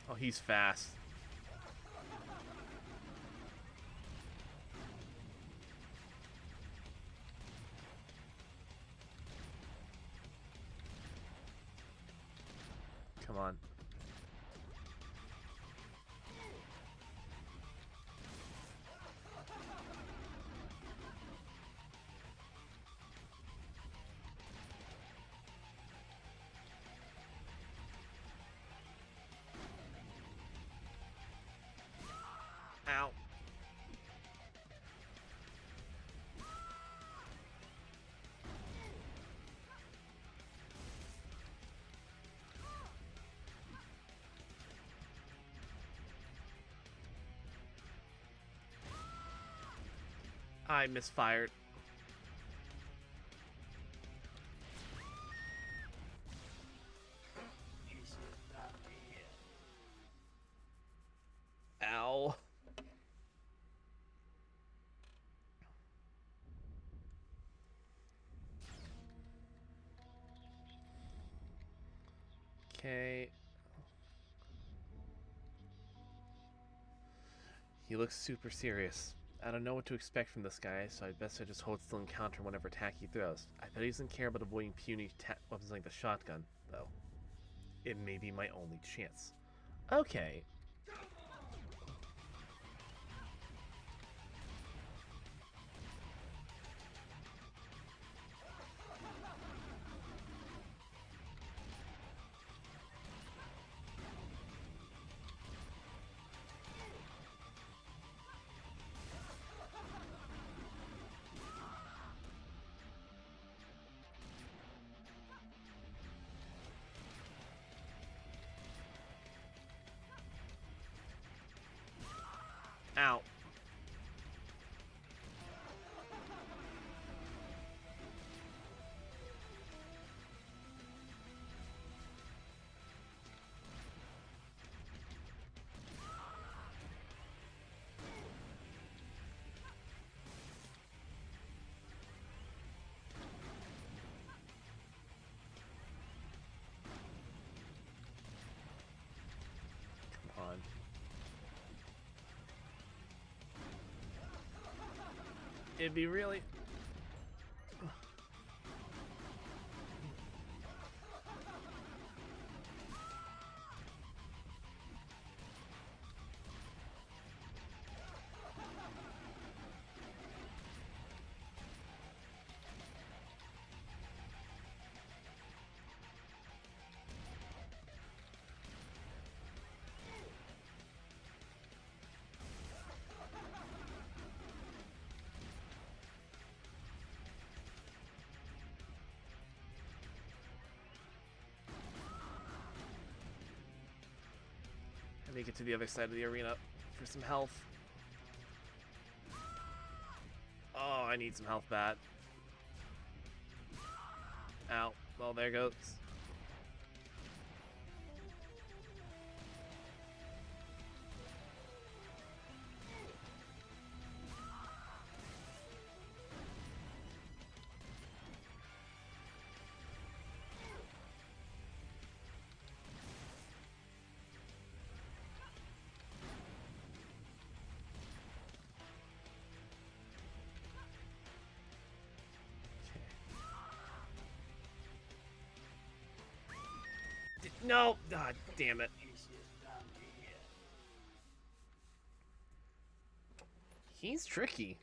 Oh, he's fast. Come on. Ow. I misfired. Ow. Okay. He looks super serious. I don't know what to expect from this guy, so I best I just hold still and counter whatever attack he throws. I bet he doesn't care about avoiding puny weapons like the shotgun, though. It may be my only chance. Okay. Ow. Come on. It'd be really... I make it to the other side of the arena for some health. Oh, I need some health bad. Ow. Well, there goes. No! God damn it. He's tricky.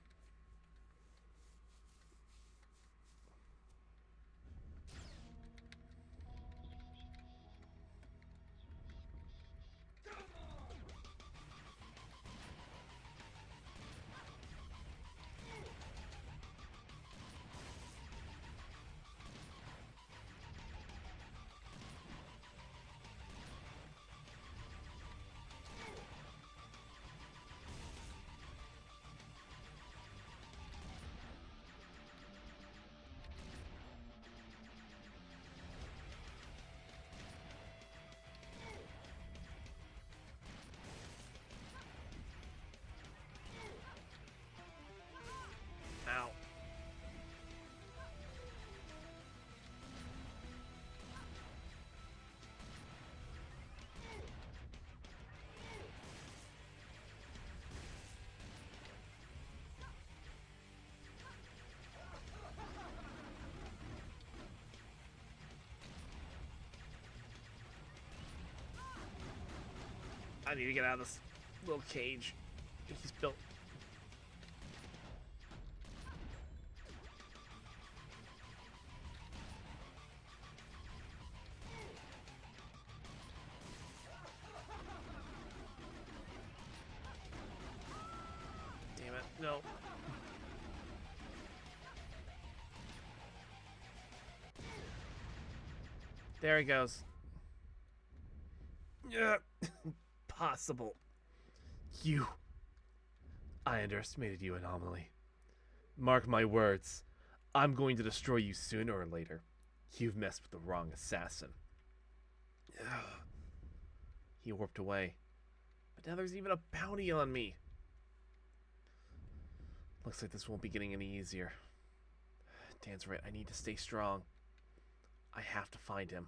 Ow. I need to get out of this little cage he's built. Damn it, no. There he goes. Yeah. Possible. You. I underestimated you, Anomaly. Mark my words. I'm going to destroy you sooner or later. You've messed with the wrong assassin. He warped away. But now there's even a bounty on me. Looks like this won't be getting any easier. Dan's right. I need to stay strong. I have to find him.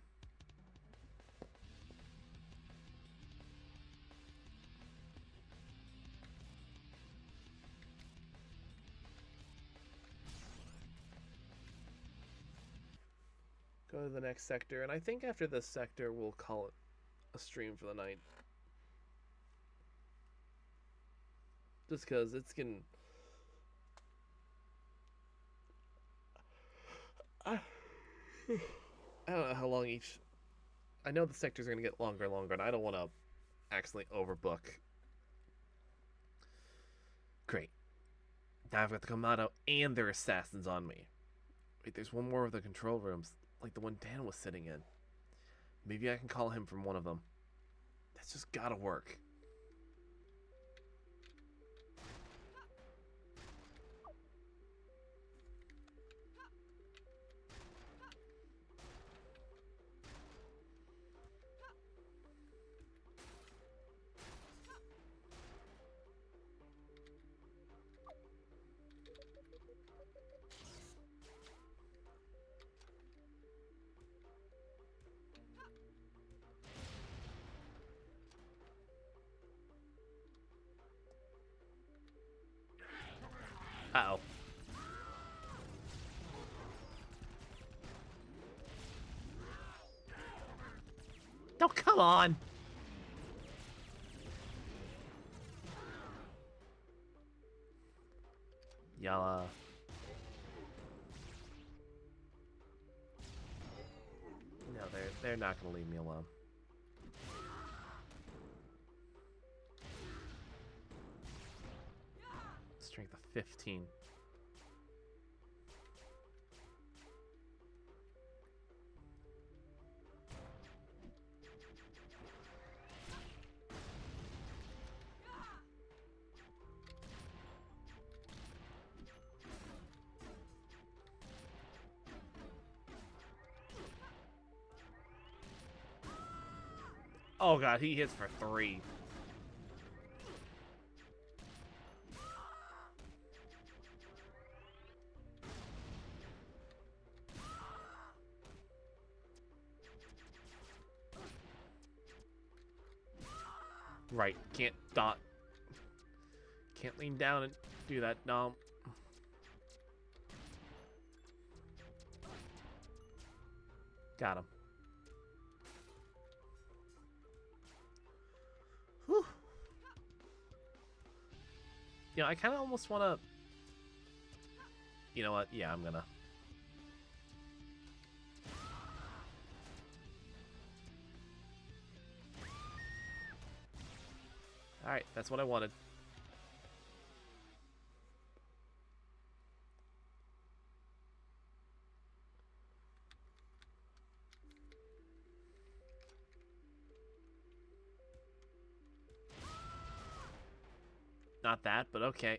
Go to the next sector, and I think after this sector, we'll call it a stream for the night. Just because it's getting... I don't know how long each... I know the sectors are going to get longer and longer, and I don't want to accidentally overbook. Great. Now I've got the Kamado and their assassins on me. Wait, there's one more of the control rooms, like the one Dan was sitting in. Maybe I can call him from one of them. That's just gotta work. Uh-oh. Oh, come on! Y'all, no, they're not gonna leave me alone. Strength of 15. Oh god, he hits for 3. Right, can't dot. Can't lean down and do that. No. Got him. Whew. You know, I kind of almost want to... You know what? Yeah, I'm gonna... Alright, that's what I wanted. Not that, but okay.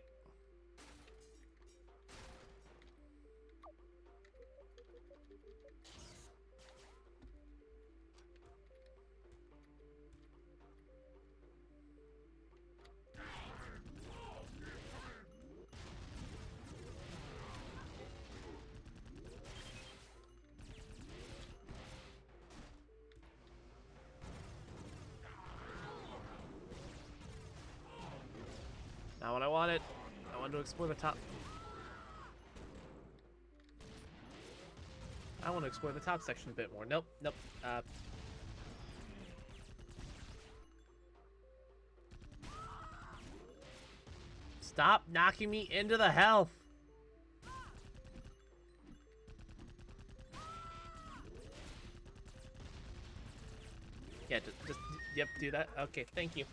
Not what I wanted. I wanted to explore the top. I want to explore the top section a bit more. Nope, nope. Stop knocking me into the health. Yeah, just yep, do that. Okay, thank you.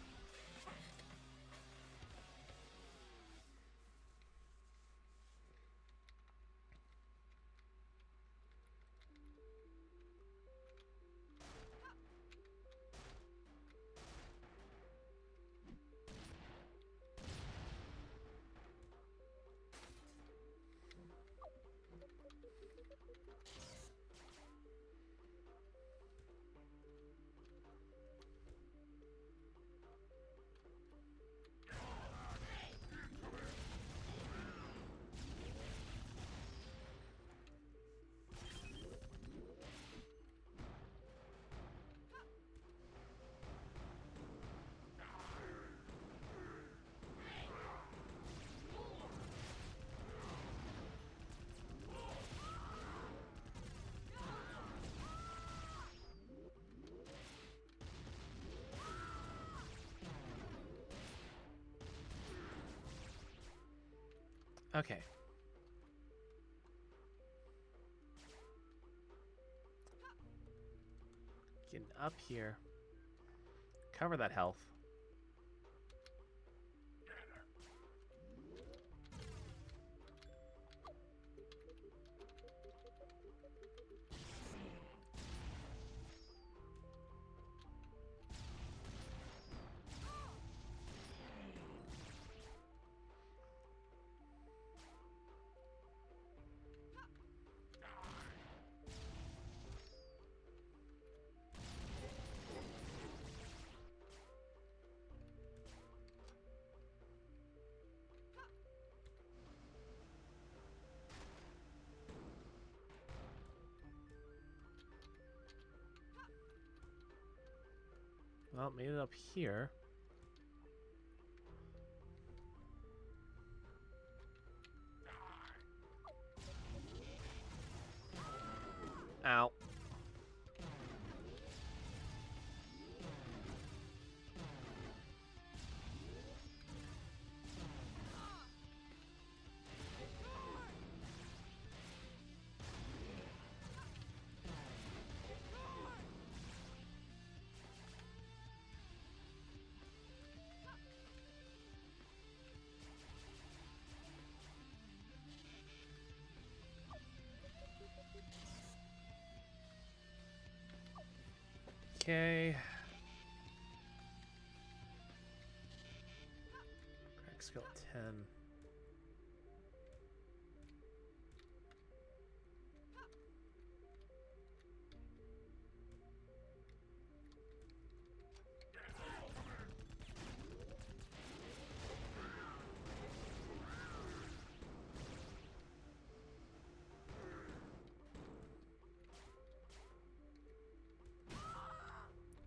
Okay. Getting up here. Cover that health. Well, made it up here. Ow. Okay. Crack skill 10.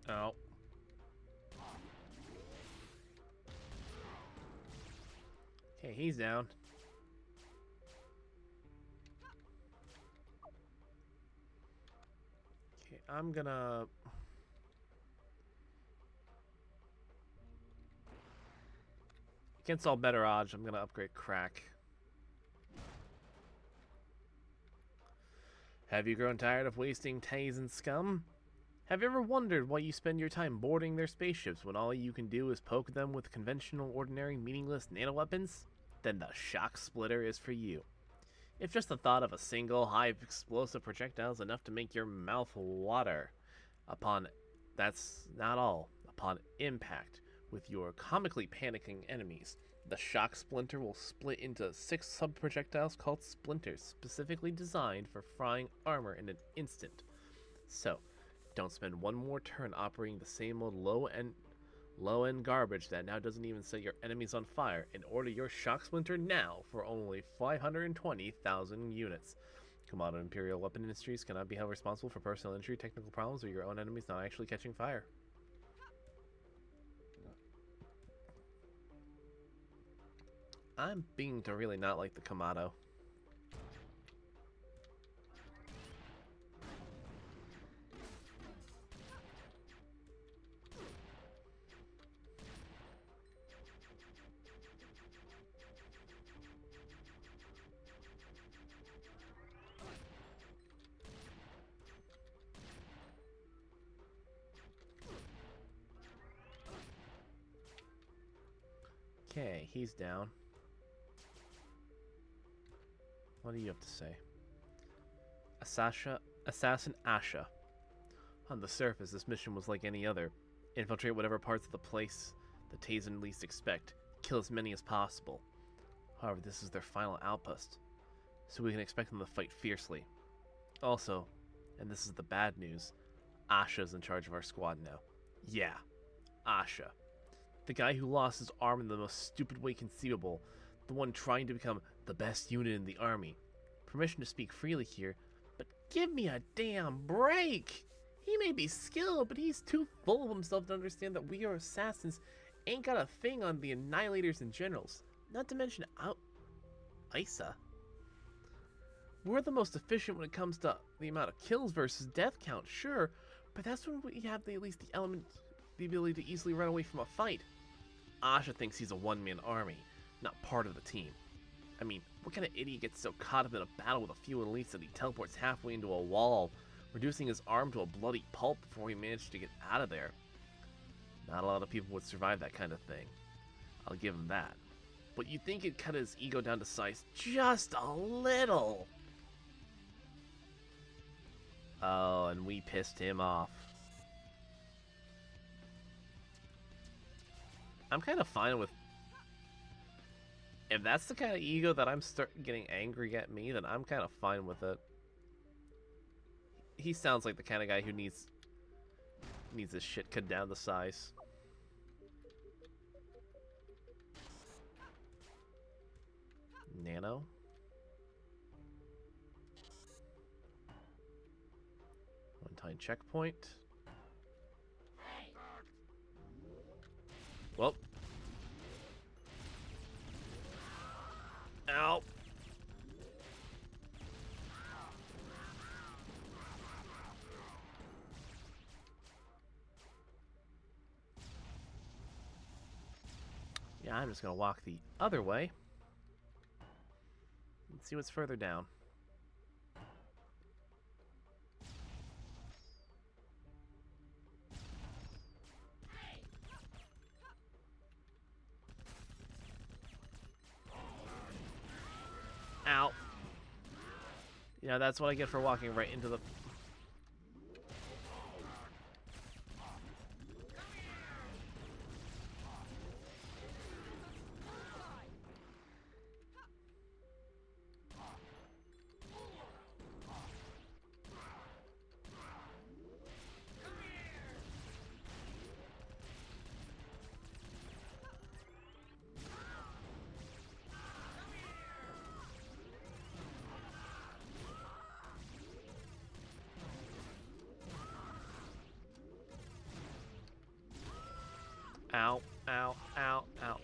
Oh. Okay, he's down. Okay, I'm gonna... Against all better odds, I'm gonna upgrade Crack. Have you grown tired of wasting Tays and scum? Have you ever wondered why you spend your time boarding their spaceships when all you can do is poke them with conventional, ordinary, meaningless nanoweapons? Then the Shock Splitter is for you. If just the thought of a single, high-explosive projectile is enough to make your mouth water. That's not all. Upon impact with your comically panicking enemies, the Shock Splinter will split into 6 sub-projectiles called Splinters, specifically designed for frying armor in an instant. So, don't spend one more turn operating the same old low-end garbage that now doesn't even set your enemies on fire, and order your Shock Splinter now for only 520,000 units. Kamado Imperial Weapon Industries cannot be held responsible for personal injury, technical problems, or your own enemies not actually catching fire. I'm beginning to really not like the Kamado. Okay, he's down. What do you have to say? Assassin Asha. On the surface, this mission was like any other. Infiltrate whatever parts of the place the Tazen least expect. Kill as many as possible. However, this is their final outpost, so we can expect them to fight fiercely. Also, and this is the bad news, Asha's in charge of our squad now. Yeah, Asha. The guy who lost his arm in the most stupid way conceivable. The one trying to become the best unit in the army. Permission to speak freely here, but give me a damn break! He may be skilled, but he's too full of himself to understand that we are assassins ain't got a thing on the annihilators and generals. Not to mention Isa. We're the most efficient when it comes to the amount of kills versus death count, sure, but that's when we have at least the ability to easily run away from a fight. Asha thinks he's a one-man army, not part of the team. I mean, what kind of idiot gets so caught up in a battle with a few elites that he teleports halfway into a wall, reducing his arm to a bloody pulp before he managed to get out of there? Not a lot of people would survive that kind of thing. I'll give him that. But you'd think it'd cut his ego down to size just a little. Oh, and we pissed him off. I'm kind of fine with... If that's the kind of ego that I'm getting angry at me, then I'm kind of fine with it. He sounds like the kind of guy who needs his shit cut down to size. Nano? One-time checkpoint. Well. Ow. Yeah, I'm just gonna walk the other way and see what's further down. Ow. Yeah, that's what I get for walking right into the... Ow, ow, ow, ow.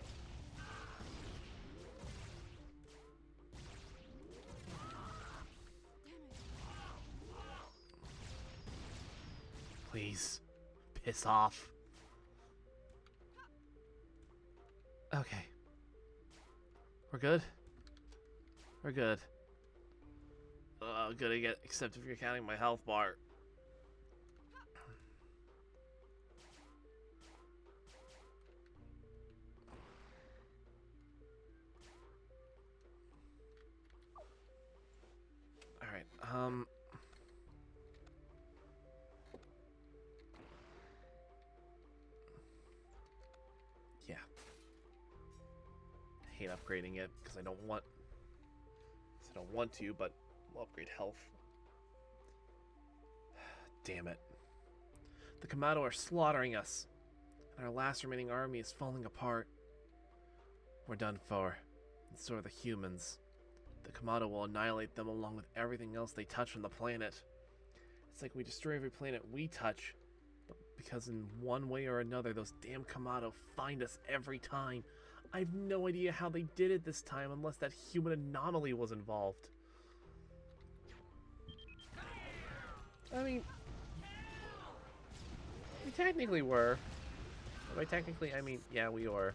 Please, piss off. Okay, We're good? We're good. Good again, except if you're counting my health bar. Alright, yeah. I hate upgrading it, because I don't want to, but I'll upgrade health. Damn it. The Kamado are slaughtering us, and our last remaining army is falling apart. We're done for, and so are the humans. The Kamado will annihilate them along with everything else they touch on the planet. It's like we destroy every planet we touch, but because in one way or another those damn Kamado find us every time. I have no idea how they did it this time unless that human anomaly was involved. I mean, we technically were. By technically, I mean, yeah, we were.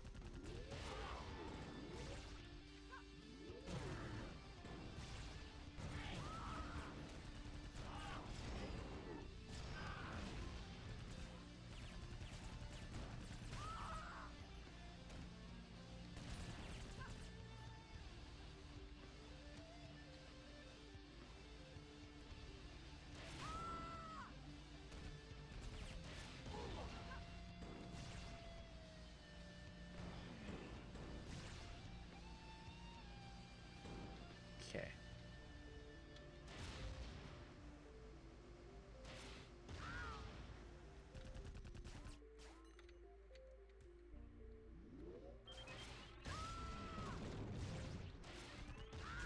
Okay.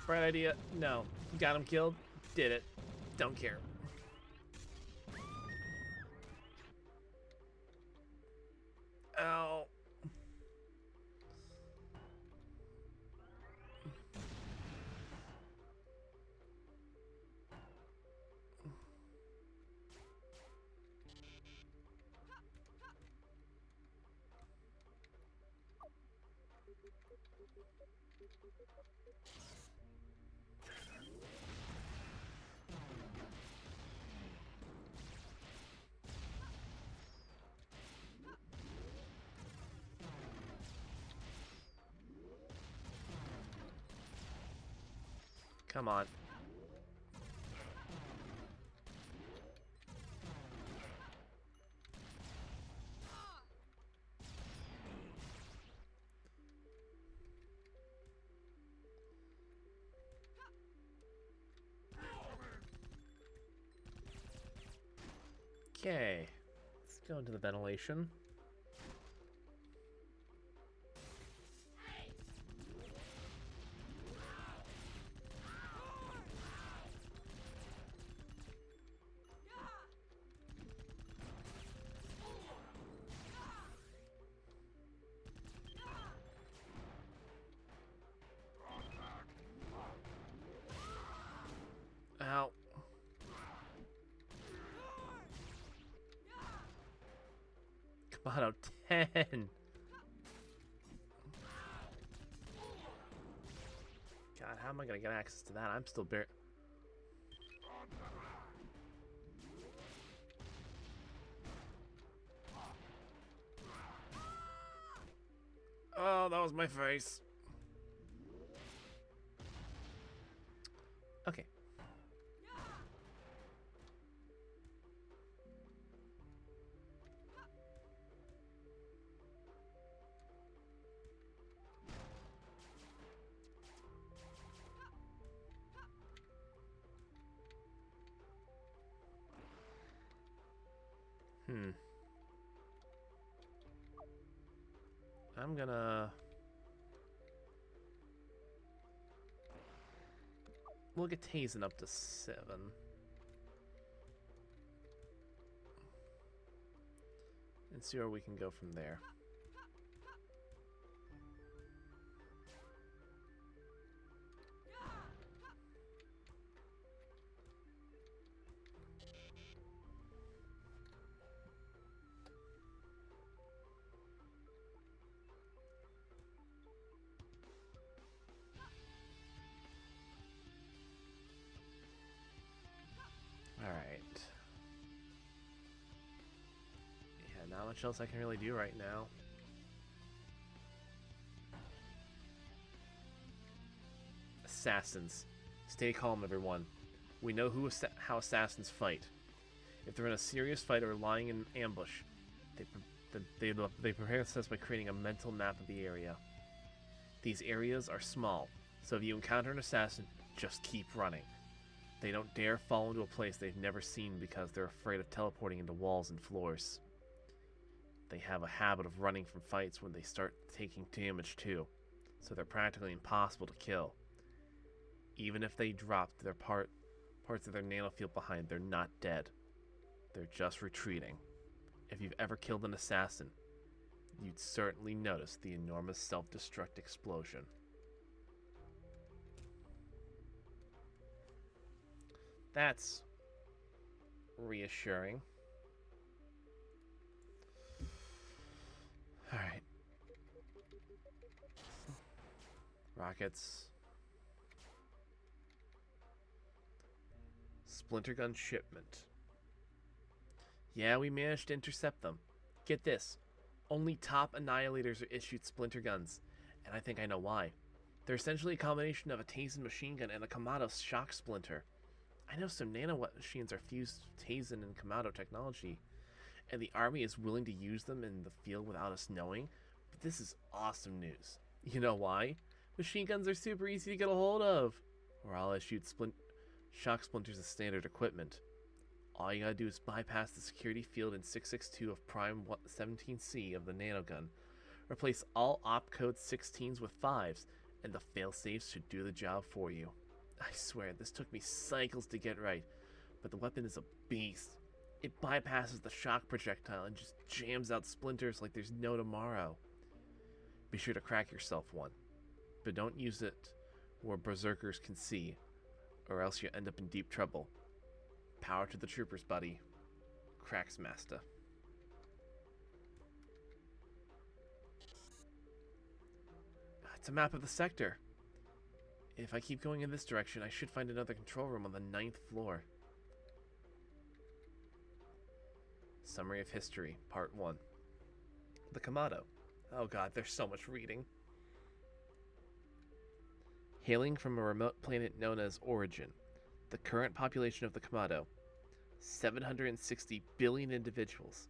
Bright idea. No. Got him killed. Did it. Don't care. Ow. Come on. Okay. Let's go into the ventilation. Ow. Come on, 10. God, how am I gonna get access to that? I'm still bare. Oh, that was my face. Okay. I'm gonna... We'll get Tazen up to 7. And see where we can go from there. Not much else I can really do right now. Assassins. Stay calm, everyone. We know how assassins fight. If they're in a serious fight or lying in ambush, they prepare themselves by creating a mental map of the area. These areas are small, so if you encounter an assassin, just keep running. They don't dare fall into a place they've never seen because they're afraid of teleporting into walls and floors. They have a habit of running from fights when they start taking damage too, so they're practically impossible to kill. Even if they dropped their parts of their nanofield behind, they're not dead. They're just retreating. If you've ever killed an assassin, you'd certainly notice the enormous self-destruct explosion. That's reassuring. Alright. Rockets. Splinter gun shipment. Yeah, we managed to intercept them. Get this. Only top annihilators are issued splinter guns, and I think I know why. They're essentially a combination of a Taisen machine gun and a Kamado shock splinter. I know some nano machines are fused Taisen and Kamado technology, and the army is willing to use them in the field without us knowing, but this is awesome news. You know why? Machine guns are super easy to get a hold of. Or I'll issue shock splinters as standard equipment. All you gotta do is bypass the security field in 662 of Prime 17C of the nanogun. Replace all opcode 16s with 5s, and the failsafes should do the job for you. I swear, this took me cycles to get right, but the weapon is a beast. It bypasses the shock projectile and just jams out splinters like there's no tomorrow. Be sure to crack yourself one, but don't use it where berserkers can see, or else you end up in deep trouble. Power to the troopers, buddy. Cracks Master. It's a map of the sector. If I keep going in this direction, I should find another control room on the 9th floor. Summary of History, Part 1. The Kamado. Oh god, there's so much reading. Hailing from a remote planet known as Origin, the current population of the Kamado, 760 billion individuals,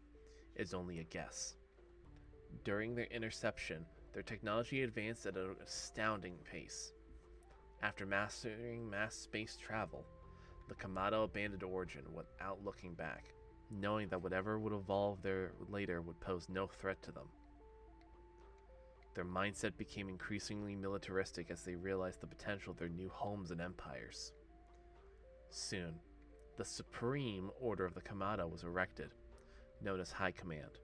is only a guess. During their interception, their technology advanced at an astounding pace. After mastering mass space travel, the Kamado abandoned Origin without looking back, knowing that whatever would evolve there later would pose no threat to them. Their mindset became increasingly militaristic as they realized the potential of their new homes and empires. Soon, the Supreme Order of the Kamado was erected, known as High Command,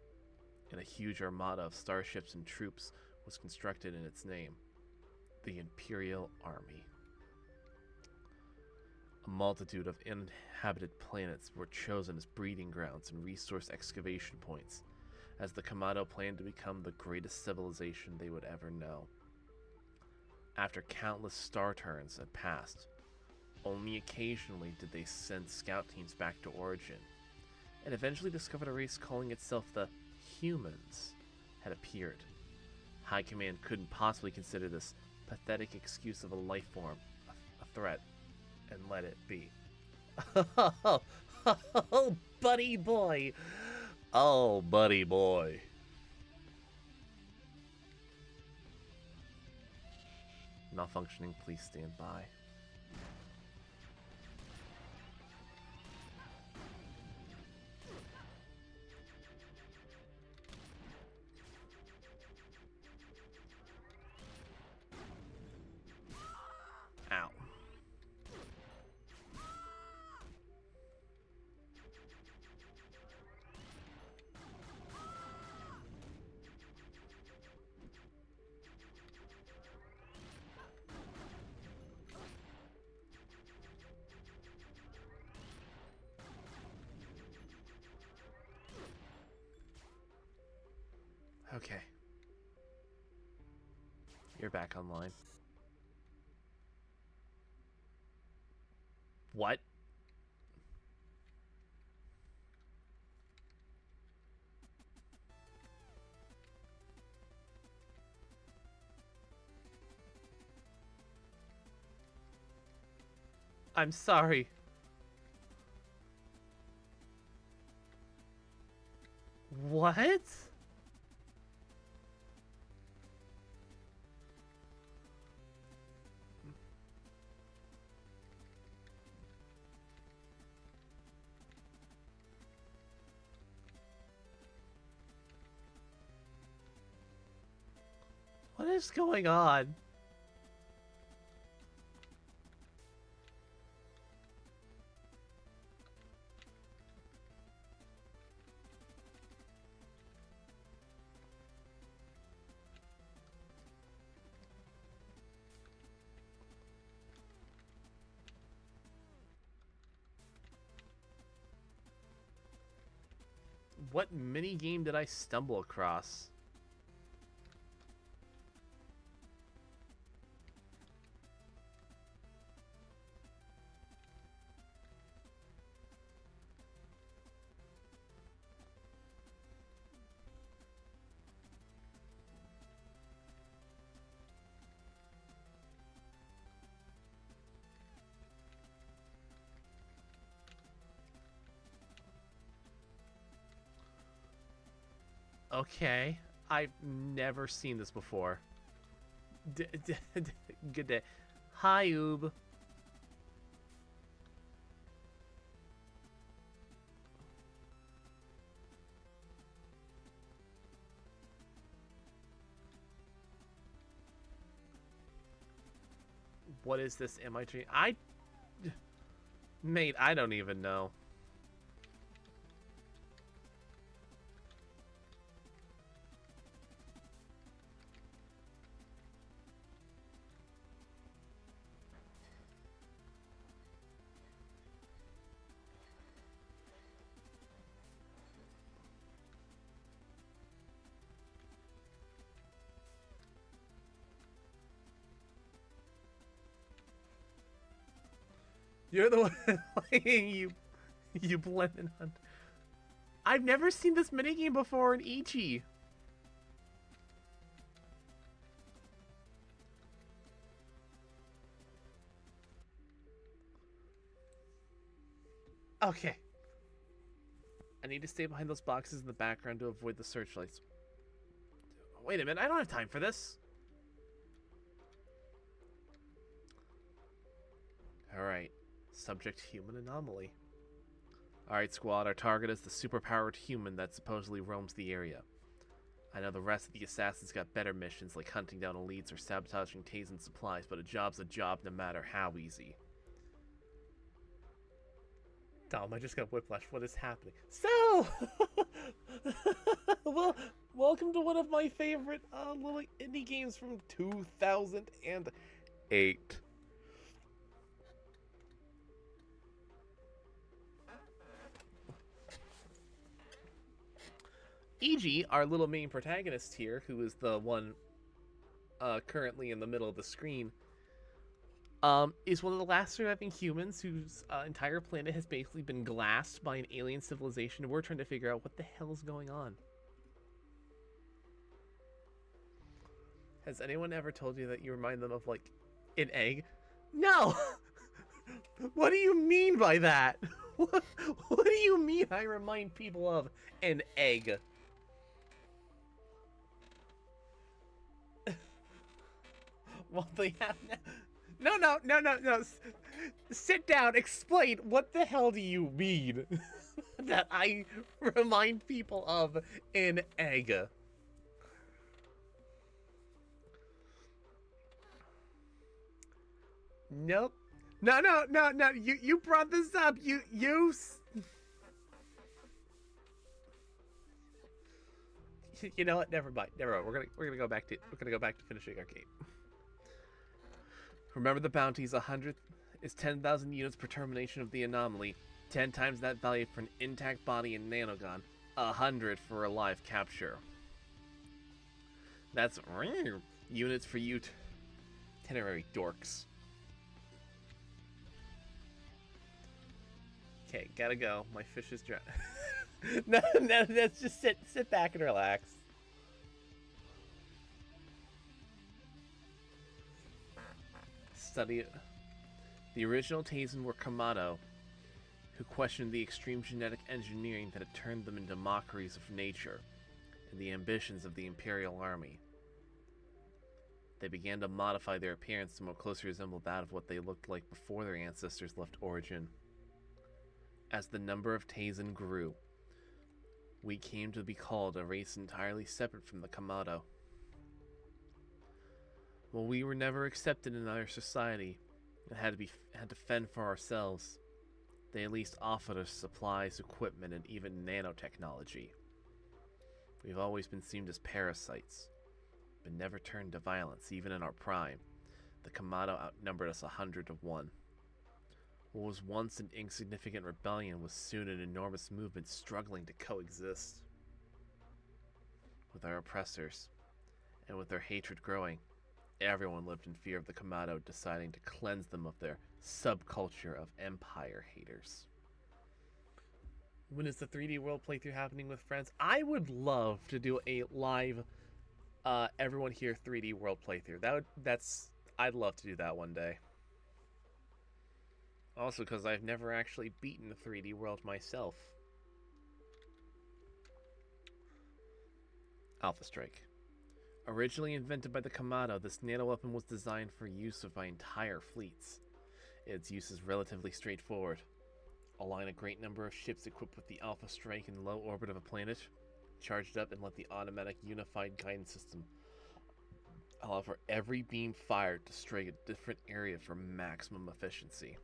and a huge armada of starships and troops was constructed in its name, the Imperial Army. A multitude of inhabited planets were chosen as breeding grounds and resource excavation points, as the Kamado planned to become the greatest civilization they would ever know. After countless star turns had passed, only occasionally did they send scout teams back to Origin, and eventually discovered a race calling itself the Humans had appeared. High Command couldn't possibly consider this pathetic excuse of a life form a threat, and let it be. Oh, buddy boy! Oh, buddy boy. Malfunctioning, please stand by. Ow. Okay. You're back online. What? I'm sorry. What? What is going on? What mini game did I stumble across? Okay, I've never seen this before. Good day. Hi, Oob. What is this? Am I dreaming? Mate, I don't even know. You're the one playing you blended on. I've never seen this minigame before in Iji. Okay. I need to stay behind those boxes in the background to avoid the searchlights. Wait a minute, I don't have time for this. Alright. Subject human anomaly. Alright, squad, our target is the superpowered human that supposedly roams the area. I know the rest of the assassins got better missions like hunting down elites or sabotaging Tazen supplies, but a job's a job no matter how easy. Dom, I just got whiplash. What is happening? So, well, welcome to one of my favorite little indie games from 2008. Iji, our little main protagonist here, who is the one currently in the middle of the screen, is one of the last surviving humans whose entire planet has basically been glassed by an alien civilization, and we're trying to figure out what the hell is going on. Has anyone ever told you that you remind them of, like, an egg? No! What do you mean by that? What do you mean I remind people of an egg? Well, they have no. No. Sit down. Explain. What the hell do you mean that I remind people of an egg? Nope. No. You brought this up. You. You know what? Never mind. We're gonna go back to finishing our game. Remember the bounties. 100 is 10,000 units per termination of the anomaly. 10 times that value for an intact body and nanogun. 100 for a live capture. That's units for you itinerary dorks. Okay, gotta go. My fish is dry. No, let's just sit back and relax. Study The original Taisen were Kamado, who questioned the extreme genetic engineering that had turned them into mockeries of nature and the ambitions of the Imperial Army. They began to modify their appearance to more closely resemble that of what they looked like before their ancestors left Origin. As the number of Taisen grew, we came to be called a race entirely separate from the Kamado. While we were never accepted in our society and had to fend for ourselves, they at least offered us supplies, equipment, and even nanotechnology. We've always been seen as parasites, but never turned to violence, even in our prime. The Kamado outnumbered us 100 to 1. What was once an insignificant rebellion was soon an enormous movement struggling to coexist with our oppressors, and with their hatred growing, everyone lived in fear of the Kamado deciding to cleanse them of their subculture of empire haters. When is the 3D World playthrough happening with friends? I would love to do a live everyone here 3D World playthrough. I'd love to do that one day. Also, because I've never actually beaten the 3D World myself. Alpha Strike. Originally invented by the Kamado, this nanoweapon was designed for use by entire fleets. Its use is relatively straightforward. Align a great number of ships equipped with the Alpha Strike in the low orbit of a planet, charge it up, and let the automatic unified guidance system allow for every beam fired to strike a different area for maximum efficiency.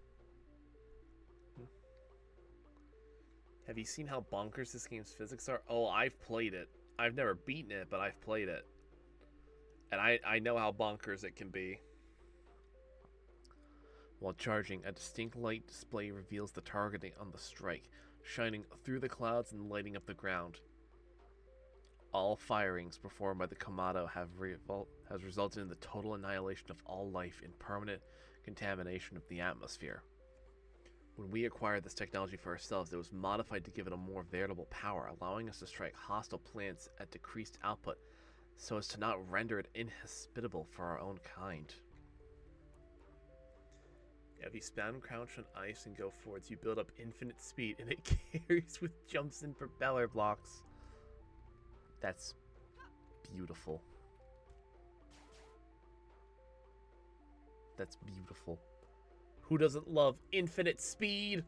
Have you seen how bonkers this game's physics are? Oh, I've played it. I've never beaten it, but I've played it. And I know how bonkers it can be. While charging, a distinct light display reveals the targeting on the strike, shining through the clouds and lighting up the ground. All firings performed by the Kamado has resulted in the total annihilation of all life and permanent contamination of the atmosphere. When we acquired this technology for ourselves, it was modified to give it a more veritable power, allowing us to strike hostile planets at decreased output so as to not render it inhospitable for our own kind. If you spam crouch on ice and go forwards, you build up infinite speed, and it carries with jumps and propeller blocks. That's beautiful. That's beautiful. Who doesn't love infinite speed?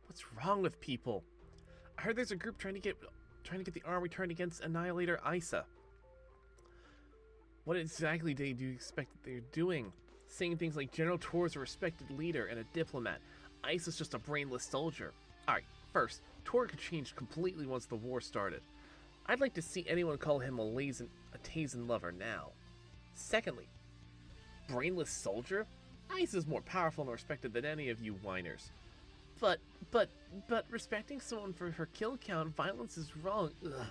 What's wrong with people? I heard there's a group trying to get the army turned against Annihilator Isa. What exactly do you expect that they're doing? Saying things like General Tor is a respected leader and a diplomat. Isa's just a brainless soldier. Alright, first, Tor could change completely once the war started. I'd like to see anyone call him a Taisen lover now. Secondly, brainless soldier? Isa's more powerful and respected than any of you whiners. But respecting someone for her kill count, violence is wrong. Ugh.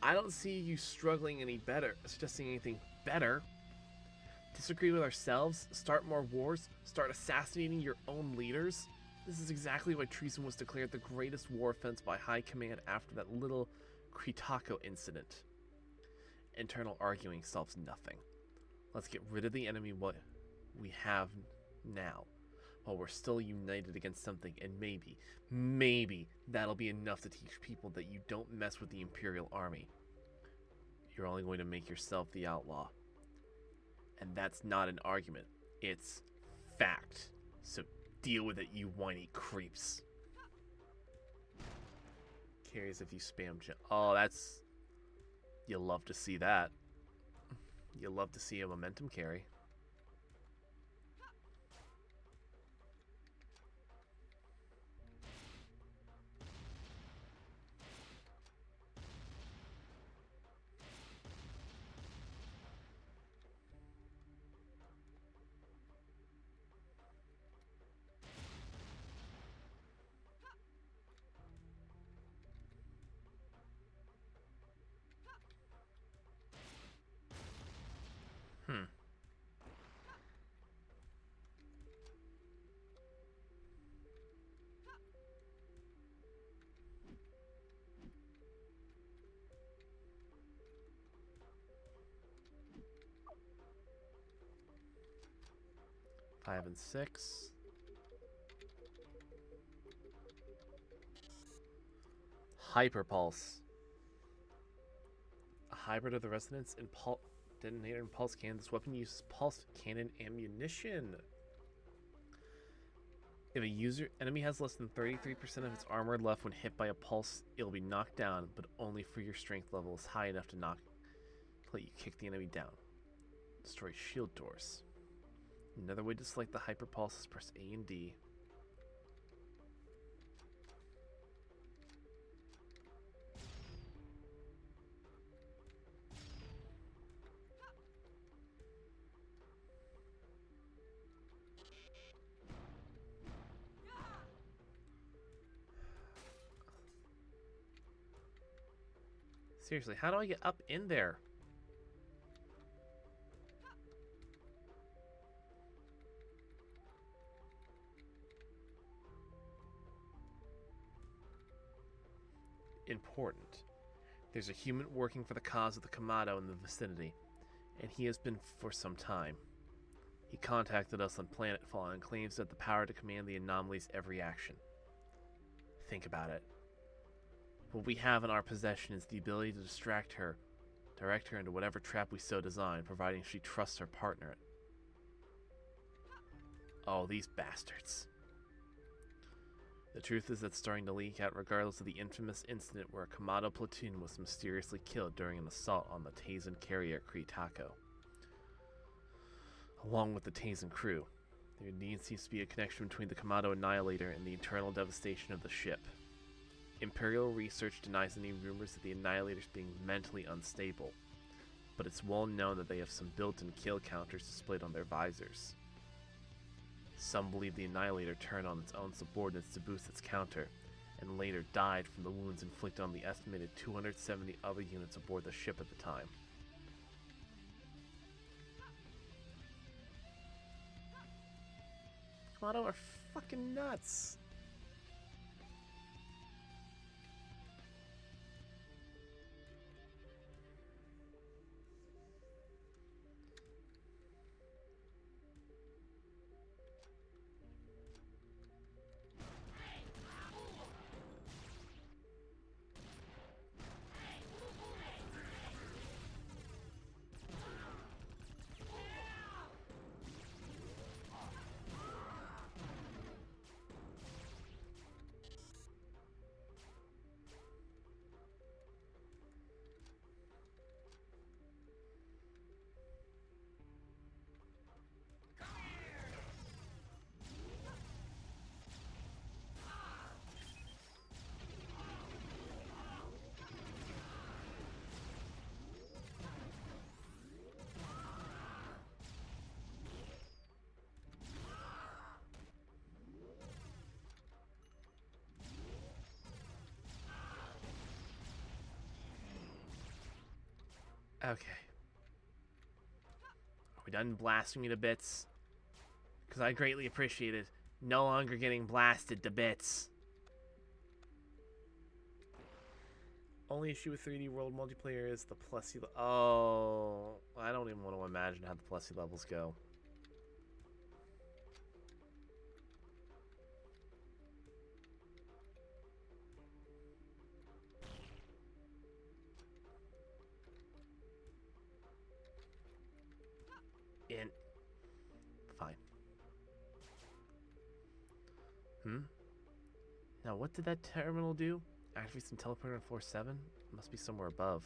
I don't see you struggling any better, suggesting anything better. Disagree with ourselves, start more wars, start assassinating your own leaders. This is exactly why treason was declared the greatest war offense by High Command after that little Kritako incident. Internal arguing solves nothing. Let's get rid of the enemy what we have now, while we're still united against something, and maybe that'll be enough to teach people that you don't mess with the Imperial Army. You're only going to make yourself the outlaw. And that's not an argument, it's fact. So deal with it, you whiny creeps. Carries if you spam oh, that's... You love to see that. You love to see a momentum carry. 5 and 6. Hyperpulse. A hybrid of the resonance and detonator and pulse cannon. This weapon uses pulse cannon ammunition. If a enemy has less than 33% of its armor left when hit by a pulse, it'll be knocked down, but only if your strength level is high enough to let you kick the enemy down. Destroy shield doors. Another way to select the hyperpulse is press A and D. Seriously, how do I get up in there? Important. There's a human working for the cause of the Kamado in the vicinity, and he has been for some time. He contacted us on Planetfall and claims that the power to command the anomaly's every action. Think about it. What we have in our possession is the ability to direct her into whatever trap we so design, providing she trusts her partner. Oh, these bastards. The truth is that's starting to leak out regardless of the infamous incident where a Kamado platoon was mysteriously killed during an assault on the Taisen carrier Kritako. Along with the Taisen crew, there indeed seems to be a connection between the Kamado Annihilator and the internal devastation of the ship. Imperial research denies any rumors of the Annihilators being mentally unstable, but it's well known that they have some built-in kill counters displayed on their visors. Some believe the Annihilator turned on its own subordinates to boost its counter, and later died from the wounds inflicted on the estimated 270 other units aboard the ship at the time. Kamado are fucking nuts! Okay. Are we done blasting me to bits? Because I greatly appreciate it. No longer getting blasted to bits. Only issue with 3D World multiplayer is the Plessy. Oh, I don't even want to imagine how the Plessy levels go. Fine. Now, what did that terminal do? Activate some teleporter on floor 7? Must be somewhere above.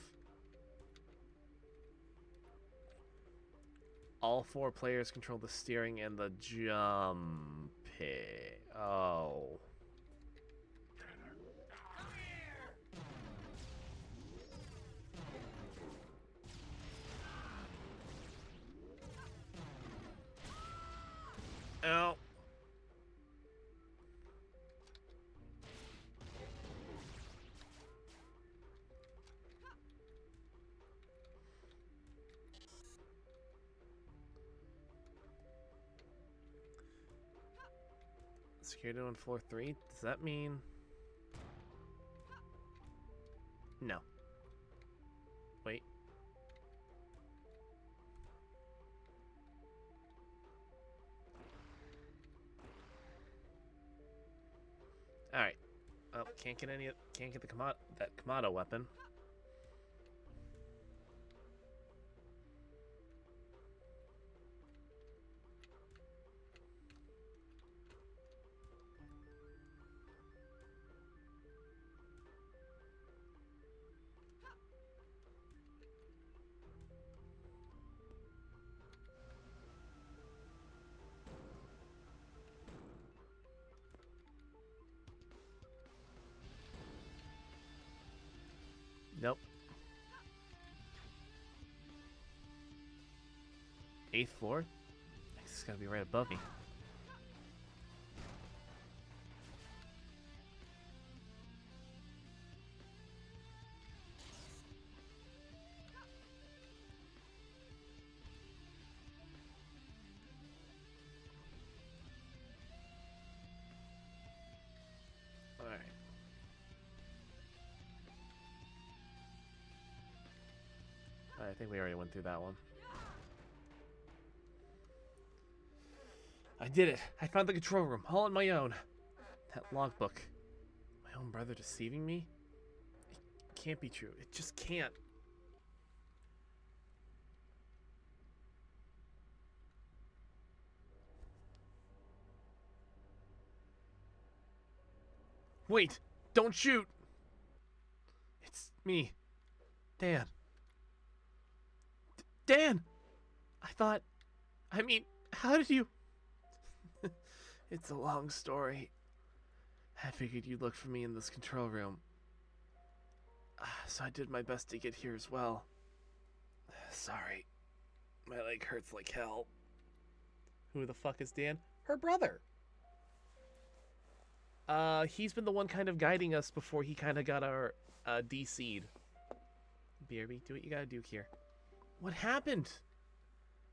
All 4 players control the steering and the jump. Oh. Ow. Security on floor 3? Does that mean... No. Wait. Alright. Oh, can't get the that Kamado weapon. Nope. 8th floor? I guess it's gotta be right above me. Alright. I think we already went through that one. I did it! I found the control room, all on my own. That logbook. My own brother deceiving me? It can't be true. It just can't. Wait! Don't shoot! It's me. Dan. Dan! I mean, how did you... It's a long story. I figured you'd look for me in this control room. So I did my best to get here as well. Sorry. My leg hurts like hell. Who the fuck is Dan? Her brother! He's been the one kind of guiding us before he kind of got our, DC'd. BRB, do what you gotta do here. What happened?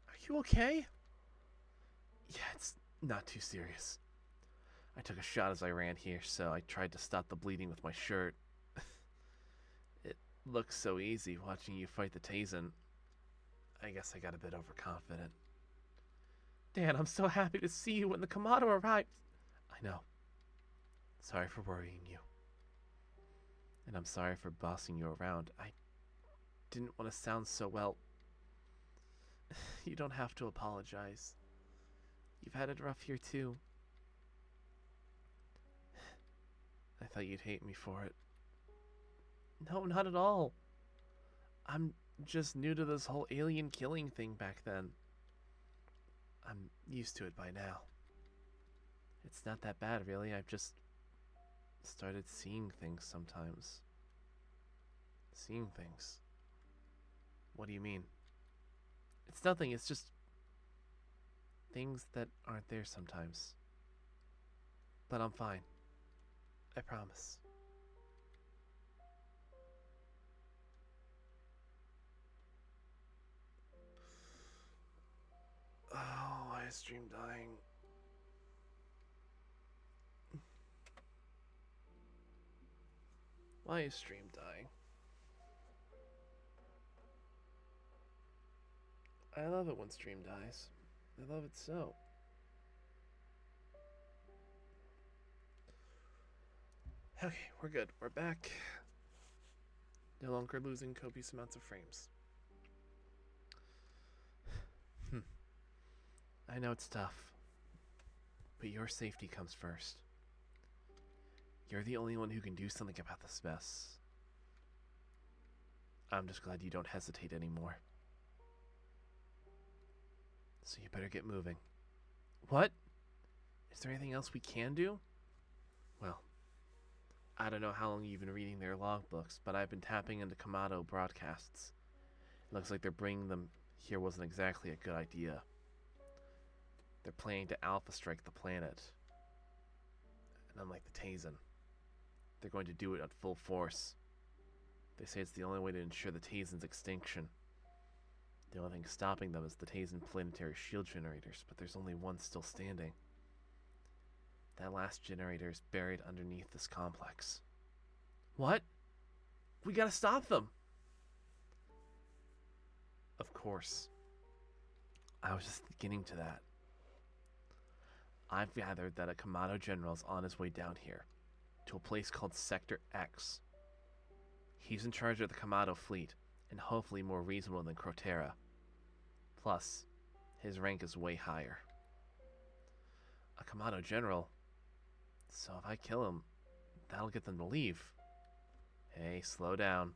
Are you okay? Yeah, it's not too serious. I took a shot as I ran here, so I tried to stop the bleeding with my shirt. It looks so easy watching you fight the Tazen. I guess I got a bit overconfident. Dan, I'm so happy to see you when the Kamado arrives. I know. Sorry for worrying you. And I'm sorry for bossing you around. I didn't want to sound so well. You don't have to apologize. You've had it rough here too. I thought you'd hate me for it. No, not at all. I'm just new to this whole alien killing thing back then. I'm used to it by now. It's not that bad, really. I've just started seeing things sometimes. Seeing things? What do you mean? It's nothing, it's just things that aren't there sometimes. But I'm fine. I promise. Oh, why is stream dying? Why is stream dying? I love it when stream dies. I love it so. Okay, we're good. We're back. No longer losing copious amounts of frames. I know it's tough, but your safety comes first. You're the only one who can do something about this mess. I'm just glad you don't hesitate anymore. So you better get moving. What? Is there anything else we can do? Well, I don't know how long you've been reading their logbooks, but I've been tapping into Kamado broadcasts. It looks like they're bringing them here wasn't exactly a good idea. They're planning to alpha strike the planet. And unlike the Tazen, they're going to do it at full force. They say it's the only way to ensure the Tazen's extinction. The only thing stopping them is the Tazen planetary shield generators, but there's only one still standing. That last generator is buried underneath this complex. What? We gotta stop them! Of course. I was just getting to that. I've gathered that a Kamado general is on his way down here. to a place called Sector X. He's in charge of the Kamado fleet, and hopefully more reasonable than Crotera. Plus, his rank is way higher. A Kamado general. So if I kill him, that'll get them to leave. Hey, slow down.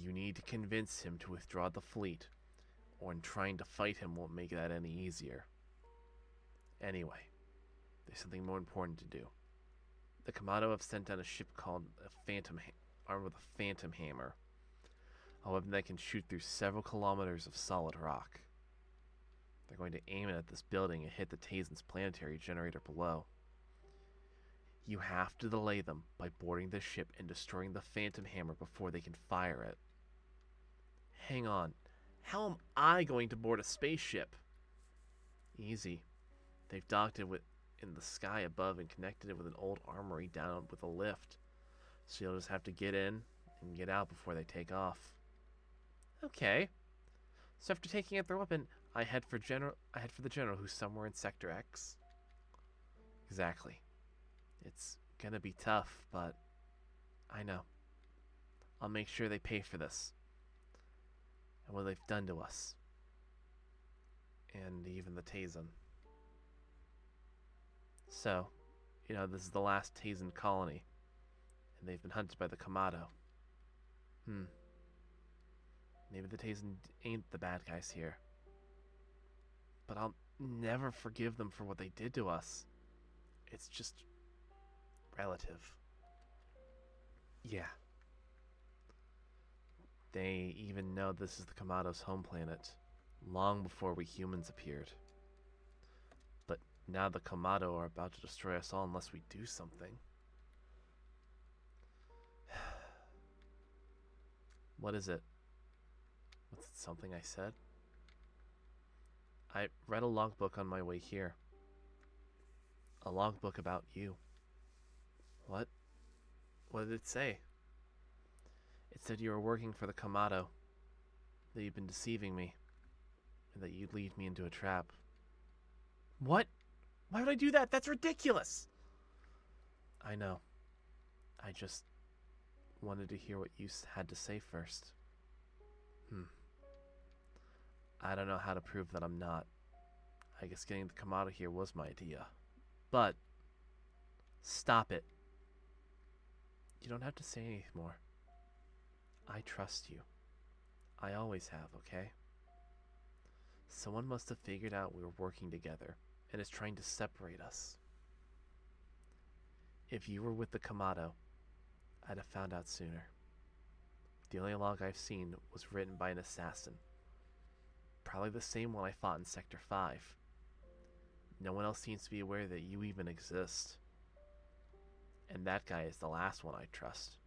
You need to convince him to withdraw the fleet, or in trying to fight him won't make that any easier. Anyway, there's something more important to do. The Kamado have sent out a ship called a armed with a Phantom Hammer, a weapon that can shoot through several kilometers of solid rock. They're going to aim it at this building and hit the Tazen's planetary generator below. You have to delay them by boarding the ship and destroying the Phantom Hammer before they can fire it. Hang on. How am I going to board a spaceship? Easy. They've docked it in the sky above and connected it with an old armory down with a lift. So you'll just have to get in and get out before they take off. Okay. So after taking out their weapon, I head for the general who's somewhere in Sector X. Exactly. It's gonna be tough, but I know. I'll make sure they pay for this. And what they've done to us. And even the Tazen. So, this is the last Tazen colony. And they've been hunted by the Kamado. Maybe the Tazen ain't the bad guys here. But I'll never forgive them for what they did to us. It's just relative. Yeah. They even know this is the Kamado's home planet, long before we humans appeared. But now the Kamado are about to destroy us all unless we do something. What is it? Was it something I said? I read a logbook on my way here. A logbook about you. What? What did it say? It said you were working for the Kamado, that you've been deceiving me, and that you'd lead me into a trap. What? Why would I do that? That's ridiculous! I know. I just wanted to hear what you had to say first. I don't know how to prove that I'm not. I guess getting the Kamado here was my idea. But, stop it. You don't have to say anything more. I trust you. I always have, okay? Someone must have figured out we were working together and is trying to separate us. If you were with the Kamado, I'd have found out sooner. The only log I've seen was written by an assassin. Probably the same one I fought in Sector 5. No one else seems to be aware that you even exist. And that guy is the last one I trust.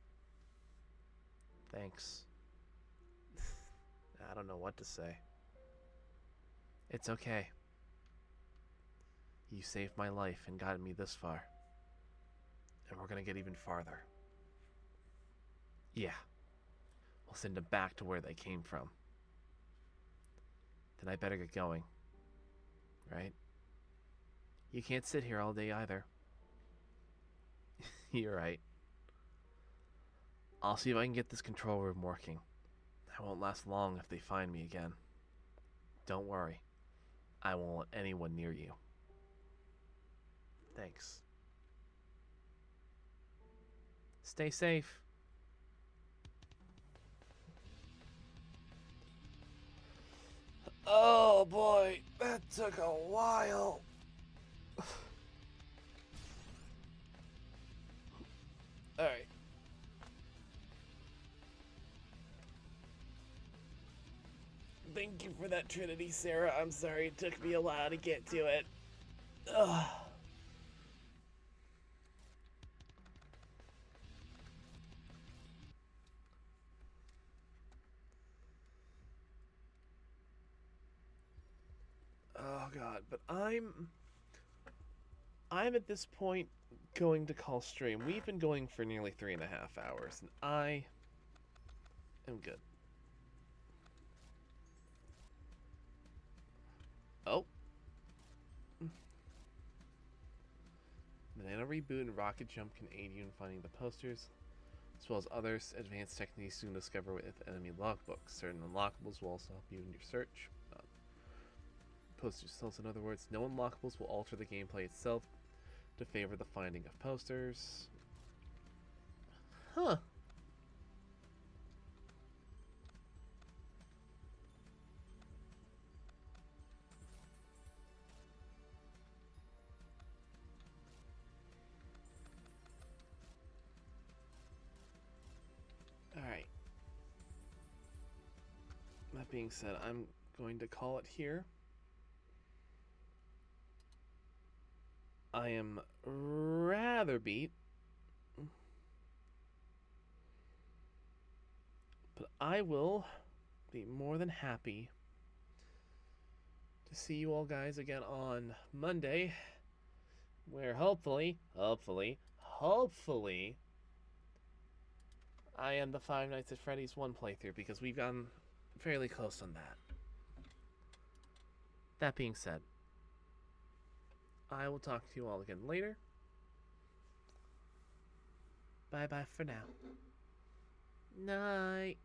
Thanks. I don't know what to say. It's okay. You saved my life and gotten me this far. And we're gonna get even farther. Yeah. We'll send them back to where they came from. Then I better get going. Right? You can't sit here all day either. You're right. I'll see if I can get this control room working. I won't last long if they find me again. Don't worry. I won't let anyone near you. Thanks. Stay safe. Oh boy, that took a while. Alright. Thank you for that, Trinity, Sarah. I'm sorry it took me a while to get to it. Ugh. Oh god, but I'm at this point going to call stream. We've been going for nearly 3.5 hours, and I am good. Oh. Been Nano Reboot and Rocket Jump can aid you in finding the posters, as well as other advanced techniques you can discover with enemy logbooks. Certain unlockables will also help you in your search. Posters themselves, in other words, no unlockables will alter the gameplay itself to favor the finding of posters. Huh. Alright. That being said, I'm going to call it here. I am rather beat, but I will be more than happy to see you all guys again on Monday, where hopefully, I end the Five Nights at Freddy's 1 playthrough, because we've gotten fairly close on that. That being said, I will talk to you all again later. Bye-bye for now. Night.